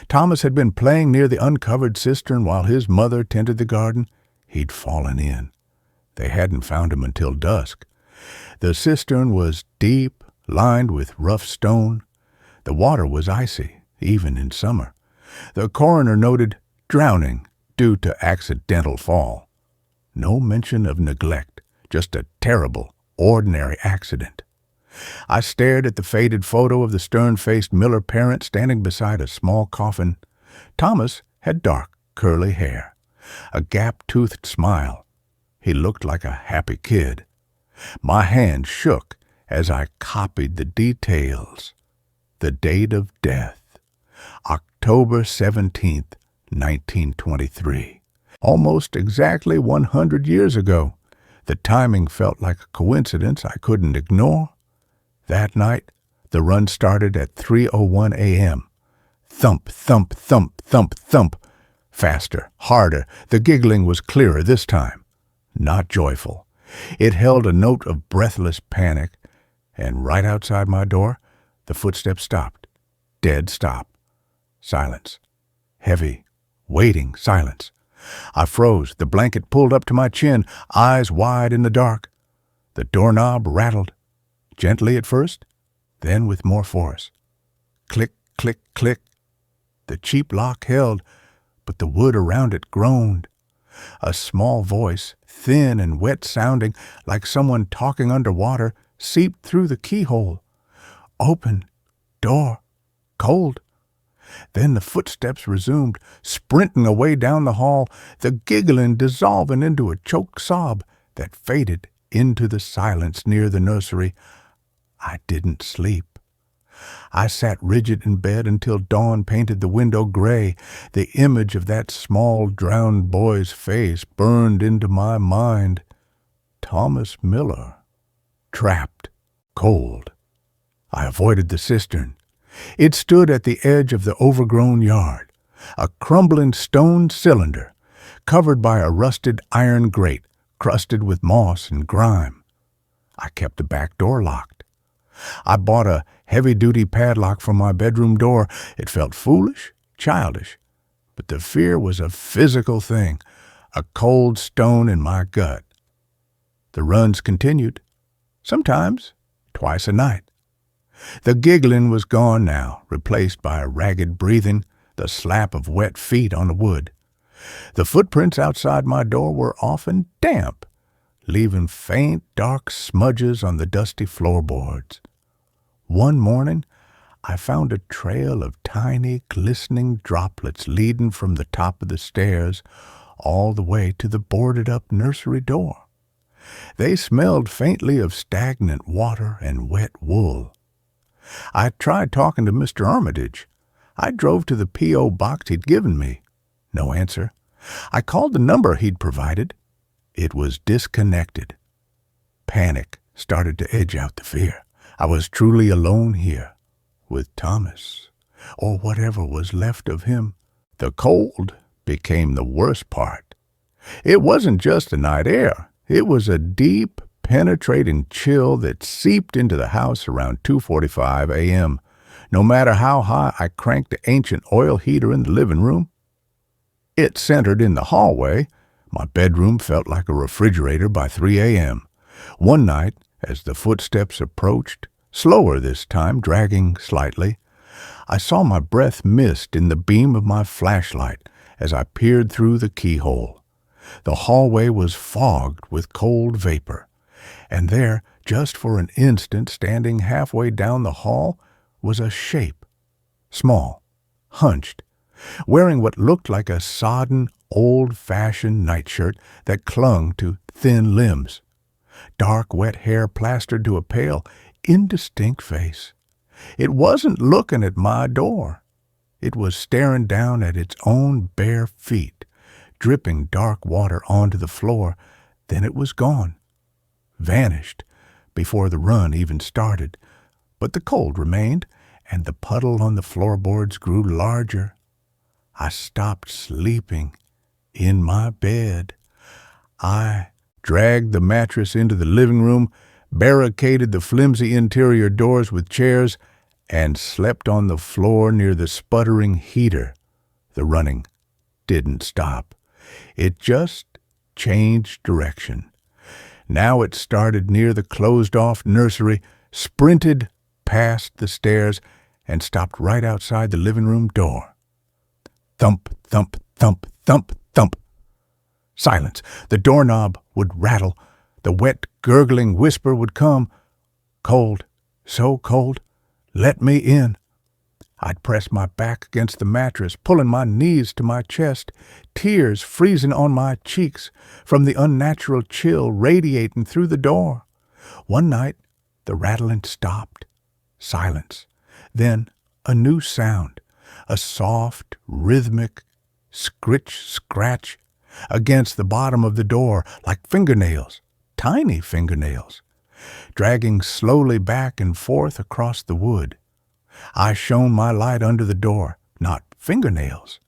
Thomas had been playing near the uncovered cistern while his mother tended the garden. He'd fallen in. They hadn't found him until dusk. The cistern was deep, lined with rough stone. The water was icy, even in summer. The coroner noted drowning due to accidental fall. No mention of neglect, just a terrible, ordinary accident. I stared at the faded photo of the stern-faced Miller parent standing beside a small coffin. Thomas had dark, curly hair, a gap-toothed smile. He looked like a happy kid. My hand shook as I copied the details. The date of death, October 17th, 1923. Almost exactly 100 years ago. The timing felt like a coincidence I couldn't ignore. That night, the run started at 3:01 a.m. Thump, thump, thump, thump, thump. Faster, harder. The giggling was clearer this time. Not joyful. It held a note of breathless panic, and right outside my door, the footsteps stopped. Dead stop. Silence. Heavy, waiting silence. I froze, the blanket pulled up to my chin, eyes wide in the dark. The doorknob rattled, gently at first, then with more force. Click, click, click. The cheap lock held, but the wood around it groaned. A small voice, thin and wet-sounding, like someone talking underwater, seeped through the keyhole. Open. Door. Cold. Then the footsteps resumed, sprinting away down the hall, the giggling dissolving into a choked sob that faded into the silence near the nursery. I didn't sleep. I sat rigid in bed until dawn painted the window gray. The image of that small, drowned boy's face burned into my mind. Thomas Miller. Trapped. Cold. I avoided the cistern. It stood at the edge of the overgrown yard, a crumbling stone cylinder, covered by a rusted iron grate, crusted with moss and grime. I kept the back door locked. I bought a heavy-duty padlock for my bedroom door. It felt foolish, childish, but the fear was a physical thing, a cold stone in my gut. The runs continued, sometimes twice a night. The giggling was gone now, replaced by a ragged breathing, the slap of wet feet on the wood. The footprints outside my door were often damp, leaving faint, dark smudges on the dusty floorboards. One morning, I found a trail of tiny, glistening droplets leading from the top of the stairs all the way to the boarded-up nursery door. They smelled faintly of stagnant water and wet wool. I tried talking to Mr. Armitage. I drove to the P.O. box he'd given me. No answer. I called the number he'd provided. It was disconnected. Panic started to edge out the fear. I was truly alone here, with Thomas, or whatever was left of him. The cold became the worst part. It wasn't just the night air. It was a deep, penetrating chill that seeped into the house around 2:45 a.m. No matter how high I cranked the ancient oil heater in the living room, it centered in the hallway. My bedroom felt like a refrigerator by 3 a.m. One night, as the footsteps approached, slower this time, dragging slightly, I saw my breath mist in the beam of my flashlight as I peered through the keyhole. The hallway was fogged with cold vapor. And there, just for an instant, standing halfway down the hall, was a shape, small, hunched, wearing what looked like a sodden, old-fashioned nightshirt that clung to thin limbs. Dark, wet hair plastered to a pale, indistinct face. It wasn't looking at my door. It was staring down at its own bare feet, dripping dark water onto the floor. Then it was gone. Vanished before the run even started, but the cold remained, and the puddle on the floorboards grew larger. I stopped sleeping in my bed. I dragged the mattress into the living room, barricaded the flimsy interior doors with chairs, and slept on the floor near the sputtering heater. The running didn't stop. It just changed direction. Now it started near the closed-off nursery, sprinted past the stairs, and stopped right outside the living room door. Thump, thump, thump, thump, thump. Silence. The doorknob would rattle. The wet, gurgling whisper would come. Cold, so cold. Let me in. I'd press my back against the mattress, pulling my knees to my chest, tears freezing on my cheeks from the unnatural chill radiating through the door. One night, the rattling stopped. Silence. Then a new sound, a soft, rhythmic scritch-scratch against the bottom of the door, like fingernails, tiny fingernails, dragging slowly back and forth across the wood. I shone my light under the door, not fingernails.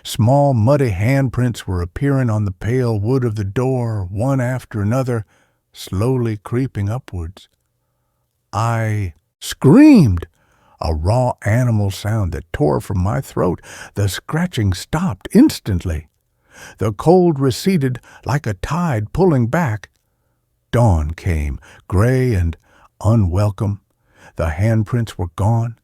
Small muddy handprints were appearing on the pale wood of the door, one after another, slowly creeping upwards. I screamed, a raw animal sound that tore from my throat. The scratching stopped instantly. The cold receded like a tide pulling back. Dawn came, gray and unwelcome. The handprints were gone,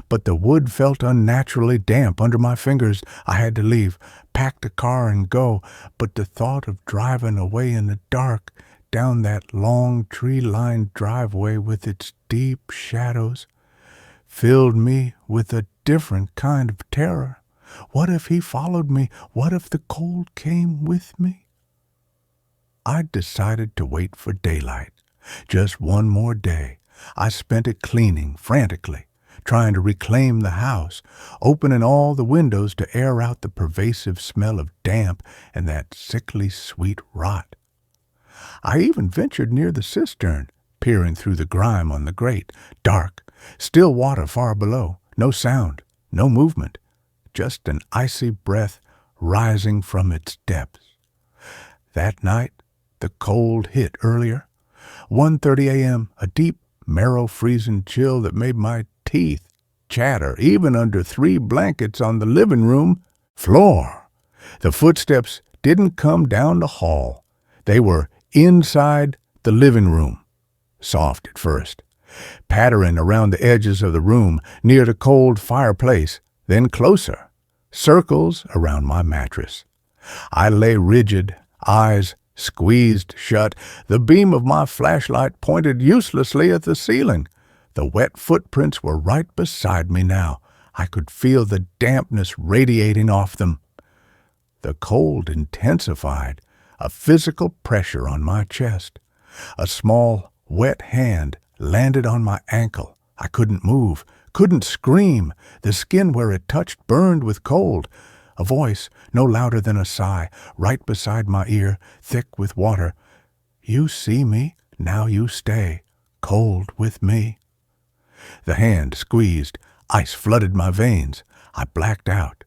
but the wood felt unnaturally damp under my fingers. I had to leave, pack the car and go, but the thought of driving away in the dark down that long tree-lined driveway with its deep shadows filled me with a different kind of terror. What if he followed me? What if the cold came with me? I decided to wait for daylight. Just one more day. I spent it cleaning frantically, trying to reclaim the house, opening all the windows to air out the pervasive smell of damp and that sickly sweet rot. I even ventured near the cistern, peering through the grime on the grate. Dark, still water far below, no sound, no movement, just an icy breath rising from its depths. That night, the cold hit earlier. 1:30 a.m., a deep, marrow-freezing chill that made my teeth chatter, even under 3 blankets on the living room floor. The footsteps didn't come down the hall. They were inside the living room, soft at first, pattering around the edges of the room near the cold fireplace, then closer, circles around my mattress. I lay rigid, eyes squeezed shut. The beam of my flashlight pointed uselessly at the ceiling. The wet footprints were right beside me now. I could feel the dampness radiating off them. The cold intensified, a physical pressure on my chest. A small, wet hand landed on my ankle. I couldn't move, couldn't scream. The skin where it touched burned with cold. A voice, no louder than a sigh, right beside my ear, thick with water. You see me, now you stay, cold with me. The hand squeezed, ice flooded my veins. I blacked out.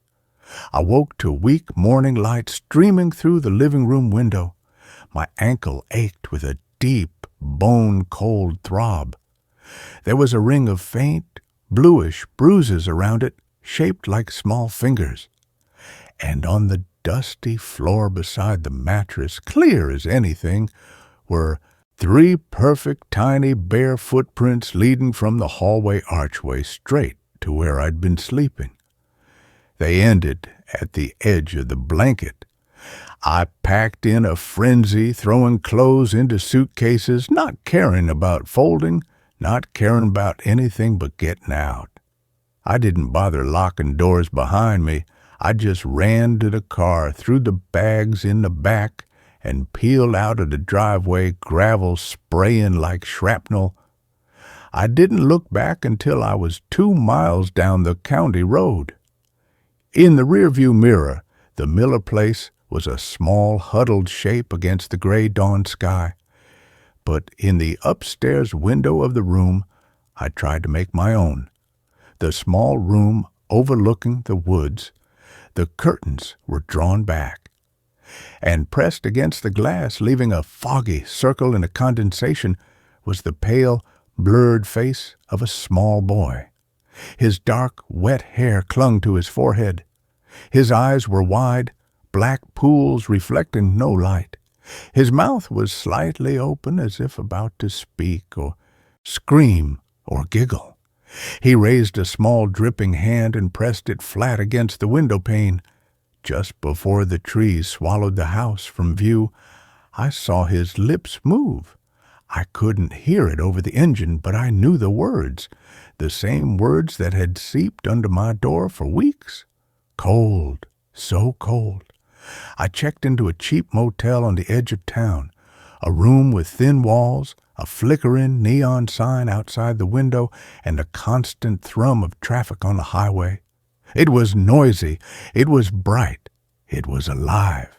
I woke to weak morning light streaming through the living room window. My ankle ached with a deep, bone-cold throb. There was a ring of faint, bluish bruises around it, shaped like small fingers. And on the dusty floor beside the mattress, clear as anything, were 3 perfect tiny bare footprints leading from the hallway archway straight to where I'd been sleeping. They ended at the edge of the blanket. I packed in a frenzy, throwing clothes into suitcases, not caring about folding, not caring about anything but getting out. I didn't bother locking doors behind me. I just ran to the car, threw the bags in the back, and peeled out of the driveway, gravel spraying like shrapnel. I didn't look back until I was 2 miles down the county road. In the rearview mirror, the Miller place was a small, huddled shape against the gray dawn sky. But in the upstairs window of the room, I tried to make my own. The small room overlooking the woods, the curtains were drawn back, and pressed against the glass, leaving a foggy circle in a condensation, was the pale, blurred face of a small boy. His dark, wet hair clung to his forehead. His eyes were wide, black pools reflecting no light. His mouth was slightly open as if about to speak or scream or giggle. He raised a small dripping hand and pressed it flat against the window pane. Just before the trees swallowed the house from view, I saw his lips move. I couldn't hear it over the engine, but I knew the words, the same words that had seeped under my door for weeks. Cold, so cold. I checked into a cheap motel on the edge of town, a room with thin walls, a flickering neon sign outside the window, and a constant thrum of traffic on the highway. It was noisy, it was bright, it was alive.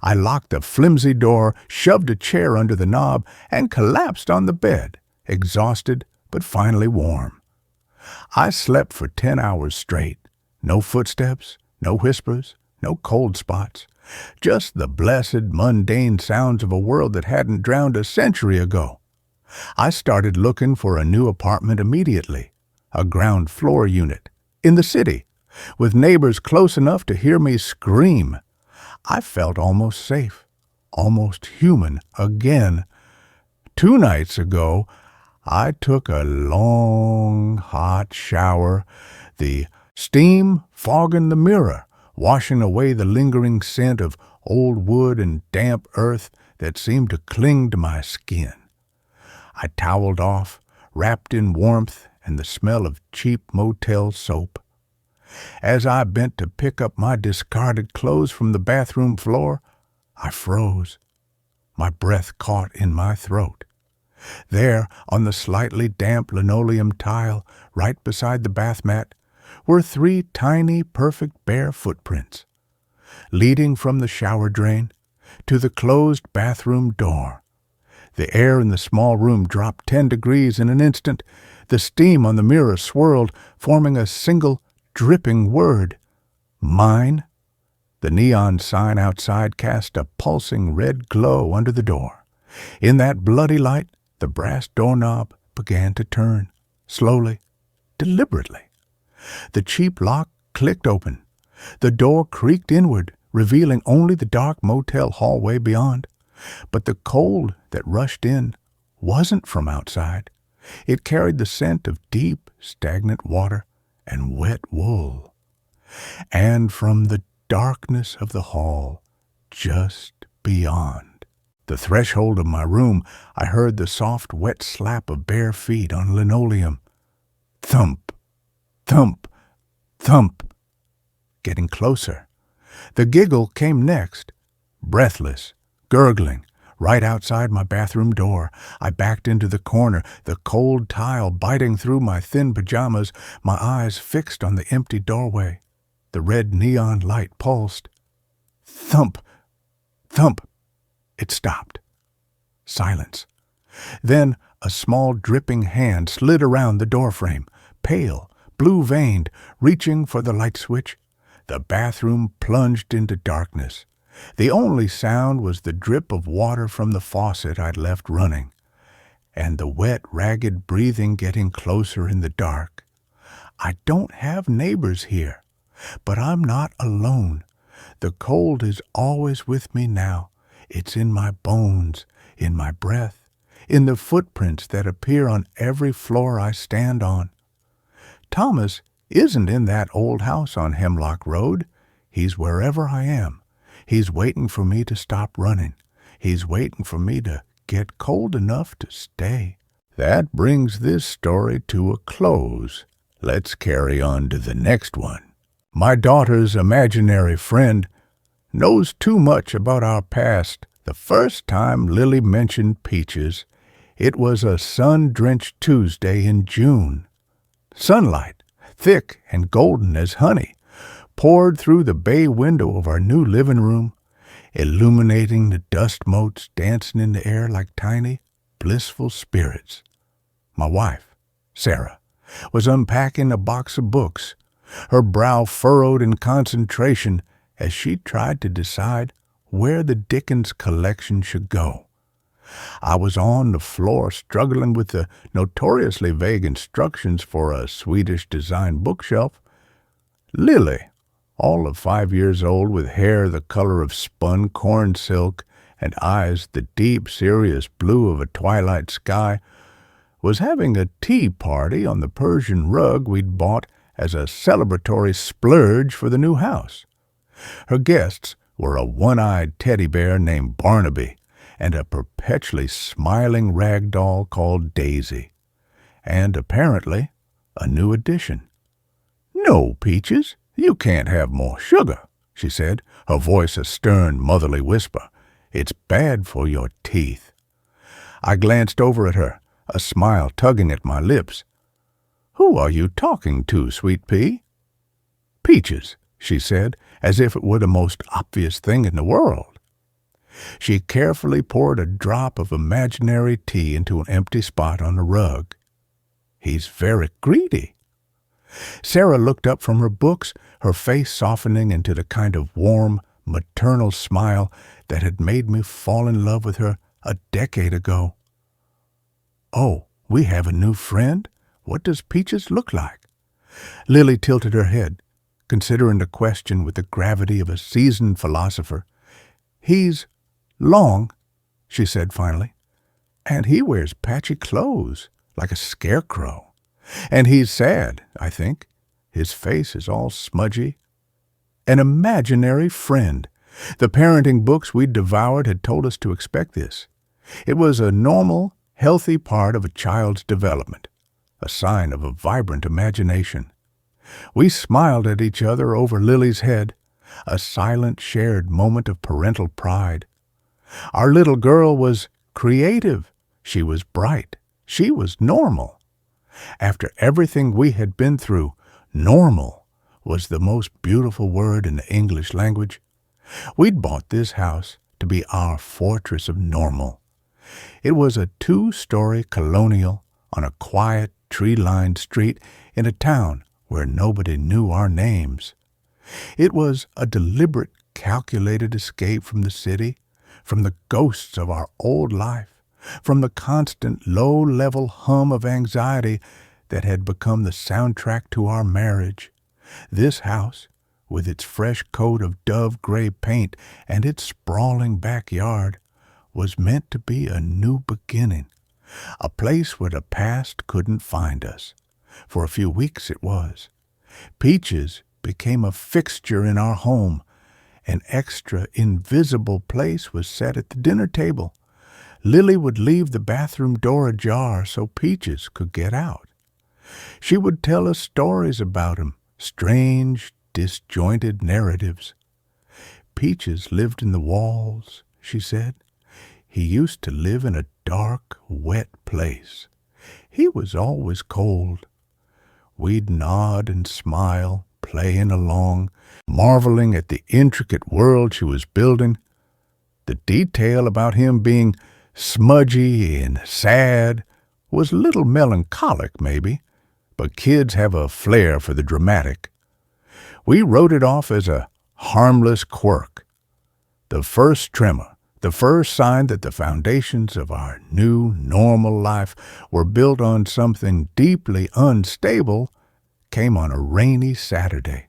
I locked the flimsy door, shoved a chair under the knob, and collapsed on the bed, exhausted but finally warm. I slept for 10 hours straight. No footsteps, no whispers, no cold spots. Just the blessed, mundane sounds of a world that hadn't drowned a century ago. I started looking for a new apartment immediately, a ground floor unit, in the city, with neighbors close enough to hear me scream. I felt almost safe, almost human again. 2 nights ago, I took a long, hot shower, the steam fogging the mirror, washing away the lingering scent of old wood and damp earth that seemed to cling to my skin. I toweled off, wrapped in warmth and the smell of cheap motel soap. As I bent to pick up my discarded clothes from the bathroom floor, I froze. My breath caught in my throat. There, on the slightly damp linoleum tile, right beside the bath mat, were 3 tiny, perfect bare footprints, leading from the shower drain to the closed bathroom door. The air in the small room dropped 10 degrees in an instant. The steam on the mirror swirled, forming a single, dripping word. Mine. The neon sign outside cast a pulsing red glow under the door. In that bloody light, the brass doorknob began to turn, slowly, deliberately. The cheap lock clicked open. The door creaked inward, revealing only the dark motel hallway beyond. But the cold that rushed in wasn't from outside. It carried the scent of deep, stagnant water and wet wool. And from the darkness of the hall, just beyond the threshold of my room, I heard the soft, wet slap of bare feet on linoleum. Thump, thump, thump. Getting closer. The giggle came next, breathless, gurgling, right outside my bathroom door. I backed into the corner, the cold tile biting through my thin pajamas, my eyes fixed on the empty doorway. The red neon light pulsed. Thump, thump. It stopped. Silence. Then a small dripping hand slid around the doorframe, pale, blue-veined, reaching for the light switch. The bathroom plunged into darkness. The only sound was the drip of water from the faucet I'd left running, and the wet, ragged breathing getting closer in the dark. I don't have neighbors here, but I'm not alone. The cold is always with me now. It's in my bones, in my breath, in the footprints that appear on every floor I stand on. Thomas isn't in that old house on Hemlock Road. He's wherever I am. He's waiting for me to stop running. He's waiting for me to get cold enough to stay. That brings this story to a close. Let's carry on to the next one. My daughter's imaginary friend knows too much about our past. The first time Lily mentioned peaches, it was a sun-drenched Tuesday in June. Sunlight, thick and golden as honey, poured through the bay window of our new living room, illuminating the dust motes dancing in the air like tiny, blissful spirits. My wife, Sarah, was unpacking a box of books, her brow furrowed in concentration as she tried to decide where the Dickens collection should go. I was on the floor struggling with the notoriously vague instructions for a Swedish-designed bookshelf. Lily, all of 5 years old with hair the color of spun corn silk and eyes the deep, serious blue of a twilight sky, was having a tea party on the Persian rug we'd bought as a celebratory splurge for the new house. Her guests were a one-eyed teddy bear named Barnaby and a perpetually smiling rag doll called Daisy, and apparently a new addition. "No, Peaches, you can't have more sugar," she said, her voice a stern, motherly whisper. "It's bad for your teeth." I glanced over at her, a smile tugging at my lips. "Who are you talking to, Sweet Pea?" "Peaches," she said, as if it were the most obvious thing in the world. She carefully poured a drop of imaginary tea into an empty spot on the rug. "He's very greedy." Sarah looked up from her books, her face softening into the kind of warm, maternal smile that had made me fall in love with her a decade ago. "Oh, we have a new friend? What does Peaches look like?" Lily tilted her head, considering the question with the gravity of a seasoned philosopher. "He's long," she said finally, "and he wears patchy clothes, like a scarecrow. And he's sad, I think. His face is all smudgy. An imaginary friend. The parenting books we'd devoured had told us to expect this. It was a normal, healthy part of a child's development, a sign of a vibrant imagination. We smiled at each other over Lily's head, a silent, shared moment of parental pride. Our little girl was creative. She was bright. She was normal. After everything we had been through, normal was the most beautiful word in the English language. We'd bought this house to be our fortress of normal. It was a 2-story colonial on a quiet, tree-lined street in a town where nobody knew our names. It was a deliberate, calculated escape from the city, from the ghosts of our old life, from the constant low-level hum of anxiety that had become the soundtrack to our marriage. This house, with its fresh coat of dove-gray paint and its sprawling backyard, was meant to be a new beginning, a place where the past couldn't find us. For a few weeks it was. Peaches became a fixture in our home. An extra invisible place was set at the dinner table. Lily would leave the bathroom door ajar so Peaches could get out. She would tell us stories about him, strange, disjointed narratives. Peaches lived in the walls, she said. He used to live in a dark, wet place. He was always cold. We'd nod and smile, playing along, marveling at the intricate world she was building. The detail about him being smudgy and sad was a little melancholic, maybe, but kids have a flair for the dramatic. We wrote it off as a harmless quirk. The first tremor, the first sign that the foundations of our new, normal life were built on something deeply unstable, came on a rainy Saturday.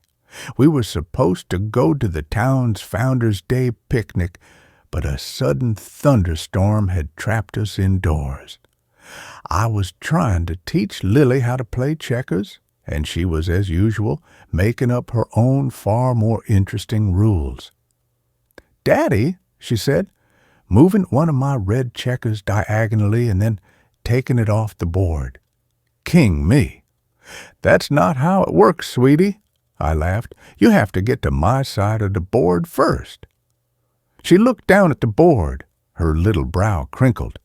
We were supposed to go to the town's Founders' Day picnic, but a sudden thunderstorm had trapped us indoors. I was trying to teach Lily how to play checkers, and she was, as usual, making up her own far more interesting rules. "Daddy," she said, moving one of my red checkers diagonally and then taking it off the board. "King me." "That's not how it works, sweetie," I laughed. "You have to get to my side of the board first." She looked down at the board, her little brow crinkled.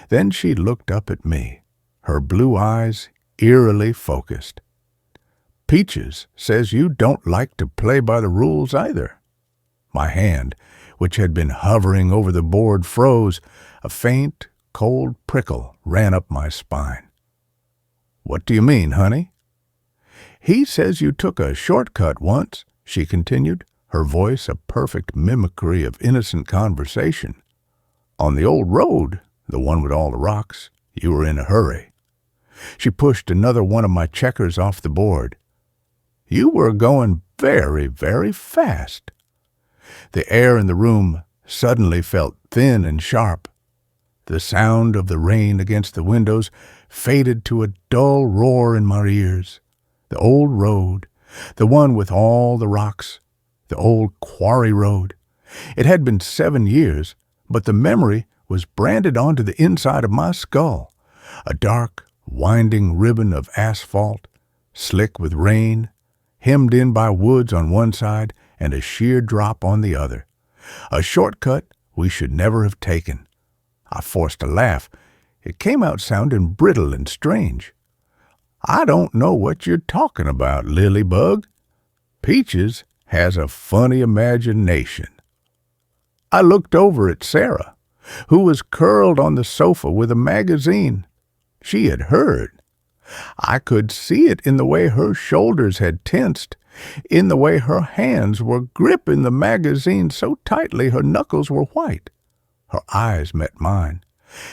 Then she looked up at me, her blue eyes eerily focused. "Peaches says you don't like to play by the rules either." My hand, which had been hovering over the board, froze. A faint, cold prickle ran up my spine. "What do you mean, honey?" "He says you took a shortcut once," she continued, her voice a perfect mimicry of innocent conversation. "On the old road, The one with all the rocks. You were in a hurry. She pushed another one of my checkers off the board. You were going very, very fast. The air in the room suddenly felt thin and sharp. The sound of the rain against the windows faded to a dull roar in my ears. The old road, the one with all the rocks, the old quarry road. It had been 7 years, but the memory was branded onto the inside of my skull. A dark, winding ribbon of asphalt, slick with rain, hemmed in by woods on one side and a sheer drop on the other. A shortcut we should never have taken. I forced a laugh. It came out sounding brittle and strange. I don't know what you're talking about, Lilybug. Peaches has a funny imagination. I looked over at Sarah, who was curled on the sofa with a magazine. She had heard. I could see it in the way her shoulders had tensed, in the way her hands were gripping the magazine so tightly her knuckles were white. Her eyes met mine,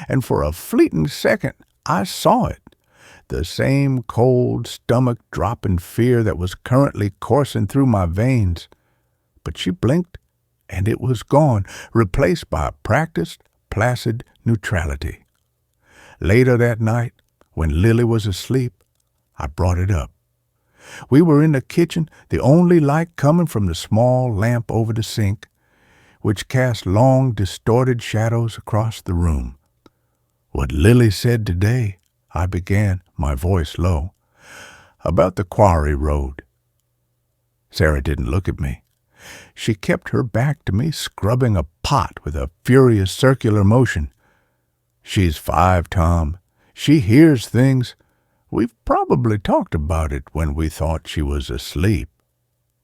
and for a fleeting second I saw it, the same cold, stomach-dropping fear that was currently coursing through my veins. But she blinked, and it was gone, replaced by a practiced, placid neutrality. Later that night, when Lily was asleep, I brought it up. We were in the kitchen, the only light coming from the small lamp over the sink, which cast long, distorted shadows across the room. What Lily said today, I began, my voice low, about the quarry road. Sarah didn't look at me. She kept her back to me, scrubbing a pot with a furious circular motion. She's 5, Tom. She hears things. We've probably talked about it when we thought she was asleep.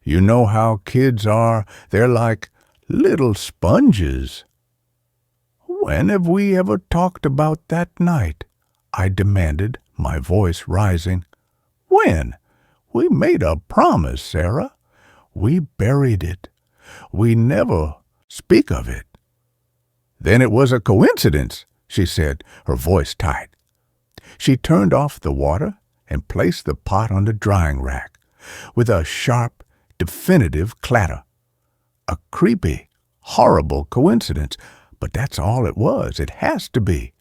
You know how kids are. They're like little sponges. When have we ever talked about that night? I demanded, my voice rising. When? We made a promise, Sarah. We buried it. We never speak of it. Then it was a coincidence, she said, her voice tight. She turned off the water and placed the pot on the drying rack with a sharp, definitive clatter. A creepy, horrible coincidence, but that's all it was. It has to be.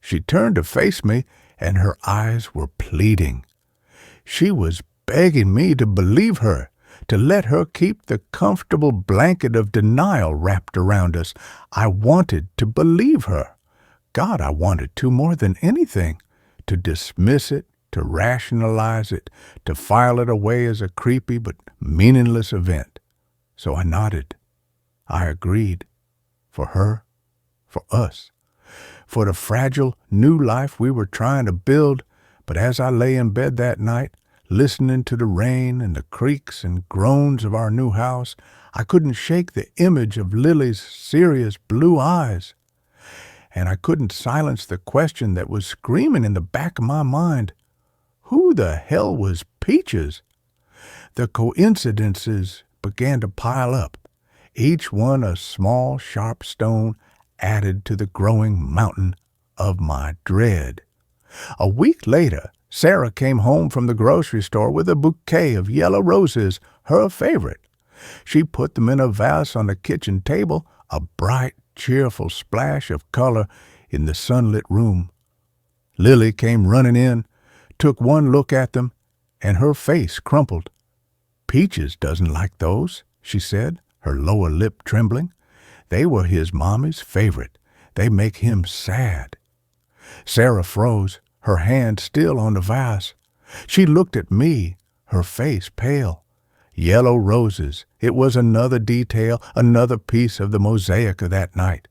She turned to face me, and her eyes were pleading. She was begging me to believe her, to let her keep the comfortable blanket of denial wrapped around us. I wanted to believe her. God, I wanted to more than anything, to dismiss it, to rationalize it, to file it away as a creepy but meaningless event. So I nodded. I agreed. For her, for us, for the fragile new life we were trying to build. But as I lay in bed that night, listening to the rain and the creaks and groans of our new house, I couldn't shake the image of Lily's serious blue eyes. And I couldn't silence the question that was screaming in the back of my mind. Who the hell was Peaches? The coincidences began to pile up, each one a small, sharp stone added to the growing mountain of my dread. A week later, Sarah came home from the grocery store with a bouquet of yellow roses, her favorite. She put them in a vase on the kitchen table, a bright, cheerful splash of color in the sunlit room. Lily came running in, took one look at them, and her face crumpled. Peaches doesn't like those, she said, her lower lip trembling. They were his mommy's favorite. They make him sad. Sarah froze, her hand still on the vase. She looked at me, her face pale. Yellow roses. It was another detail, another piece of the mosaic of that night.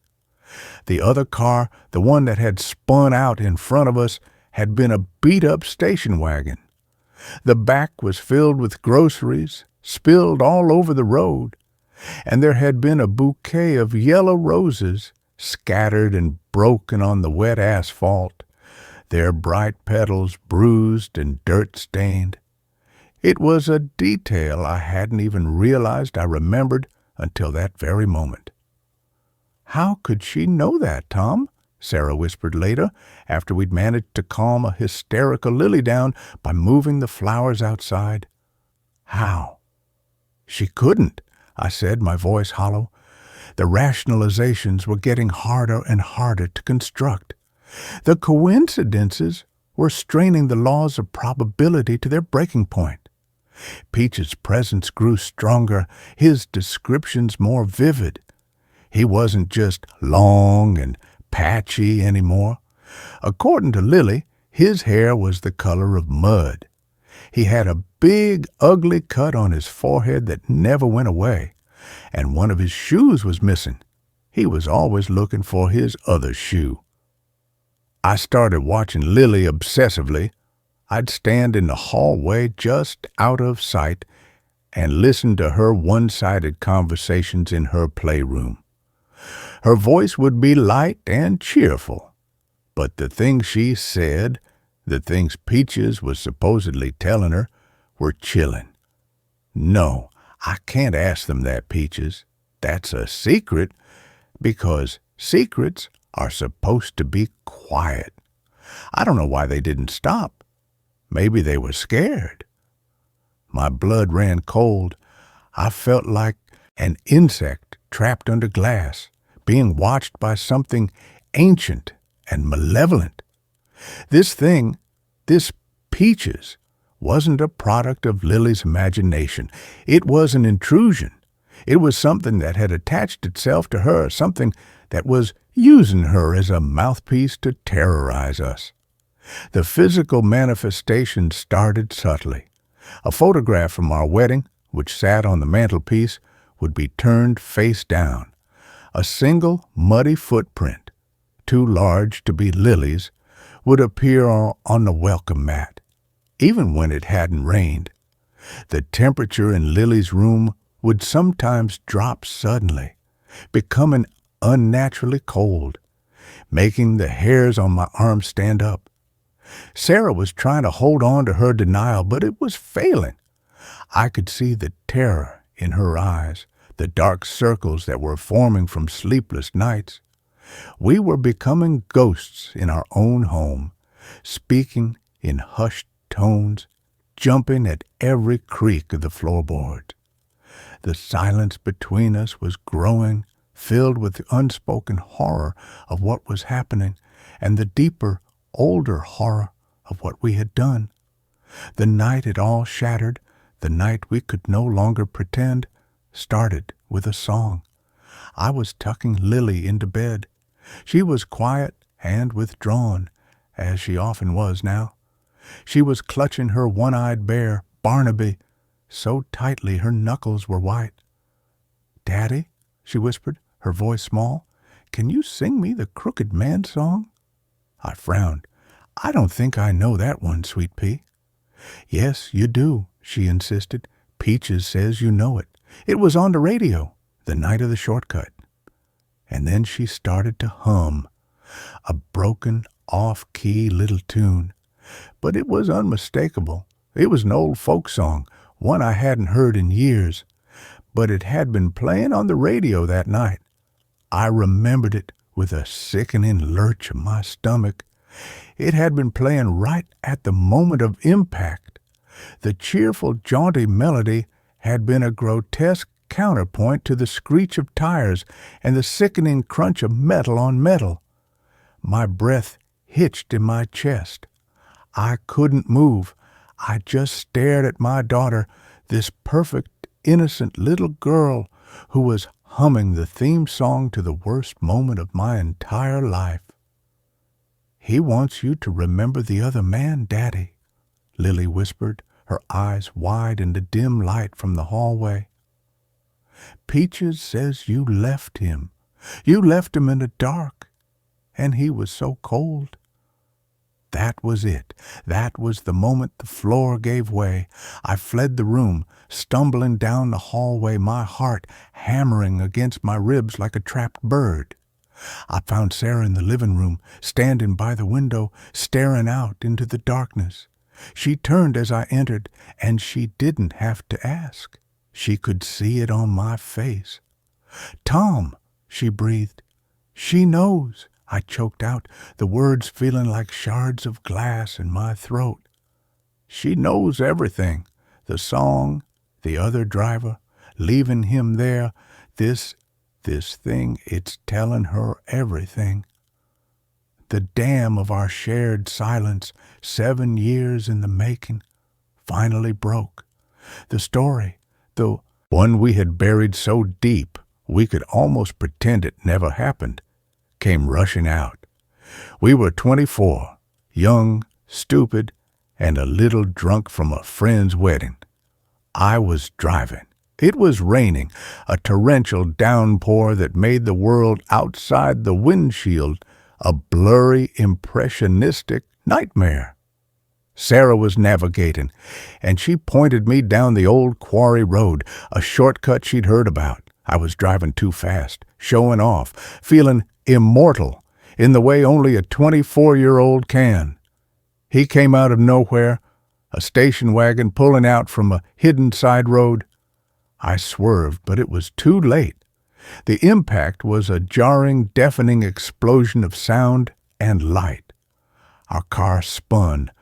The other car, the one that had spun out in front of us, had been a beat-up station wagon. The back was filled with groceries, spilled all over the road, and there had been a bouquet of yellow roses scattered and broken on the wet asphalt, their bright petals bruised and dirt-stained. It was a detail I hadn't even realized I remembered until that very moment. How could she know that, Tom? Sarah whispered later, after we'd managed to calm a hysterical Lily down by moving the flowers outside. How? She couldn't, I said, my voice hollow. The rationalizations were getting harder and harder to construct. The coincidences were straining the laws of probability to their breaking point. Peach's presence grew stronger, his descriptions more vivid. He wasn't just long and patchy anymore. According to Lily, his hair was the color of mud. He had a big, ugly cut on his forehead that never went away, and one of his shoes was missing. He was always looking for his other shoe. I started watching Lily obsessively. I'd stand in the hallway just out of sight and listen to her one-sided conversations in her playroom. Her voice would be light and cheerful, but the things she said, the things Peaches was supposedly telling her, were chilling. No, I can't ask them that, Peaches. That's a secret, because secrets are supposed to be quiet. I don't know why they didn't stop. Maybe they were scared. My blood ran cold. I felt like an insect trapped under glass, being watched by something ancient and malevolent. This thing, this Peaches, wasn't a product of Lily's imagination. It was an intrusion. It was something that had attached itself to her, something that was using her as a mouthpiece to terrorize us. The physical manifestation started subtly. A photograph from our wedding, which sat on the mantelpiece, would be turned face down. A single muddy footprint, too large to be Lily's, would appear on the welcome mat, even when it hadn't rained. The temperature in Lily's room would sometimes drop suddenly, becoming unnaturally cold, making the hairs on my arms stand up. Sarah was trying to hold on to her denial, but it was failing. I could see the terror in her eyes, the dark circles that were forming from sleepless nights. We were becoming ghosts in our own home, speaking in hushed tones, jumping at every creak of the floorboard. The silence between us was growing, filled with the unspoken horror of what was happening and the deeper, older horror of what we had done. The night it all shattered, the night we could no longer pretend, started with a song. I was tucking Lily into bed. She was quiet and withdrawn, as she often was now. She was clutching her one-eyed bear, Barnaby, so tightly her knuckles were white. "Daddy," she whispered, her voice small, "can you sing me the Crooked Man song?" I frowned. "I don't think I know that one, Sweet Pea." "Yes, you do," she insisted. "Peaches says you know it. It was on the radio, the night of the shortcut." And then she started to hum, a broken, off-key little tune. But it was unmistakable. It was an old folk song, one I hadn't heard in years. But it had been playing on the radio that night. I remembered it with a sickening lurch of my stomach. It had been playing right at the moment of impact. The cheerful, jaunty melody had been a grotesque counterpoint to the screech of tires and the sickening crunch of metal on metal. My breath hitched in my chest. I couldn't move. I just stared at my daughter, this perfect, innocent little girl who was humming the theme song to the worst moment of my entire life. "He wants you to remember the other man, Daddy," Lily whispered, her eyes wide in the dim light from the hallway. "Peaches says you left him. You left him in the dark, and he was so cold." That was it. That was the moment the floor gave way. I fled the room, stumbling down the hallway, my heart hammering against my ribs like a trapped bird. I found Sarah in the living room, standing by the window, staring out into the darkness. She turned as I entered, and she didn't have to ask. She could see it on my face. "Tom," she breathed. "She knows. I choked out, the words feeling like shards of glass in my throat. She knows everything. The song, the other driver, leaving him there, this thing, it's telling her everything. The dam of our shared silence, 7 years in the making, finally broke. The story, the one we had buried so deep we could almost pretend it never happened, came rushing out. We were 24, young, stupid, and a little drunk from a friend's wedding. I was driving. It was raining, a torrential downpour that made the world outside the windshield a blurry, impressionistic nightmare. Sarah was navigating, and she pointed me down the old quarry road, a shortcut she'd heard about. I was driving too fast, showing off, feeling immortal in the way only a 24-year-old can. He came out of nowhere, a station wagon pulling out from a hidden side road. I swerved, but it was too late. The impact was a jarring, deafening explosion of sound and light. Our car spun,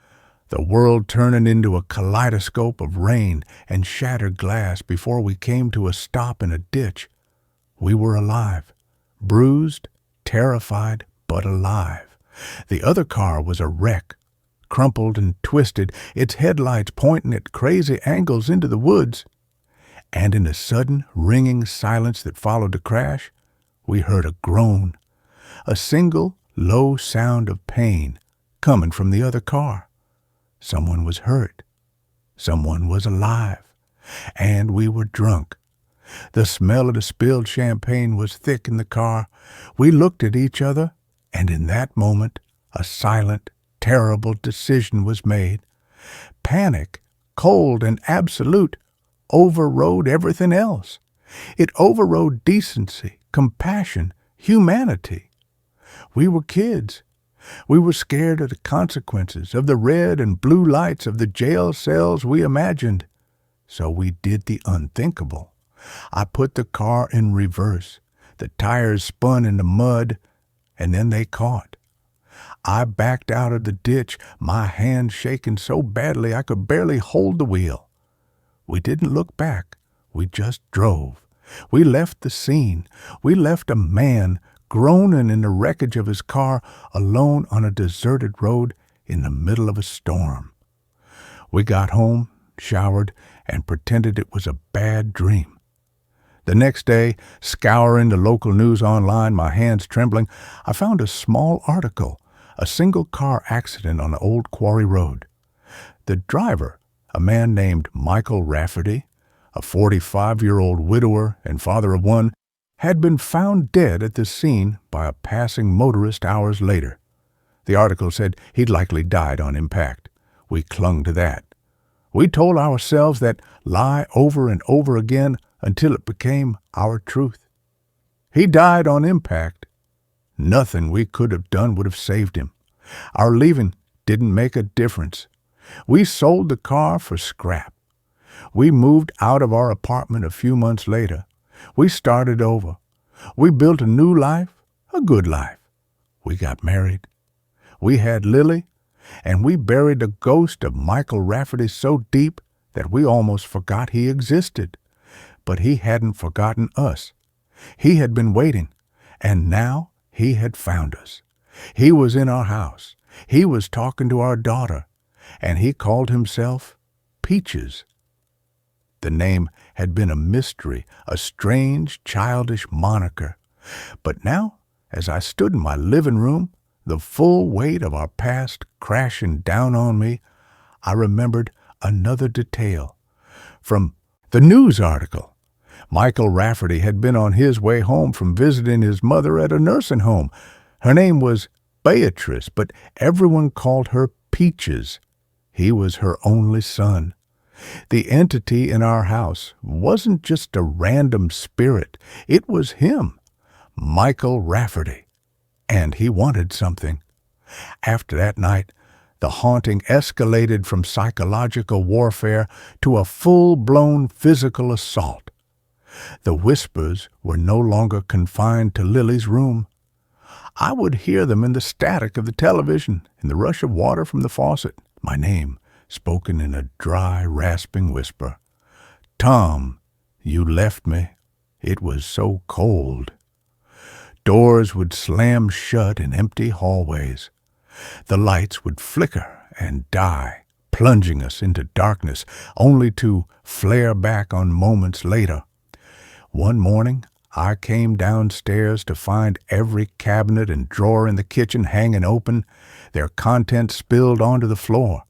the world turning into a kaleidoscope of rain and shattered glass before we came to a stop in a ditch. We were alive, bruised, terrified, but alive. The other car was a wreck, crumpled and twisted, its headlights pointing at crazy angles into the woods. And in the sudden, ringing silence that followed the crash, we heard a groan, a single, low sound of pain coming from the other car. Someone was hurt. Someone was alive. And we were drunk. The smell of the spilled champagne was thick in the car. We looked at each other, and in that moment, a silent, terrible decision was made. Panic, cold and absolute, overrode everything else. It overrode decency, compassion, humanity. We were kids. We were scared of the consequences, of the red and blue lights of the jail cells we imagined. So we did the unthinkable. I put the car in reverse. The tires spun in the mud, and then they caught. I backed out of the ditch, my hand shaking so badly I could barely hold the wheel. We didn't look back. We just drove. We left the scene. We left a man groaning in the wreckage of his car, alone on a deserted road in the middle of a storm. We got home, showered, and pretended it was a bad dream. The next day, scouring the local news online, my hands trembling, I found a small article, a single-car accident on the old quarry road. The driver, a man named Michael Rafferty, a 45-year-old widower and father of one, had been found dead at the scene by a passing motorist hours later. The article said he'd likely died on impact. We clung to that. We told ourselves that lie over and over again until it became our truth. He died on impact. Nothing we could have done would have saved him. Our leaving didn't make a difference. We sold the car for scrap. We moved out of our apartment a few months later. We started over. We built a new life, a good life. We got married. We had Lily, and we buried the ghost of Michael Rafferty so deep that we almost forgot he existed. But he hadn't forgotten us. He had been waiting, and now he had found us. He was in our house. He was talking to our daughter, and he called himself Peaches. The name had been a mystery, a strange, childish moniker. But now, as I stood in my living room, the full weight of our past crashing down on me, I remembered another detail. From the news article, Michael Rafferty had been on his way home from visiting his mother at a nursing home. Her name was Beatrice, but everyone called her Peaches. He was her only son. The entity in our house wasn't just a random spirit. It was him, Michael Rafferty. And he wanted something. After that night, the haunting escalated from psychological warfare to a full-blown physical assault. The whispers were no longer confined to Lily's room. I would hear them in the static of the television, in the rush of water from the faucet. My name, spoken in a dry, rasping whisper. Tom, you left me. It was so cold. Doors would slam shut in empty hallways. The lights would flicker and die, plunging us into darkness, only to flare back on moments later. One morning, I came downstairs to find every cabinet and drawer in the kitchen hanging open, their contents spilled onto the floor.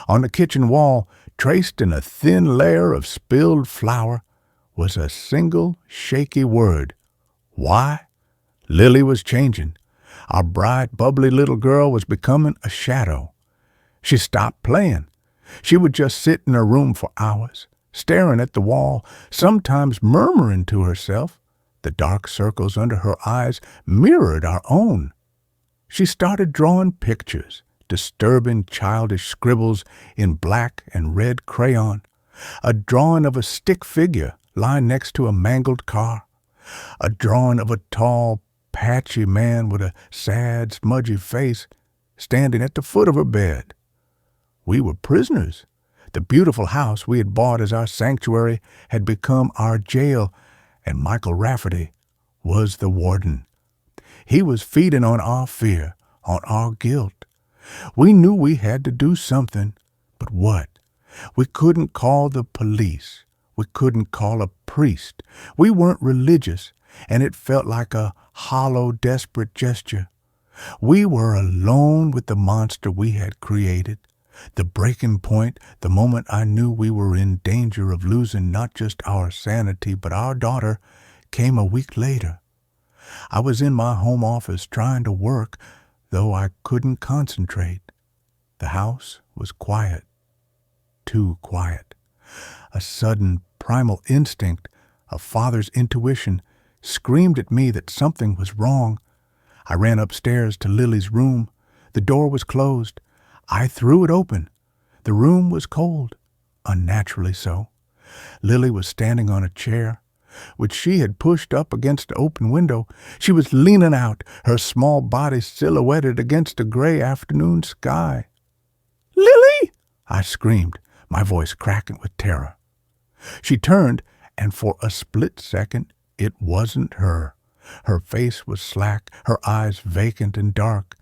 On the kitchen wall, traced in a thin layer of spilled flour, was a single shaky word. Why? Lily was changing. Our bright, bubbly little girl was becoming a shadow. She stopped playing. She would just sit in her room for hours, staring at the wall, sometimes murmuring to herself. The dark circles under her eyes mirrored our own. She started drawing pictures, disturbing childish scribbles in black and red crayon, a drawing of a stick figure lying next to a mangled car, a drawing of a tall, patchy man with a sad, smudgy face standing at the foot of her bed. We were prisoners. The beautiful house we had bought as our sanctuary had become our jail, and Michael Rafferty was the warden. He was feeding on our fear, on our guilt. We knew we had to do something, but what? We couldn't call the police. We couldn't call a priest. We weren't religious, and it felt like a hollow, desperate gesture. We were alone with the monster we had created. The breaking point, the moment I knew we were in danger of losing not just our sanity but our daughter, came a week later. I was in my home office trying to work, though I couldn't concentrate. The house was quiet, too quiet. A sudden primal instinct, a father's intuition, screamed at me that something was wrong. I ran upstairs to Lily's room. The door was closed. I threw it open. The room was cold, unnaturally so. Lily was standing on a chair, which she had pushed up against the open window. She was leaning out, her small body silhouetted against the gray afternoon sky. "Lily!" I screamed, my voice cracking with terror. She turned, and for a split second, it wasn't her. Her face was slack, her eyes vacant and dark.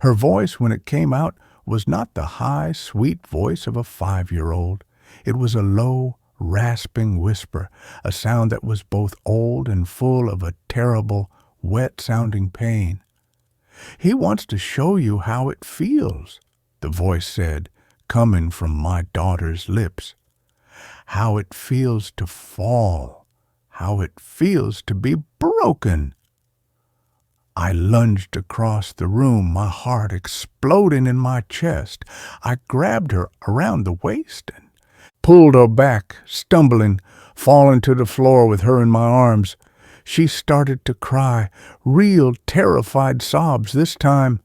Her voice, when it came out, was not the high, sweet voice of a 5-year-old. It was a low, rasping whisper, a sound that was both old and full of a terrible, wet-sounding pain. "He wants to show you how it feels," the voice said, coming from my daughter's lips. "How it feels to fall, how it feels to be broken." I lunged across the room, my heart exploding in my chest. I grabbed her around the waist and pulled her back, stumbling, falling to the floor with her in my arms. She started to cry, real terrified sobs this time.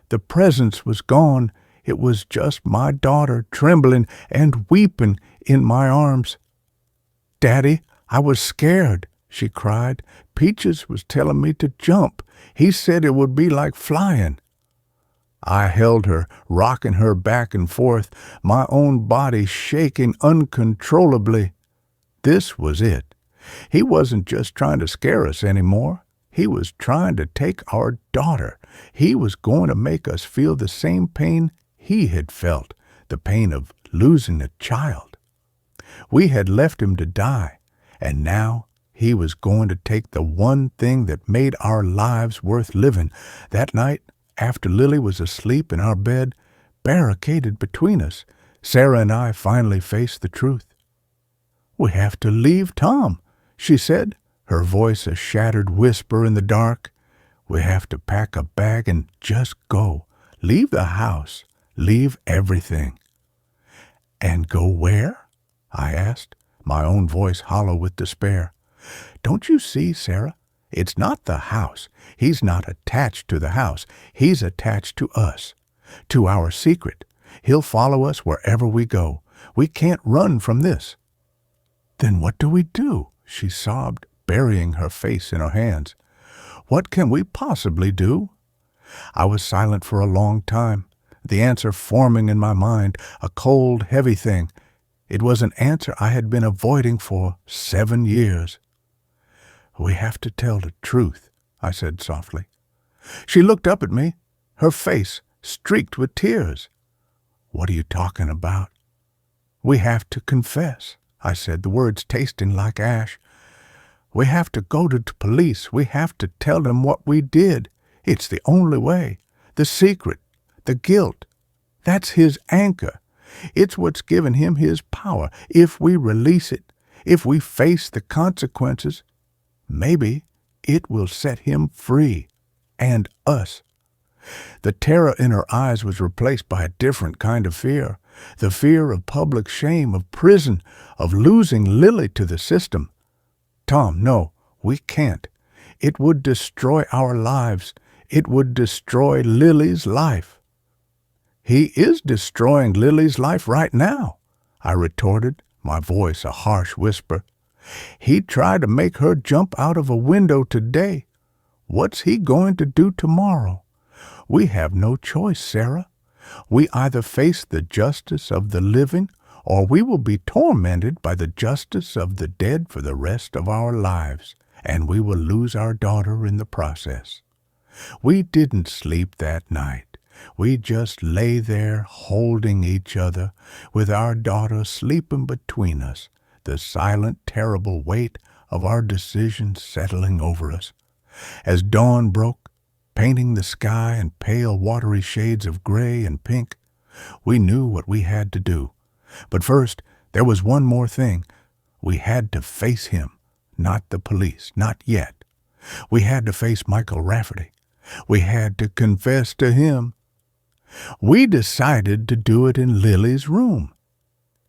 The presence was gone. It was just my daughter, trembling and weeping in my arms. "Daddy, I was scared," she cried. "Peaches was telling me to jump. He said it would be like flying." I held her, rocking her back and forth, my own body shaking uncontrollably. This was it. He wasn't just trying to scare us anymore. He was trying to take our daughter. He was going to make us feel the same pain he had felt, the pain of losing a child. We had left him to die, and now he was going to take the one thing that made our lives worth living. That night, after Lily was asleep in our bed, barricaded between us, Sarah and I finally faced the truth. "We have to leave Tom," she said, her voice a shattered whisper in the dark. "We have to pack a bag and just go. Leave the house. Leave everything." "And go where?" I asked, my own voice hollow with despair. "Don't you see, Sarah? It's not the house. He's not attached to the house. He's attached to us, to our secret. He'll follow us wherever we go. We can't run from this." "Then what do we do?" she sobbed, burying her face in her hands. What can we possibly do?" I was silent for a long time, the answer forming in my mind, a cold, heavy thing. It was an answer I had been avoiding for 7 years. "We have to tell the truth," I said softly. She looked up at me, her face streaked with tears. "What are you talking about?" "We have to confess," I said, the words tasting like ash. "We have to go to the police. We have to tell them what we did. It's the only way. The secret, the guilt, that's his anchor. It's what's given him his power. If we release it, if we face the consequences, maybe it will set him free, and us." The terror in her eyes was replaced by a different kind of fear, the fear of public shame, of prison, of losing Lily to the system. "Tom, no, we can't. It would destroy our lives. It would destroy Lily's life." "He is destroying Lily's life right now," I retorted, my voice a harsh whisper. "He tried to make her jump out of a window today. What's he going to do tomorrow? We have no choice, Sarah. We either face the justice of the living, or we will be tormented by the justice of the dead for the rest of our lives, and we will lose our daughter in the process." We didn't sleep that night. We just lay there holding each other, with our daughter sleeping between us, the silent, terrible weight of our decision settling over us. As dawn broke, painting the sky in pale, watery shades of gray and pink, we knew what we had to do. But first, there was one more thing. We had to face him, not the police, not yet. We had to face Michael Rafferty. We had to confess to him. We decided to do it in Lily's room.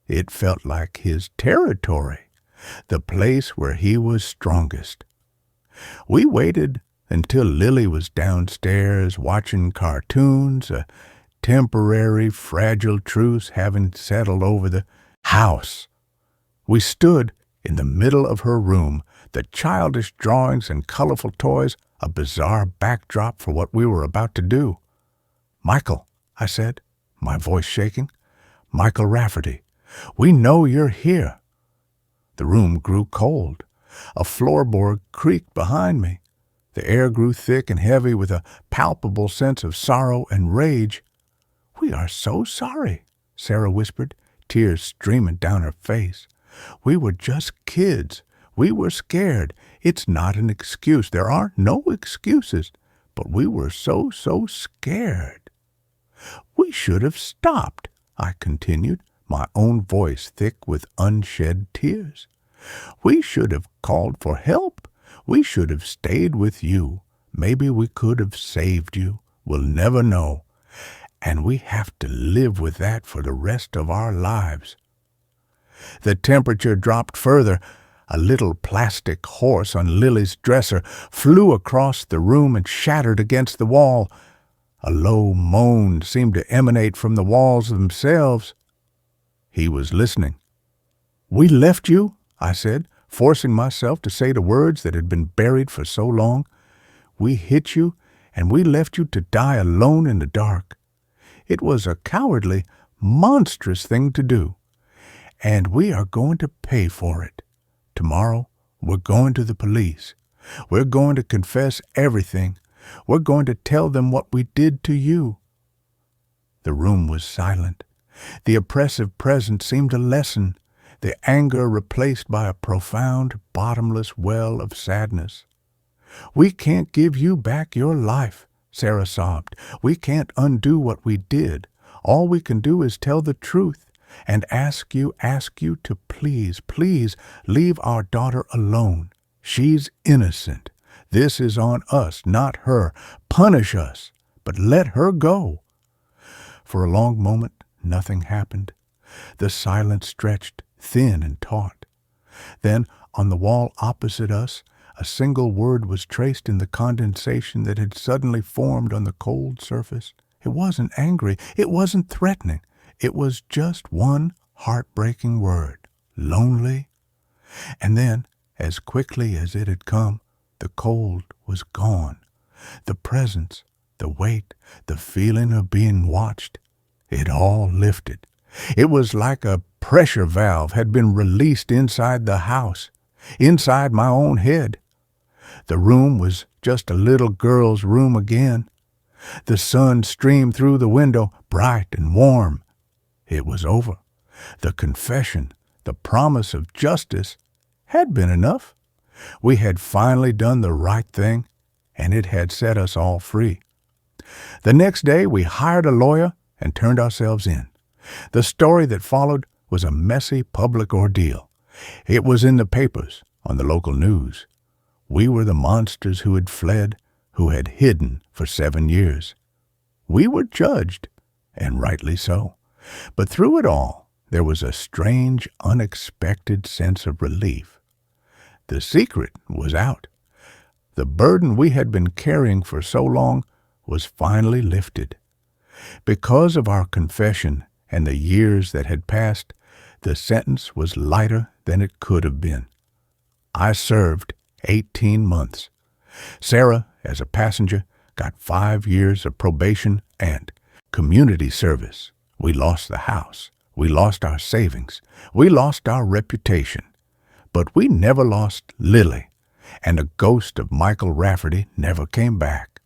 It felt like his territory, the place where he was strongest. We waited until Lily was downstairs watching cartoons, a temporary, fragile truce having settled over the house. We stood in the middle of her room, the childish drawings and colorful toys a bizarre backdrop for what we were about to do. "Michael," I said, my voice shaking. "Michael Rafferty, we know you're here." The room grew cold. A floorboard creaked behind me. The air grew thick and heavy with a palpable sense of sorrow and rage. "We are so sorry," Sarah whispered, tears streaming down her face. "We were just kids. We were scared. It's not an excuse. There are no excuses. But we were so scared." "We should have stopped," I continued, my own voice thick with unshed tears. "We should have called for help. We should have stayed with you. Maybe we could have saved you. We'll never know. And we have to live with that for the rest of our lives." The temperature dropped further. A little plastic horse on Lily's dresser flew across the room and shattered against the wall. A low moan seemed to emanate from the walls themselves. He was listening. "We left you," I said, forcing myself to say the words that had been buried for so long. "We hit you, and we left you to die alone in the dark. It was a cowardly, monstrous thing to do, and we are going to pay for it. Tomorrow, we're going to the police. We're going to confess everything. We're going to tell them what we did to you." The room was silent. The oppressive presence seemed to lessen, the anger replaced by a profound, bottomless well of sadness. "We can't give you back your life," Sarah sobbed. "We can't undo what we did. All we can do is tell the truth and ask you to please leave our daughter alone. She's innocent. This is on us, not her. Punish us, but let her go." For a long moment, nothing happened. The silence stretched, thin and taut. Then, on the wall opposite us, a single word was traced in the condensation that had suddenly formed on the cold surface. It wasn't angry. It wasn't threatening. It was just one heartbreaking word. Lonely. And then, as quickly as it had come, The cold was gone. The presence, the weight, the feeling of being watched, it all lifted. It was like a pressure valve had been released inside the house, inside my own head. The room was just a little girl's room again. The sun streamed through the window, bright and warm. It was over. The confession, the promise of justice, had been enough. We had finally done the right thing, and it had set us all free. The next day we hired a lawyer and turned ourselves in. The story that followed was a messy public ordeal. It was in the papers, on the local news. We were the monsters who had fled, who had hidden for 7 years. We were judged, and rightly so. But through it all, there was a strange, unexpected sense of relief. The secret was out. The burden we had been carrying for so long was finally lifted. Because of our confession and the years that had passed, the sentence was lighter than it could have been. I served 18 months. Sarah, as a passenger, got 5 years of probation and community service. We lost the house. We lost our savings. We lost our reputation. But we never lost Lily, and a ghost of Michael Rafferty never came back.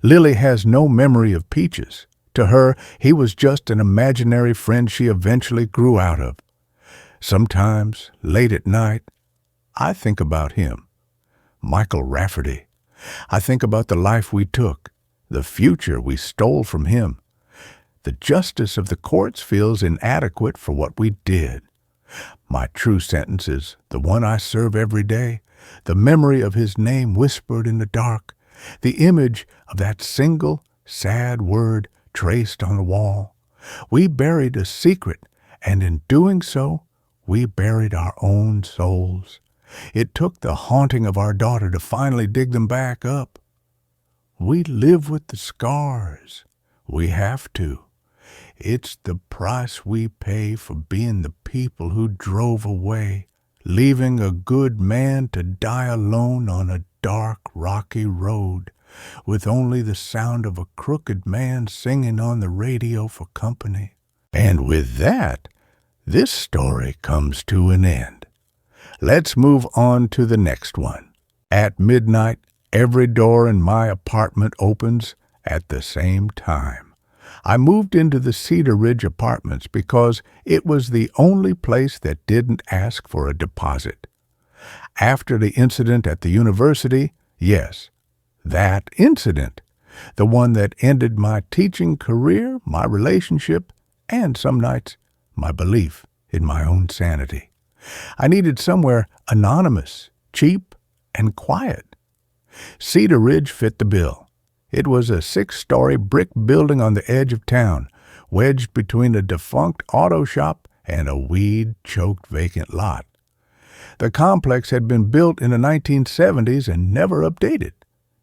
Lily has no memory of Peaches. To her, he was just an imaginary friend she eventually grew out of. Sometimes, late at night, I think about him, Michael Rafferty. I think about the life we took, the future we stole from him. The justice of the courts feels inadequate for what we did. My true sentence is the one I serve every day, the memory of his name whispered in the dark, the image of that single, sad word traced on the wall. We buried a secret, and in doing so, we buried our own souls. It took the haunting of our daughter to finally dig them back up. We live with the scars. We have to. It's the price we pay for being the people who drove away, leaving a good man to die alone on a dark, rocky road, with only the sound of a crooked man singing on the radio for company. And with that, this story comes to an end. Let's move on to the next one. At midnight, every door in my apartment opens at the same time. I moved into the Cedar Ridge Apartments because it was the only place that didn't ask for a deposit. After the incident at the university, yes, that incident, the one that ended my teaching career, my relationship, and some nights, my belief in my own sanity. I needed somewhere anonymous, cheap, and quiet. Cedar Ridge fit the bill. It was a 6-story brick building on the edge of town, wedged between a defunct auto shop and a weed-choked vacant lot. The complex had been built in the 1970s and never updated,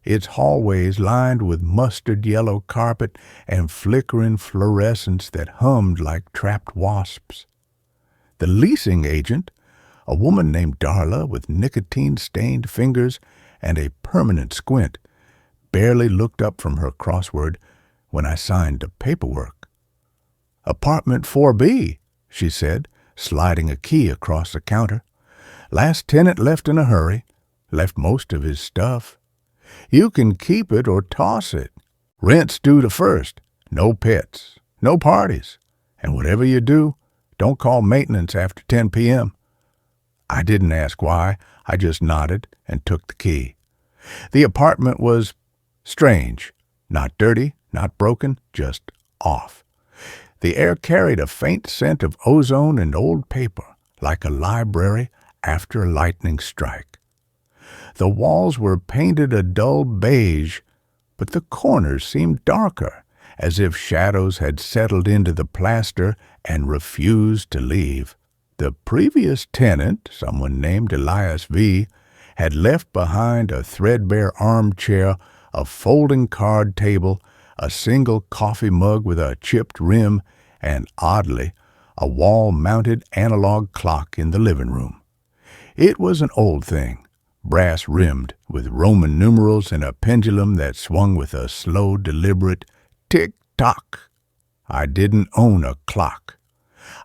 its hallways lined with mustard yellow carpet and flickering fluorescents that hummed like trapped wasps. The leasing agent, a woman named Darla with nicotine-stained fingers and a permanent squint, barely looked up from her crossword when I signed the paperwork. "Apartment 4B, she said, sliding a key across the counter. "Last tenant left in a hurry, left most of his stuff. You can keep it or toss it. Rent's due the 1st. No pets, no parties. And whatever you do, don't call maintenance after 10 p.m. I didn't ask why. I just nodded and took the key. The apartment was strange. Not dirty, not broken, just off. The air carried a faint scent of ozone and old paper, like a library after a lightning strike. The walls were painted a dull beige, but the corners seemed darker, as if shadows had settled into the plaster and refused to leave. The previous tenant, someone named Elias V., had left behind a threadbare armchair, a folding card table, a single coffee mug with a chipped rim, and, oddly, a wall-mounted analog clock in the living room. It was an old thing, brass-rimmed, with Roman numerals and a pendulum that swung with a slow, deliberate tick-tock. I didn't own a clock.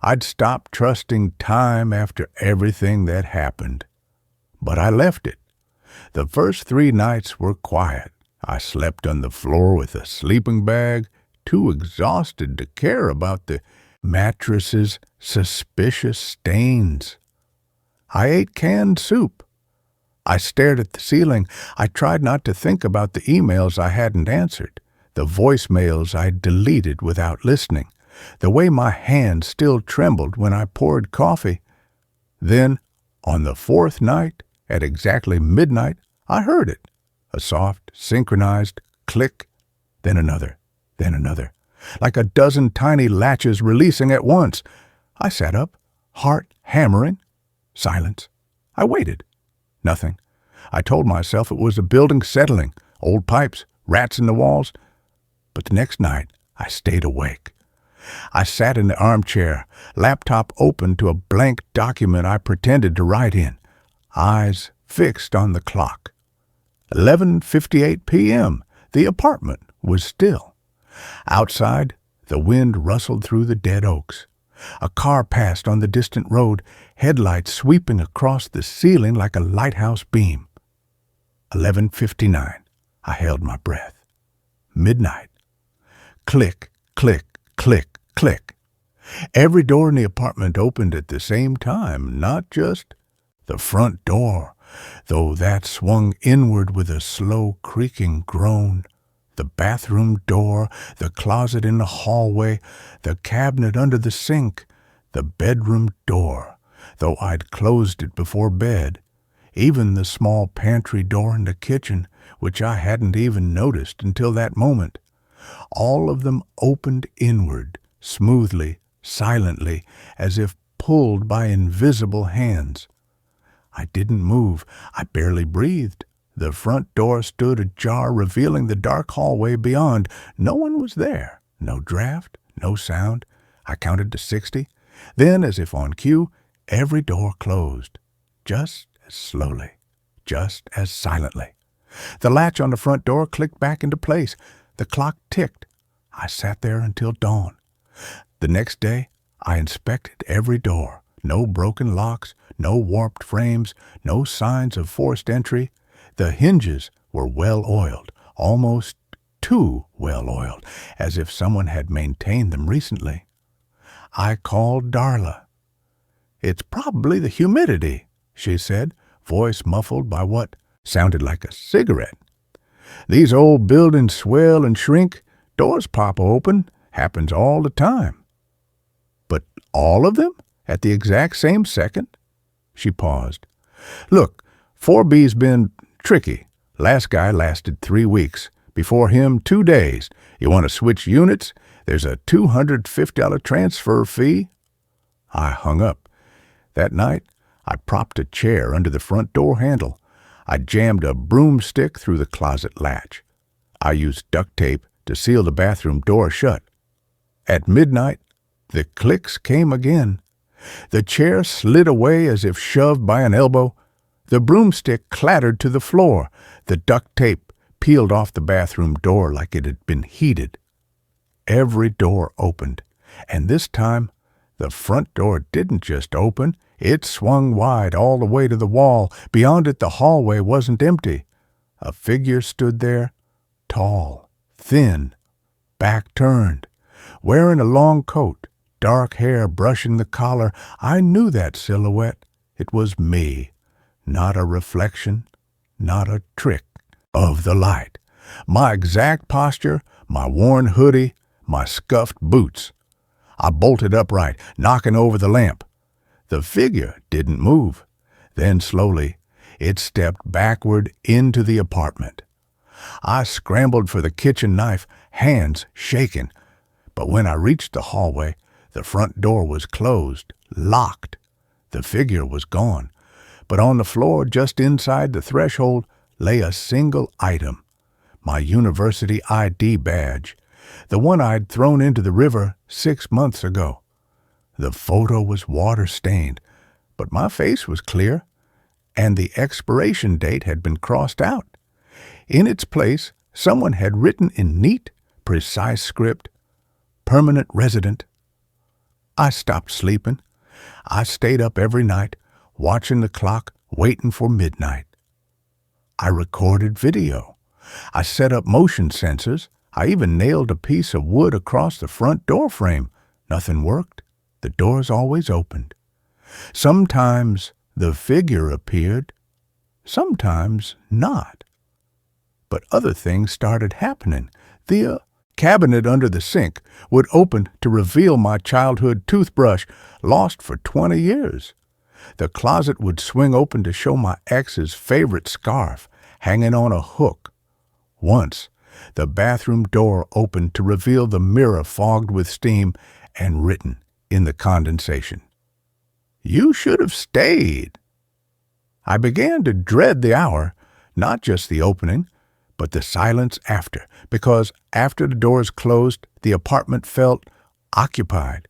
I'd stopped trusting time after everything that happened. But I left it. The first 3 nights were quiet. I slept on the floor with a sleeping bag, too exhausted to care about the mattress's suspicious stains. I ate canned soup. I stared at the ceiling. I tried not to think about the emails I hadn't answered, the voicemails I'd deleted without listening, the way my hand still trembled when I poured coffee. Then, on the 4th night, at exactly midnight, I heard it. A soft, synchronized click, then another, like a dozen tiny latches releasing at once. I sat up, heart hammering. Silence. I waited. Nothing. I told myself it was a building settling, old pipes, rats in the walls. But the next night, I stayed awake. I sat in the armchair, laptop open to a blank document I pretended to write in, eyes fixed on the clock. 11:58 p.m. The apartment was still. Outside, the wind rustled through the dead oaks. A car passed on the distant road, headlights sweeping across the ceiling like a lighthouse beam. 11:59. I held my breath. Midnight. Click, click, click, click. Every door in the apartment opened at the same time, not just the front door, though that swung inward with a slow creaking groan. The bathroom door, the closet in the hallway, the cabinet under the sink, the bedroom door, though I'd closed it before bed, even the small pantry door in the kitchen, which I hadn't even noticed until that moment. All of them opened inward, smoothly, silently, as if pulled by invisible hands. I didn't move. I barely breathed. The front door stood ajar, revealing the dark hallway beyond. No one was there. No draft, no sound. I counted to 60. Then, as if on cue, every door closed. Just as slowly, just as silently. The latch on the front door clicked back into place. The clock ticked. I sat there until dawn. The next day, I inspected every door. No broken locks, no warped frames, no signs of forced entry. The hinges were well-oiled, almost too well-oiled, as if someone had maintained them recently. I called Darla. "It's probably the humidity," she said, voice muffled by what sounded like a cigarette. "These old buildings swell and shrink, doors pop open, happens all the time." "But all of them? At the exact same second?" She paused. "Look, 4B's been tricky. Last guy lasted 3 weeks. Before him, 2 days. You want to switch units? There's a $250 transfer fee." I hung up. That night, I propped a chair under the front door handle. I jammed a broomstick through the closet latch. I used duct tape to seal the bathroom door shut. At midnight, the clicks came again. The chair slid away as if shoved by an elbow. The broomstick clattered to the floor. The duct tape peeled off the bathroom door like it had been heated. Every door opened, and this time the front door didn't just open, it swung wide all the way to the wall. Beyond it, the hallway wasn't empty. A figure stood there, tall, thin, back turned, wearing a long coat, dark hair brushing the collar. I knew that silhouette. It was me, not a reflection, not a trick of the light. My exact posture, my worn hoodie, my scuffed boots. I bolted upright, knocking over the lamp. The figure didn't move. Then slowly, it stepped backward into the apartment. I scrambled for the kitchen knife, hands shaking. But when I reached the hallway, the front door was closed, locked. The figure was gone. But on the floor just inside the threshold lay a single item, my university ID badge, the one I'd thrown into the river 6 months ago. The photo was water-stained, but my face was clear, and the expiration date had been crossed out. In its place, someone had written in neat, precise script, "Permanent resident." I stopped sleeping. I stayed up every night, watching the clock, waiting for midnight. I recorded video. I set up motion sensors. I even nailed a piece of wood across the front door frame. Nothing worked. The doors always opened. Sometimes the figure appeared, sometimes not. But other things started happening. The cabinet under the sink would open to reveal my childhood toothbrush, lost for 20 years. The closet would swing open to show my ex's favorite scarf hanging on a hook. Once, the bathroom door opened to reveal the mirror fogged with steam and written in the condensation, "You should have stayed." I began to dread the hour, not just the opening, but the silence after, because after the doors closed, the apartment felt occupied,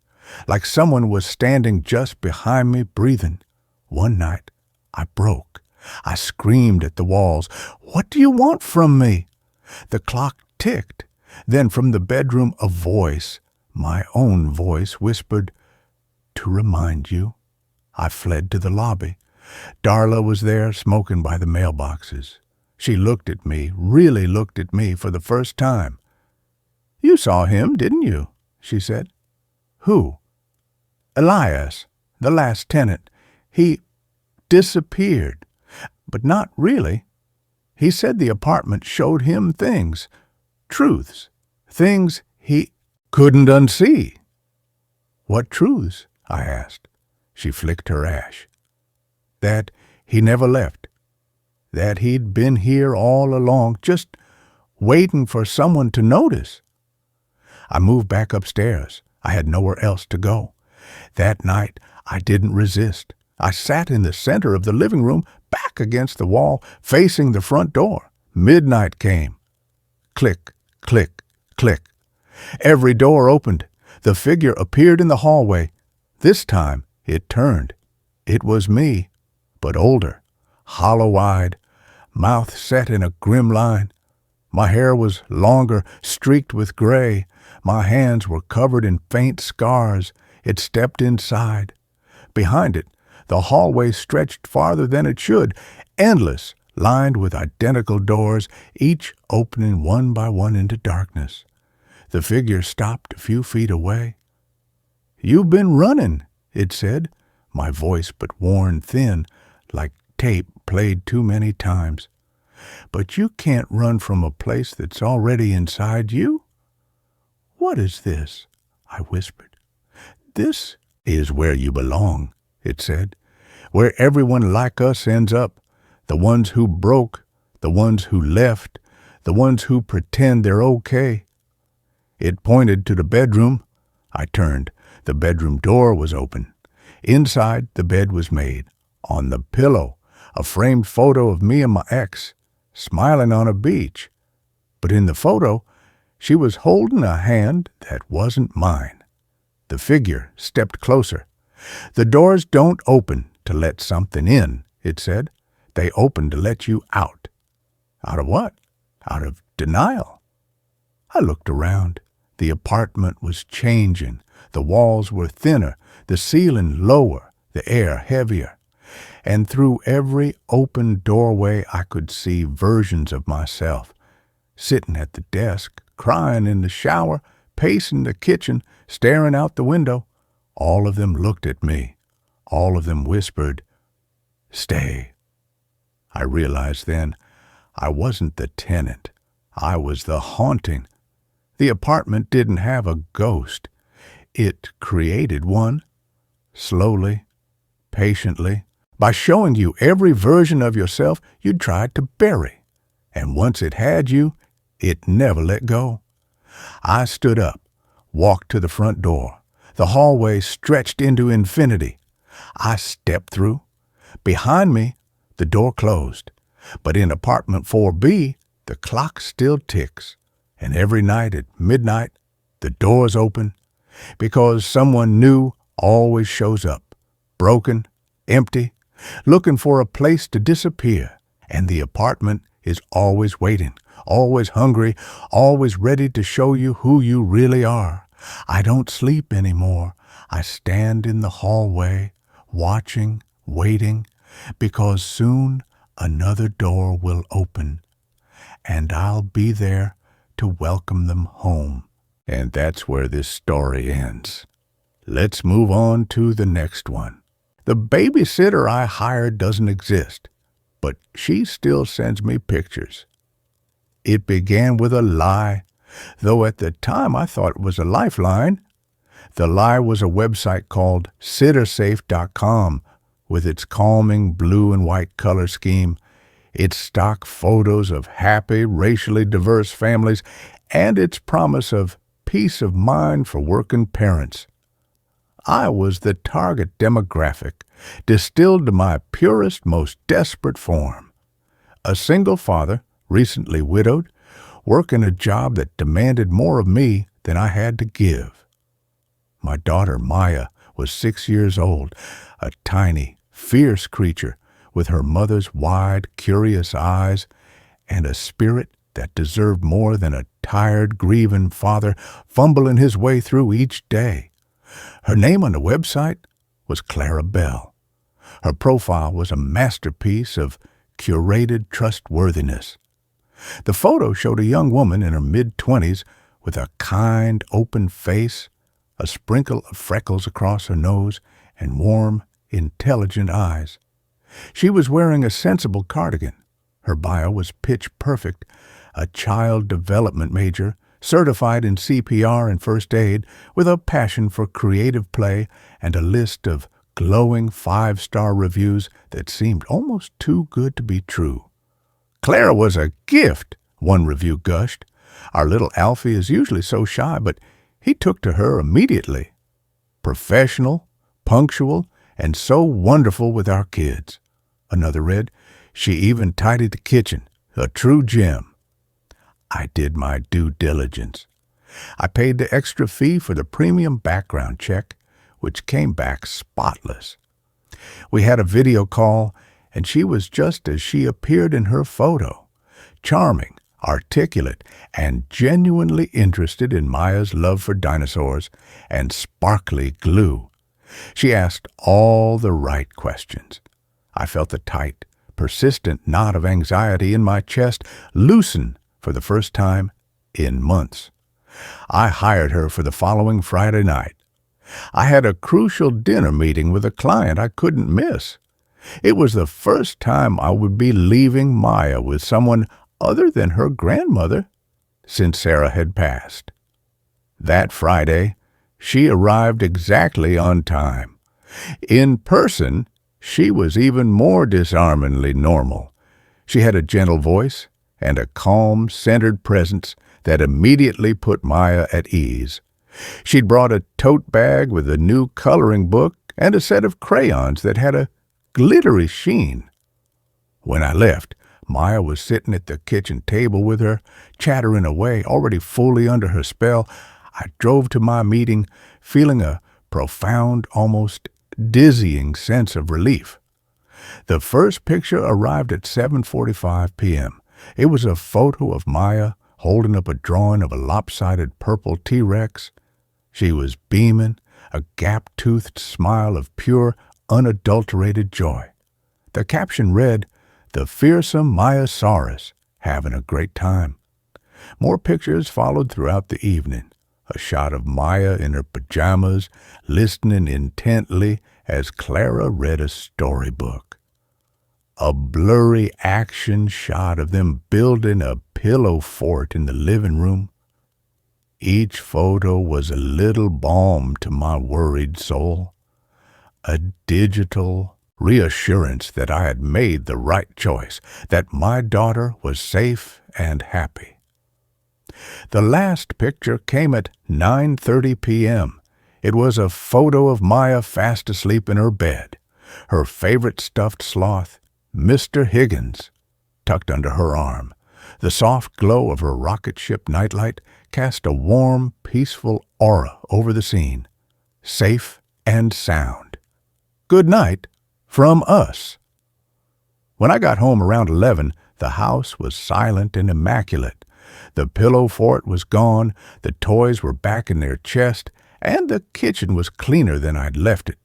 like someone was standing just behind me breathing. One night, I broke. I screamed at the walls, "What do you want from me?" The clock ticked. Then from the bedroom a voice, my own voice, whispered, "To remind you." I fled to the lobby. Darla was there, smoking by the mailboxes. She looked at me, really looked at me for the first time. "You saw him, didn't you?" she said. "Who?" "Elias, the last tenant. He disappeared. But not really. He said the apartment showed him things, truths, things he couldn't unsee." "What truths?" I asked. She flicked her ash. "That he never left. That he'd been here all along, just waiting for someone to notice." I moved back upstairs. I had nowhere else to go. That night, I didn't resist. I sat in the center of the living room, back against the wall, facing the front door. Midnight came. Click, click, click. Every door opened. The figure appeared in the hallway. This time, it turned. It was me, but older, hollow-eyed, mouth set in a grim line. My hair was longer, streaked with gray. My hands were covered in faint scars. It stepped inside. Behind it, the hallway stretched farther than it should, endless, lined with identical doors, each opening one by one into darkness. The figure stopped a few feet away. "You've been running," it said, my voice but worn thin, like tape played too many times. "But you can't run from a place that's already inside you." "What is this?" I whispered. "This is where you belong," it said, "where everyone like us ends up, the ones who broke, the ones who left, the ones who pretend they're okay." It pointed to the bedroom. I turned. The bedroom door was open. Inside, the bed was made. On the pillow, a framed photo of me and my ex, smiling on a beach. But in the photo, she was holding a hand that wasn't mine. The figure stepped closer. "The doors don't open to let something in," it said. "They open to let you out." Out of what? Out of denial. I looked around. The apartment was changing. The walls were thinner, the ceiling lower, the air heavier. And through every open doorway I could see versions of myself, sitting at the desk, crying in the shower, pacing the kitchen, staring out the window. All of them looked at me. All of them whispered, "Stay." I realized then I wasn't the tenant. I was the haunting. The apartment didn't have a ghost. It created one, slowly, patiently, by showing you every version of yourself you'd tried to bury. And once it had you, it never let go. I stood up, walked to the front door. The hallway stretched into infinity. I stepped through. Behind me, the door closed. But in apartment 4B, the clock still ticks. And every night at midnight, the doors open, because someone new always shows up, broken, empty, looking for a place to disappear, and the apartment is always waiting, always hungry, always ready to show you who you really are. I don't sleep anymore. I stand in the hallway, watching, waiting, because soon another door will open, and I'll be there to welcome them home. And that's where this story ends. Let's move on to the next one. The babysitter I hired doesn't exist, but she still sends me pictures. It began with a lie, though at the time I thought it was a lifeline. The lie was a website called sittersafe.com with its calming blue and white color scheme, its stock photos of happy, racially diverse families, and its promise of peace of mind for working parents. I was the target demographic, distilled to my purest, most desperate form. A single father, recently widowed, working a job that demanded more of me than I had to give. My daughter, Maya, was 6 years old, a tiny, fierce creature with her mother's wide, curious eyes and a spirit that deserved more than a tired, grieving father fumbling his way through each day. Her name on the website was Clara Bell. Her profile was a masterpiece of curated trustworthiness. The photo showed a young woman in her mid-20s with a kind, open face, a sprinkle of freckles across her nose, and warm, intelligent eyes. She was wearing a sensible cardigan. Her bio was pitch perfect, a child development major, certified in CPR and first aid, with a passion for creative play and a list of glowing 5-star reviews that seemed almost too good to be true. Clara was a gift, one review gushed. Our little Alfie is usually so shy, but he took to her immediately. Professional, punctual, and so wonderful with our kids. Another read, she even tidied the kitchen, a true gem. I did my due diligence. I paid the extra fee for the premium background check, which came back spotless. We had a video call, and she was just as she appeared in her photo, charming, articulate, and genuinely interested in Maya's love for dinosaurs and sparkly glue. She asked all the right questions. I felt the tight, persistent knot of anxiety in my chest loosen for the first time in months. I hired her for the following Friday night. I had a crucial dinner meeting with a client I couldn't miss. It was the first time I would be leaving Maya with someone other than her grandmother since Sarah had passed. That Friday, she arrived exactly on time. In person, she was even more disarmingly normal. She had a gentle voice and a calm, centered presence that immediately put Maya at ease. She'd brought a tote bag with a new coloring book and a set of crayons that had a glittery sheen. When I left, Maya was sitting at the kitchen table with her, chattering away, already fully under her spell. I drove to my meeting, feeling a profound, almost dizzying sense of relief. The first picture arrived at 7:45 p.m. It was a photo of Maya holding up a drawing of a lopsided purple T-Rex. She was beaming, a gap-toothed smile of pure, unadulterated joy. The caption read, "The fearsome Mayasaurus, having a great time." More pictures followed throughout the evening. A shot of Maya in her pajamas, listening intently as Clara read a storybook. A blurry action shot of them building a pillow fort in the living room. Each photo was a little balm to my worried soul, a digital reassurance that I had made the right choice, that my daughter was safe and happy. The last picture came at 9:30 p.m. It was a photo of Maya fast asleep in her bed, her favorite stuffed sloth, Mr. Higgins, tucked under her arm. The soft glow of her rocket ship nightlight cast a warm, peaceful aura over the scene. Safe and sound. Good night, from us. When I got home around 11, the house was silent and immaculate. The pillow fort was gone, the toys were back in their chest, and the kitchen was cleaner than I'd left it.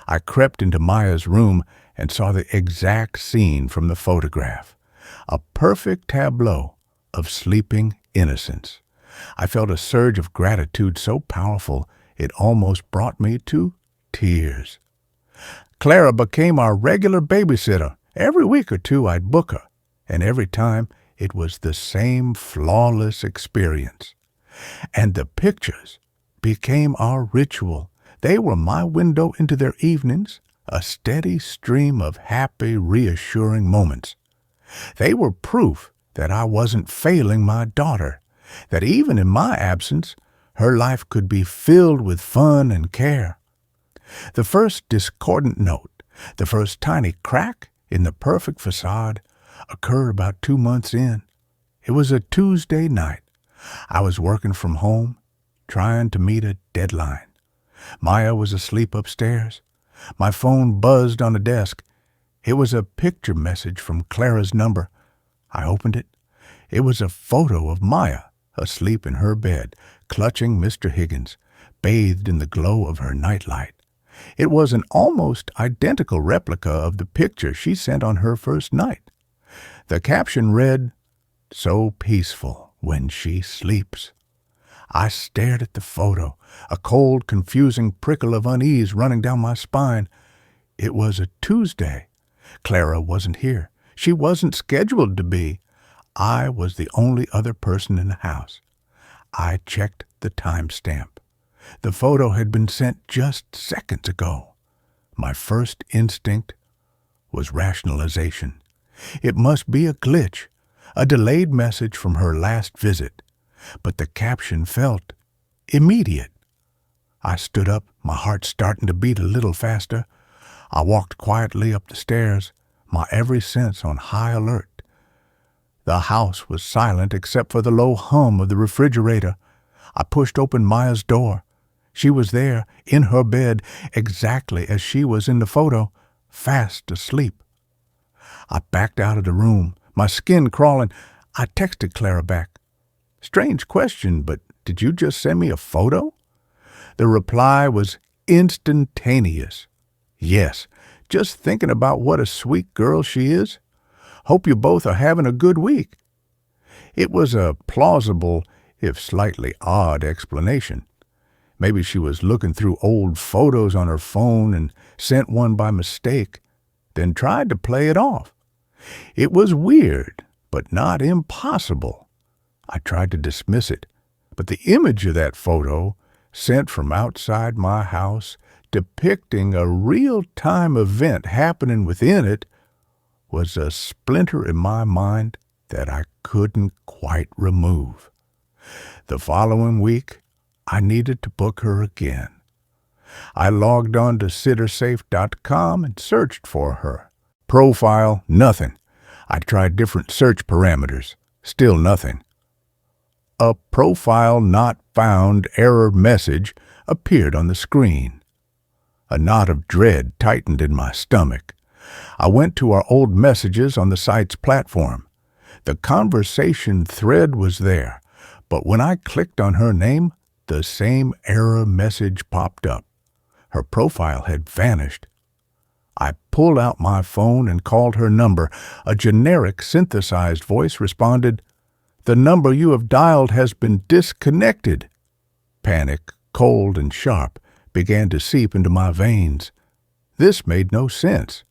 I crept into Maya's room and saw the exact scene from the photograph. A perfect tableau of sleeping innocence. I felt a surge of gratitude so powerful it almost brought me to tears. Clara became our regular babysitter. Every week or two I'd book her, and every time it was the same flawless experience. And the pictures became our ritual. They were my window into their evenings, a steady stream of happy, reassuring moments. They were proof that I wasn't failing my daughter, that even in my absence, her life could be filled with fun and care. The first discordant note, the first tiny crack in the perfect facade, occurred about 2 months in. It was a Tuesday night. I was working from home, trying to meet a deadline. Maya was asleep upstairs. My phone buzzed on the desk. It was a picture message from Clara's number. I opened it. It was a photo of Maya, asleep in her bed, clutching Mr. Higgins, bathed in the glow of her nightlight. It was an almost identical replica of the picture she sent on her first night. The caption read, "So peaceful when she sleeps." I stared at the photo, a cold, confusing prickle of unease running down my spine. It was a Tuesday. Clara wasn't here. She wasn't scheduled to be. I was the only other person in the house. I checked the timestamp. The photo had been sent just seconds ago. My first instinct was rationalization. It must be a glitch, a delayed message from her last visit. But the caption felt immediate. I stood up, my heart starting to beat a little faster. I walked quietly up the stairs, my every sense on high alert. The house was silent except for the low hum of the refrigerator. I pushed open Maya's door. She was there, in her bed, exactly as she was in the photo, fast asleep. I backed out of the room, my skin crawling. I texted Clara back. "Strange question, but did you just send me a photo?" The reply was instantaneous. "Yes, just thinking about what a sweet girl she is. Hope you both are having a good week." It was a plausible, if slightly odd, explanation. Maybe she was looking through old photos on her phone and sent one by mistake, then tried to play it off. It was weird, but not impossible. I tried to dismiss it, but the image of that photo, sent from outside my house, depicting a real-time event happening within it, was a splinter in my mind that I couldn't quite remove. The following week, I needed to book her again. I logged on to sittersafe.com and searched for her. Profile, nothing. I tried different search parameters. Still nothing. A profile not found error message appeared on the screen. A knot of dread tightened in my stomach. I went to our old messages on the site's platform. The conversation thread was there, but when I clicked on her name, the same error message popped up. Her profile had vanished. I pulled out my phone and called her number. A generic synthesized voice responded, "The number you have dialed has been disconnected." Panic, cold and sharp, began to seep into my veins. This made no sense.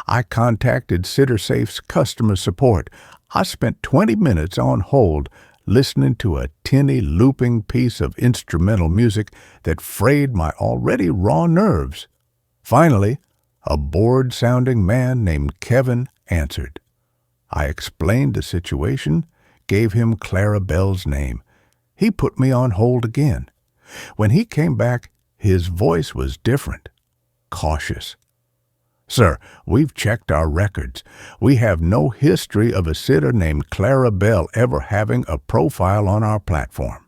I contacted SitterSafe's customer support. I spent 20 minutes on hold, listening to a tinny looping piece of instrumental music that frayed my already raw nerves. Finally, a bored-sounding man named Kevin answered. I explained the situation, gave him Clara Bell's name. He put me on hold again. When he came back, his voice was different, cautious. "Sir, we've checked our records. We have no history of a sitter named Clara Bell ever having a profile on our platform."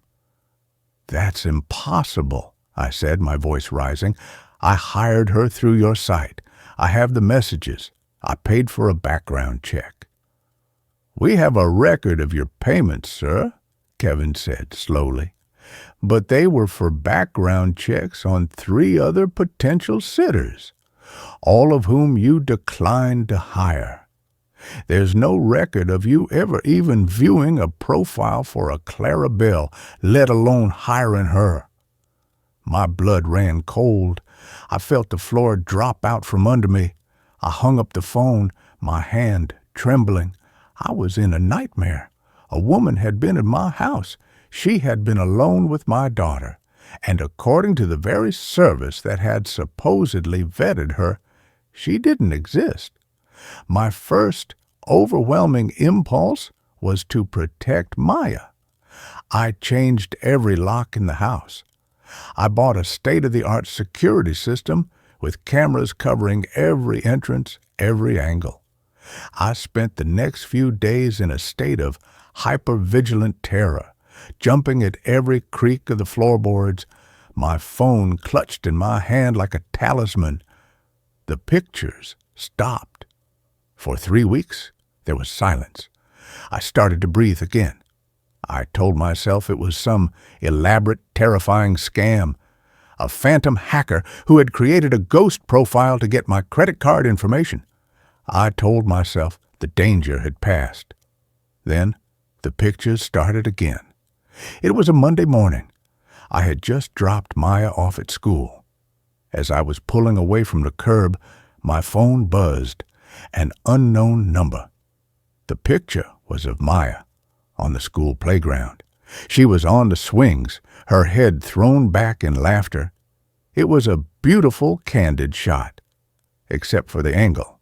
"That's impossible," I said, my voice rising. "I hired her through your site. I have the messages. I paid for a background check." "We have a record of your payments, sir," Kevin said slowly. "But they were for background checks on 3 other potential sitters, all of whom you declined to hire. There's no record of you ever even viewing a profile for a Clara Bell, let alone hiring her." My blood ran cold. I felt the floor drop out from under me. I hung up the phone, my hand trembling. I was in a nightmare. A woman had been in my house. She had been alone with my daughter, and according to the very service that had supposedly vetted her, she didn't exist. My first overwhelming impulse was to protect Maya. I changed every lock in the house. I bought a state-of-the-art security system with cameras covering every entrance, every angle. I spent the next few days in a state of hyper-vigilant terror, jumping at every creak of the floorboards, my phone clutched in my hand like a talisman. The pictures stopped. For 3 weeks, there was silence. I started to breathe again. I told myself it was some elaborate, terrifying scam, a phantom hacker who had created a ghost profile to get my credit card information. I told myself the danger had passed. Then the pictures started again. It was a Monday morning. I had just dropped Maya off at school. As I was pulling away from the curb, my phone buzzed. An unknown number. The picture was of Maya on the school playground. She was on the swings, her head thrown back in laughter. It was a beautiful, candid shot, except for the angle.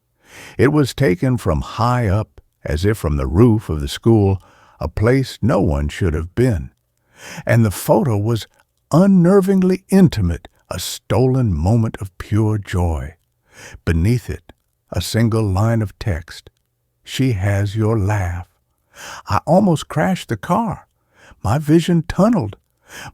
It was taken from high up, as if from the roof of the school, a place no one should have been. And the photo was unnervingly intimate, a stolen moment of pure joy. Beneath it, a single line of text. "She has your laugh." I almost crashed the car. My vision tunneled.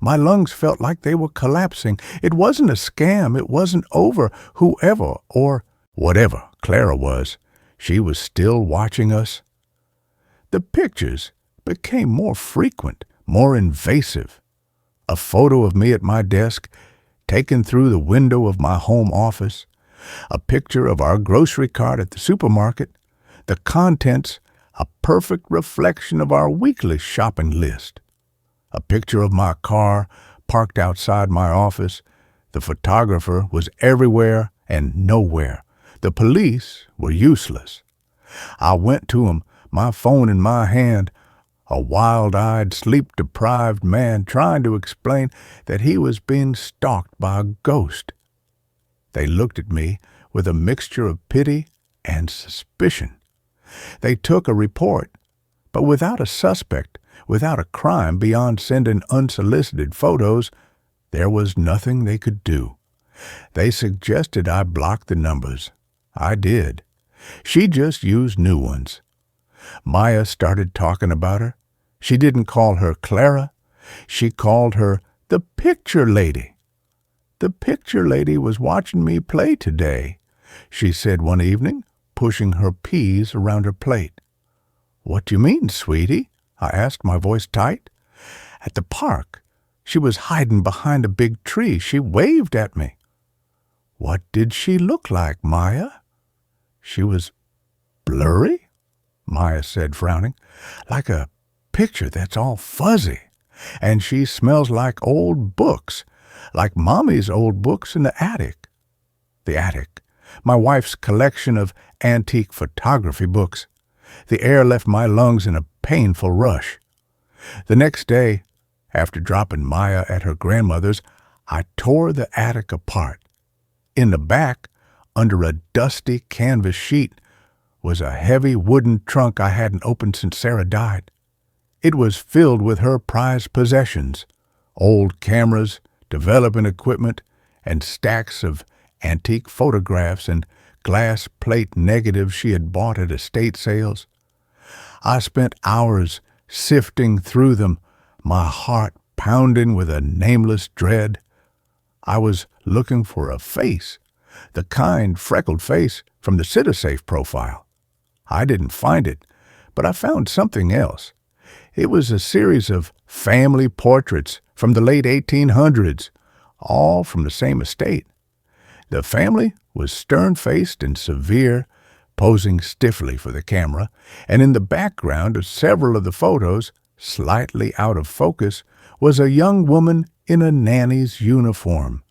My lungs felt like they were collapsing. It wasn't a scam. It wasn't over. Whoever or whatever Clara was, she was still watching us. The pictures became more frequent, more invasive. A photo of me at my desk, taken through the window of my home office. A picture of our grocery cart at the supermarket. The contents, a perfect reflection of our weekly shopping list. A picture of my car parked outside my office. The photographer was everywhere and nowhere. The police were useless. I went to him, my phone in my hand, a wild-eyed, sleep-deprived man trying to explain that he was being stalked by a ghost. They looked at me with a mixture of pity and suspicion. They took a report, but without a suspect, without a crime beyond sending unsolicited photos, there was nothing they could do. They suggested I block the numbers. I did. She just used new ones. Maya started talking about her. She didn't call her Clara. She called her the picture lady. "The picture lady was watching me play today," she said one evening, pushing her peas around her plate. "What do you mean, sweetie?" I asked, my voice tight. "At the park. She was hiding behind a big tree. She waved at me." "What did she look like, Maya?" "She was blurry," Maya said, frowning, "like a picture that's all fuzzy. And she smells like old books, like Mommy's old books in the attic." The attic. My wife's collection of antique photography books. The air left my lungs in a painful rush. The next day, after dropping Maya at her grandmother's, I tore the attic apart. In the back, under a dusty canvas sheet, was a heavy wooden trunk I hadn't opened since Sarah died. It was filled with her prized possessions, old cameras, development equipment, and stacks of antique photographs and glass plate negatives she had bought at estate sales. I spent hours sifting through them, my heart pounding with a nameless dread. I was looking for a face, The kind, freckled face from the Citisafe profile. I didn't find it, but I found something else. It was a series of family portraits from the late 1800s, all from the same estate. The family was stern-faced and severe, posing stiffly for the camera, and in the background of several of the photos, slightly out of focus, was a young woman in a nanny's uniform.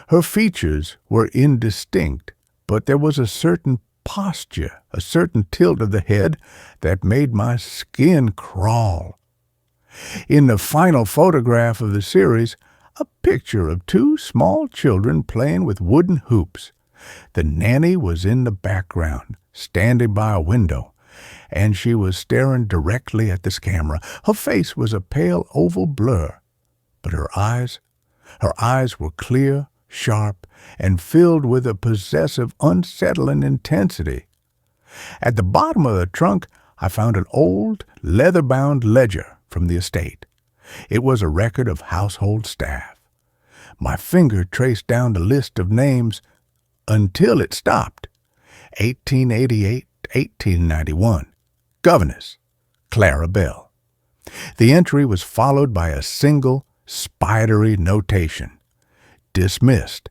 Her features were indistinct, but there was a certain posture, a certain tilt of the head that made my skin crawl. In the final photograph of the series, a picture of two small children playing with wooden hoops. The nanny was in the background, standing by a window, and she was staring directly at this camera. Her face was a pale oval blur, but her eyes were clear, sharp, and filled with a possessive, unsettling intensity. At the bottom of the trunk, I found an old, leather-bound ledger from the estate. It was a record of household staff. My finger traced down the list of names until it stopped. 1888, 1891. Governess, Clara Bell. The entry was followed by a single, spidery notation. Dismissed.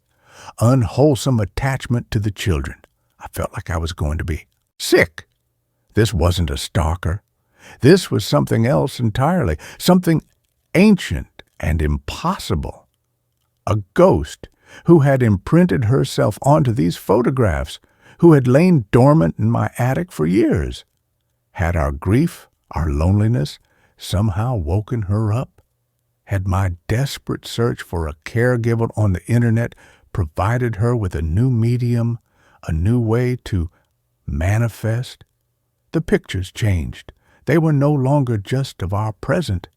Unwholesome attachment to the children. I felt like I was going to be sick. This wasn't a stalker. This was something else entirely, something ancient and impossible. A ghost who had imprinted herself onto these photographs, who had lain dormant in my attic for years. Had our grief, our loneliness, somehow woken her up? Had my desperate search for a caregiver on the internet provided her with a new medium, a new way to manifest? The pictures changed. They were no longer just of our present.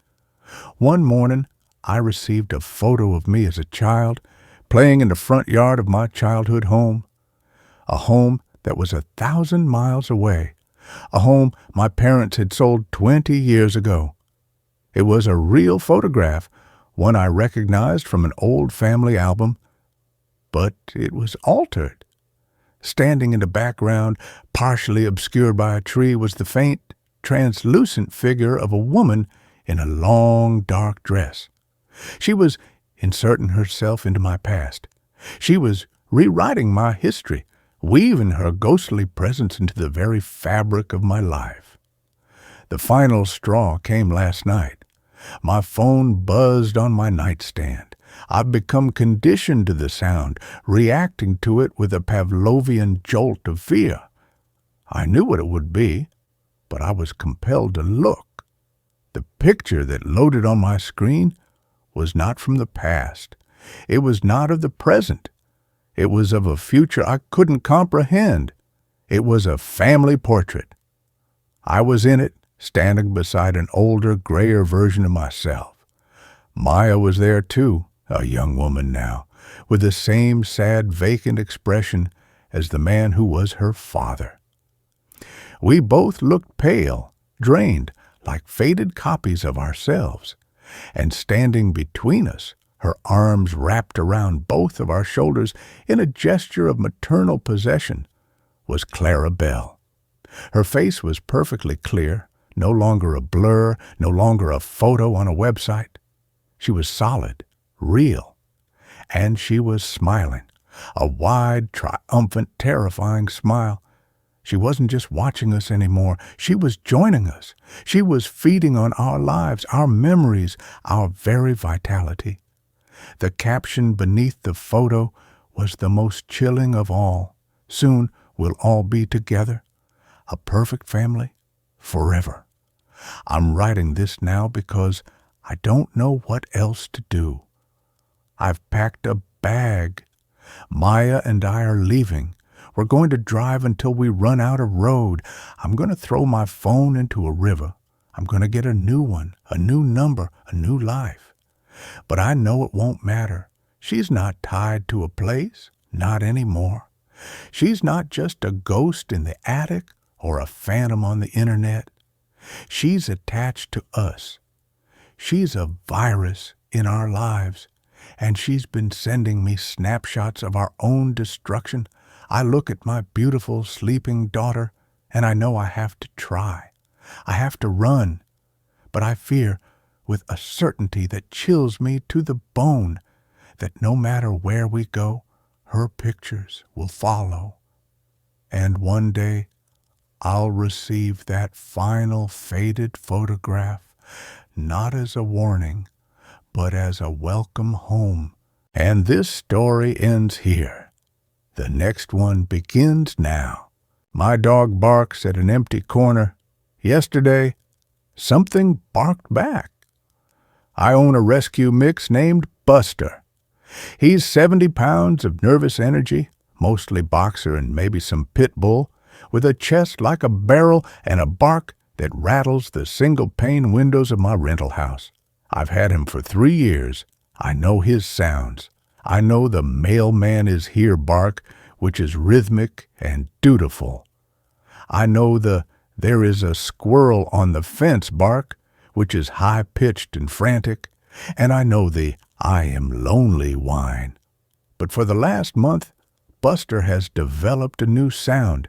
One morning, I received a photo of me as a child, playing in the front yard of my childhood home. A home that was 1,000 miles away. A home my parents had sold 20 years ago. It was a real photograph, one I recognized from an old family album, but it was altered. Standing in the background, partially obscured by a tree, was the faint, translucent figure of a woman in a long, dark dress. She was inserting herself into my past. She was rewriting my history, weaving her ghostly presence into the very fabric of my life. The final straw came last night. My phone buzzed on my nightstand. I've become conditioned to the sound, reacting to it with a Pavlovian jolt of fear. I knew what it would be, but I was compelled to look. The picture that loaded on my screen was not from the past. It was not of the present. It was of a future I couldn't comprehend. It was a family portrait. I was in it, standing beside an older, grayer version of myself. Maya was there too, a young woman now, with the same sad, vacant expression as the man who was her father. We both looked pale, drained, like faded copies of ourselves, and standing between us, her arms wrapped around both of our shoulders in a gesture of maternal possession, was Clara Bell. Her face was perfectly clear, no longer a blur, no longer a photo on a website. She was solid, real, and she was smiling, a wide, triumphant, terrifying smile. She wasn't just watching us anymore. She was joining us. She was feeding on our lives, our memories, our very vitality. The caption beneath the photo was the most chilling of all. Soon we'll all be together, a perfect family, forever. I'm writing this now because I don't know what else to do. I've packed a bag. Maya and I are leaving. We're going to drive until we run out of road. I'm going to throw my phone into a river. I'm going to get a new one, a new number, a new life. But I know it won't matter. She's not tied to a place, not anymore. She's not just a ghost in the attic or a phantom on the internet. She's attached to us. She's a virus in our lives, And she's been sending me snapshots of our own destruction. I look at my beautiful sleeping daughter, and I know I have to try. I have to run. But I fear, with a certainty that chills me to the bone, that no matter where we go, her pictures will follow. And one day, I'll receive that final faded photograph, not as a warning, but as a welcome home. And this story ends here. The next one begins now. My dog barks at an empty corner. Yesterday, something barked back. I own a rescue mix named Buster. He's 70 pounds of nervous energy, mostly boxer and maybe some pit bull, with a chest like a barrel and a bark that rattles the single-pane windows of my rental house. I've had him for 3 years. I know his sounds. I know the mailman is here bark, which is rhythmic and dutiful. I know the there is a squirrel on the fence bark, which is high-pitched and frantic, and I know the I am lonely whine. But for the last month, Buster has developed a new sound.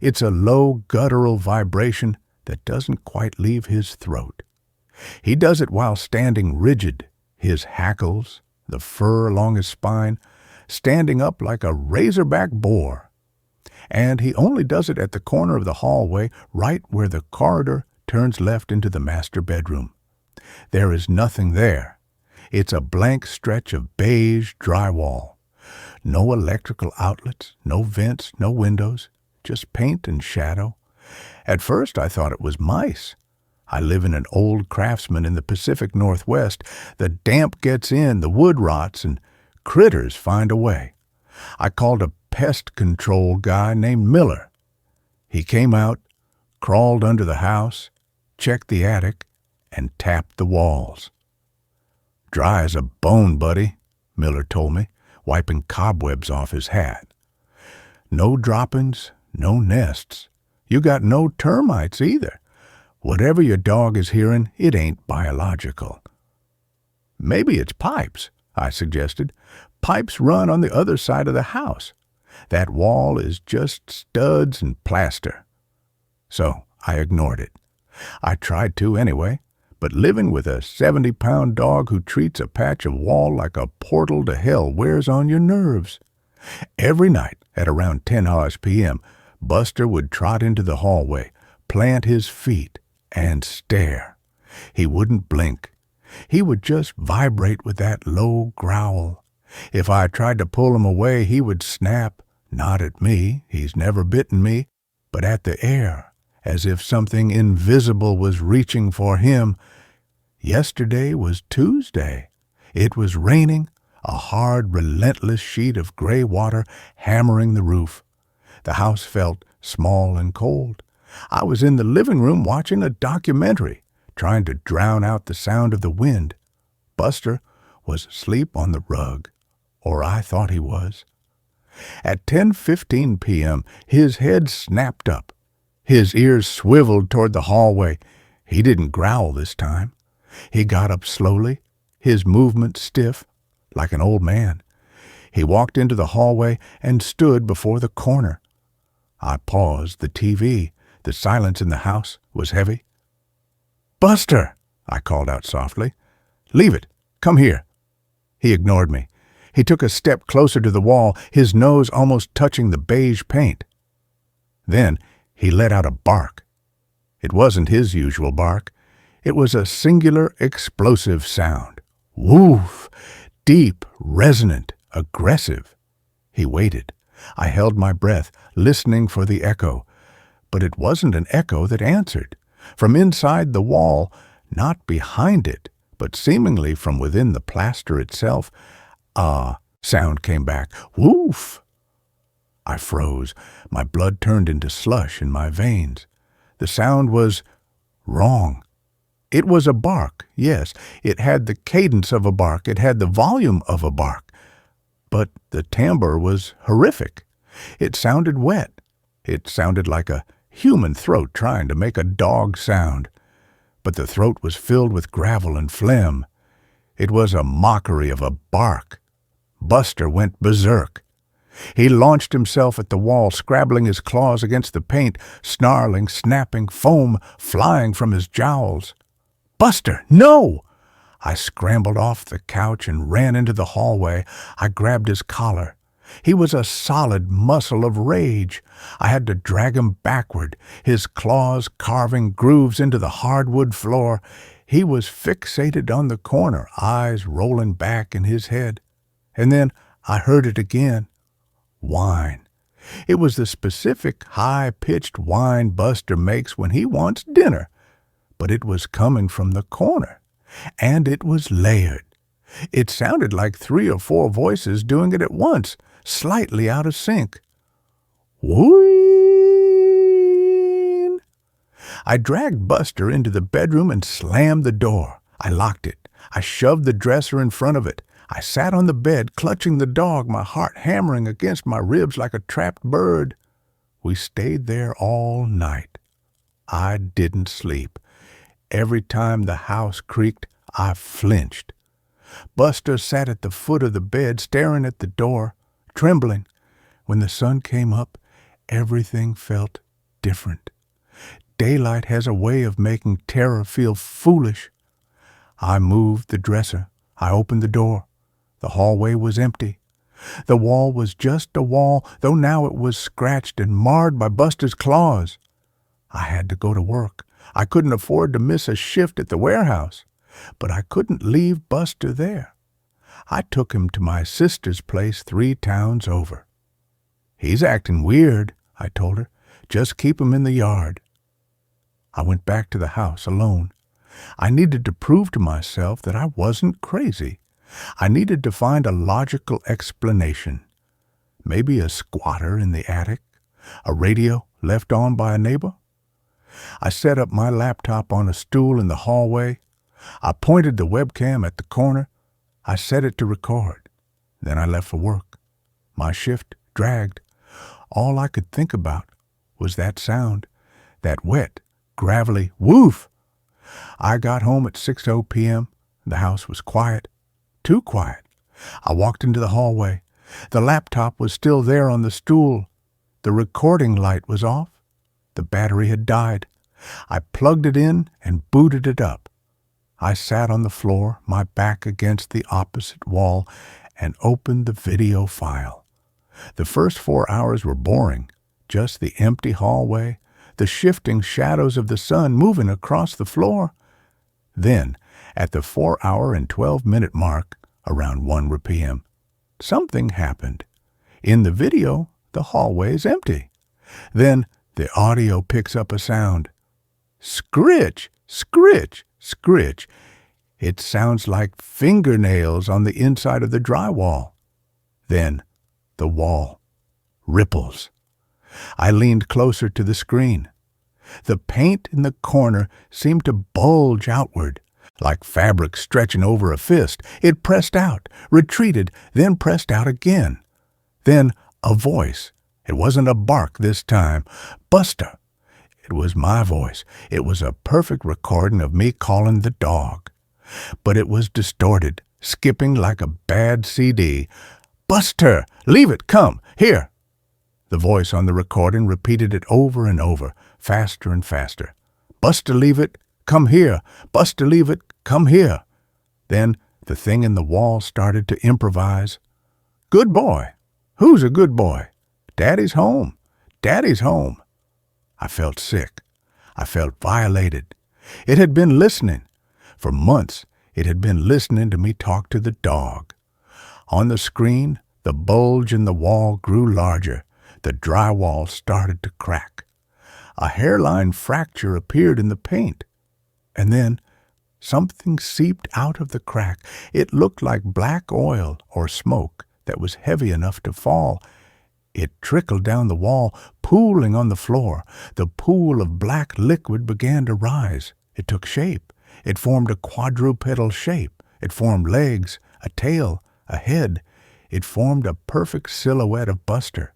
It's a low guttural vibration that doesn't quite leave his throat. He does it while standing rigid, his hackles, the fur along his spine, standing up like a razorback boar. And he only does it at the corner of the hallway, right where the corridor turns left into the master bedroom. There is nothing there. It's a blank stretch of beige drywall. No electrical outlets, no vents, no windows, just paint and shadow. At first I thought it was mice. I live in an old craftsman in the Pacific Northwest. The damp gets in, the wood rots, and critters find a way. I called a pest control guy named Miller. He came out, crawled under the house, checked the attic, and tapped the walls. "Dry as a bone, buddy," Miller told me, wiping cobwebs off his hat. "No droppings, no nests. You got no termites either. Whatever your dog is hearing, it ain't biological." "Maybe it's pipes," I suggested. "Pipes run on the other side of the house. That wall is just studs and plaster." So I ignored it. I tried to anyway, but living with a 70-pound dog who treats a patch of wall like a portal to hell wears on your nerves. Every night at around 10 p.m., Buster would trot into the hallway, plant his feet, and stare. He wouldn't blink. He would just vibrate with that low growl. If I tried to pull him away, he would snap, not at me, he's never bitten me, but at the air, as if something invisible was reaching for him. Yesterday was Tuesday. It was raining, a hard, relentless sheet of gray water hammering the roof. The house felt small and cold. I was in the living room watching a documentary, trying to drown out the sound of the wind. Buster was asleep on the rug, or I thought he was. At 10:15 p.m., his head snapped up. His ears swiveled toward the hallway. He didn't growl this time. He got up slowly, his movements stiff, like an old man. He walked into the hallway and stood before the corner. I paused the TV. The silence in the house was heavy. "Buster!" I called out softly. "Leave it. Come here." He ignored me. He took a step closer to the wall, his nose almost touching the beige paint. Then he let out a bark. It wasn't his usual bark. It was a singular, explosive sound. Woof! Deep, resonant, aggressive. He waited. I held my breath, listening for the echo. But it wasn't an echo that answered. From inside the wall, not behind it, but seemingly from within the plaster itself, sound came back. Woof! I froze. My blood turned into slush in my veins. The sound was wrong. It was a bark, yes. It had the cadence of a bark. It had the volume of a bark. But the timbre was horrific. It sounded wet. It sounded like a human throat trying to make a dog sound. But the throat was filled with gravel and phlegm. It was a mockery of a bark. Buster went berserk. He launched himself at the wall, scrabbling his claws against the paint, snarling, snapping, foam flying from his jowls. "Buster, no!" I scrambled off the couch and ran into the hallway. I grabbed his collar. He was a solid muscle of rage. I had to drag him backward, his claws carving grooves into the hardwood floor. He was fixated on the corner, eyes rolling back in his head. And then I heard it again. Whine. It was the specific high-pitched whine Buster makes when he wants dinner. But it was coming from the corner. And it was layered. It sounded like 3 or 4 voices doing it at once, slightly out of sync. Whine. I dragged Buster into the bedroom and slammed the door. I locked it. I shoved the dresser in front of it. I sat on the bed, clutching the dog, my heart hammering against my ribs like a trapped bird. We stayed there all night. I didn't sleep. Every time the house creaked, I flinched. Buster sat at the foot of the bed, staring at the door, trembling. When the sun came up, everything felt different. Daylight has a way of making terror feel foolish. I moved the dresser. I opened the door. The hallway was empty. The wall was just a wall, though now it was scratched and marred by Buster's claws. I had to go to work. I couldn't afford to miss a shift at the warehouse, but I couldn't leave Buster there. I took him to my sister's place 3 towns over. "He's acting weird," I told her. "Just keep him in the yard." I went back to the house alone. I needed to prove to myself that I wasn't crazy. I needed to find a logical explanation. Maybe a squatter in the attic, a radio left on by a neighbor. I set up my laptop on a stool in the hallway. I pointed the webcam at the corner. I set it to record. Then I left for work. My shift dragged. All I could think about was that sound, that wet, gravelly woof. I got home at 6:00 p.m. The house was quiet. Too quiet. I walked into the hallway. The laptop was still there on the stool. The recording light was off. The battery had died. I plugged it in and booted it up. I sat on the floor, my back against the opposite wall, and opened the video file. The first 4 hours were boring. Just the empty hallway, the shifting shadows of the sun moving across the floor. Then, at the 4-hour and 12-minute mark, around 1 p.m., something happened. In the video, the hallway is empty. Then the audio picks up a sound. Scritch, scritch, scritch. It sounds like fingernails on the inside of the drywall. Then the wall ripples. I leaned closer to the screen. The paint in the corner seemed to bulge outward, like fabric stretching over a fist. It pressed out, retreated, then pressed out again. Then a voice. It wasn't a bark this time. "Buster." It was my voice. It was a perfect recording of me calling the dog. But it was distorted, skipping like a bad CD. "Buster, leave it, come, here." The voice on the recording repeated it over and over, faster and faster. "Buster, leave it, come here. Buster, leave it, come here." Then the thing in the wall started to improvise. "Good boy. Who's a good boy? Daddy's home. Daddy's home." I felt sick. I felt violated. It had been listening. For months, it had been listening to me talk to the dog. On the screen, the bulge in the wall grew larger. The drywall started to crack. A hairline fracture appeared in the paint. And then something seeped out of the crack. It looked like black oil or smoke that was heavy enough to fall. It trickled down the wall, pooling on the floor. The pool of black liquid began to rise. It took shape. It formed a quadrupedal shape. It formed legs, a tail, a head. It formed a perfect silhouette of Buster.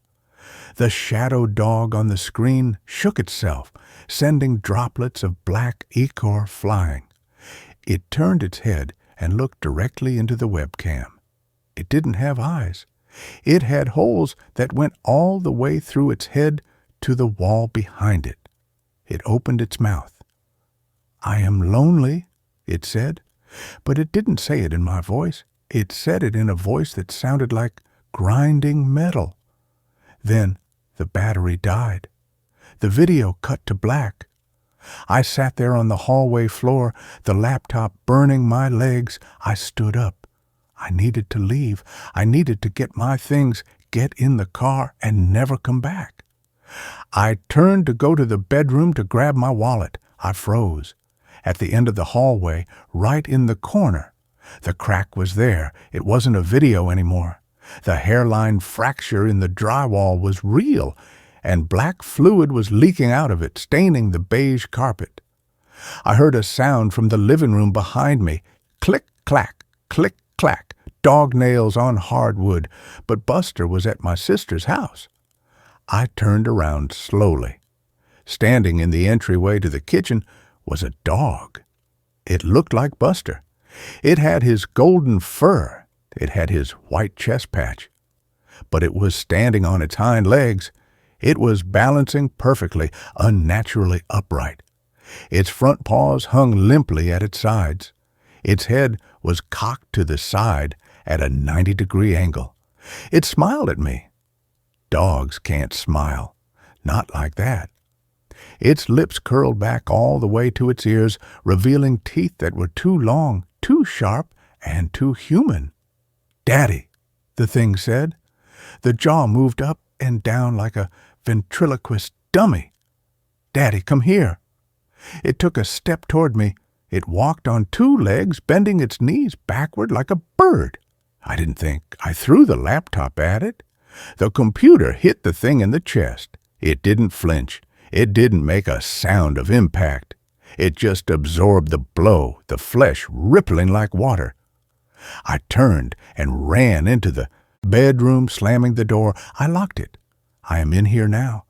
The shadow dog on the screen shook itself, sending droplets of black ichor flying. It turned its head, and looked directly into the webcam. It didn't have eyes. It had holes that went all the way through its head to the wall behind it. It opened its mouth. "I am lonely," it said, but it didn't say it in my voice. It said it in a voice that sounded like grinding metal. Then the battery died. The video cut to black. I sat there on the hallway floor, the laptop burning my legs. I stood up. I needed to leave. I needed to get my things, get in the car, and never come back. I turned to go to the bedroom to grab my wallet. I froze. At the end of the hallway, right in the corner. The crack was there. It wasn't a video anymore. The hairline fracture in the drywall was real, and black fluid was leaking out of it, staining the beige carpet. I heard a sound from the living room behind me. Click, clack, click, clack, dog nails on hardwood, but Buster was at my sister's house. I turned around slowly. Standing in the entryway to the kitchen was a dog. It looked like Buster. It had his golden fur. It had his white chest patch. But it was standing on its hind legs. It was balancing perfectly, unnaturally upright. Its front paws hung limply at its sides. Its head was cocked to the side at a 90-degree angle. It smiled at me. Dogs can't smile. Not like that. Its lips curled back all the way to its ears, revealing teeth that were too long, too sharp, and too human. "Daddy," the thing said. The jaw moved up and down like a ventriloquist dummy. "Daddy, come here." It took a step toward me. It walked on two legs, bending its knees backward like a bird. I didn't think. I threw the laptop at it. The computer hit the thing in the chest. It didn't flinch. It didn't make a sound of impact. It just absorbed the blow, the flesh rippling like water. I turned and ran into the bedroom, slamming the door. I locked it. I am in here now.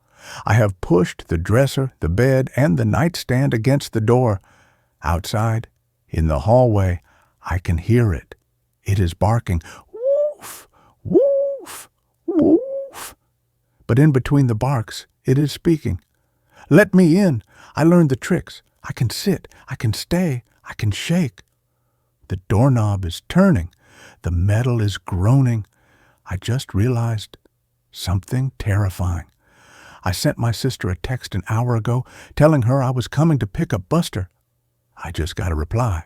I have pushed the dresser, the bed, and the nightstand against the door. Outside, in the hallway, I can hear it. It is barking, "Woof, woof, woof." But in between the barks, it is speaking. "Let me in. I learned the tricks. I can sit. I can stay. I can shake." The doorknob is turning. The metal is groaning. I just realized something terrifying. I sent my sister a text an hour ago telling her I was coming to pick up Buster. I just got a reply.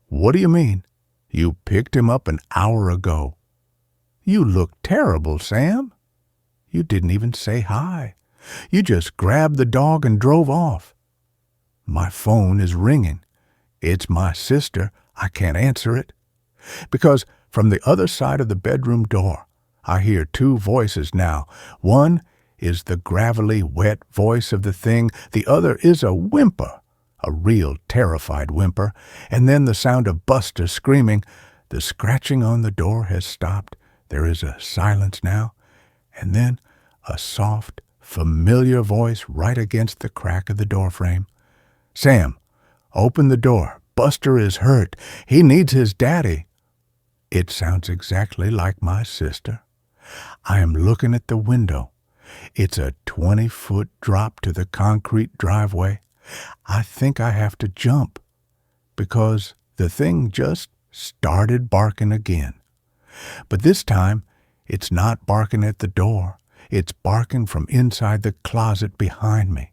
"What do you mean? You picked him up an hour ago." "You look terrible, Sam." "You didn't even say hi. You just grabbed the dog and drove off." My phone is ringing. It's my sister. I can't answer it. Because from the other side of the bedroom door, I hear two voices now. One is the gravelly, wet voice of the thing. The other is a whimper, a real terrified whimper. And then the sound of Buster screaming. The scratching on the door has stopped. There is a silence now. And then a soft, familiar voice right against the crack of the doorframe. "Sam, open the door. Buster is hurt. He needs his daddy." It sounds exactly like my sister. I am looking at the window. It's a 20-foot drop to the concrete driveway. I think I have to jump because the thing just started barking again. But this time, it's not barking at the door. It's barking from inside the closet behind me.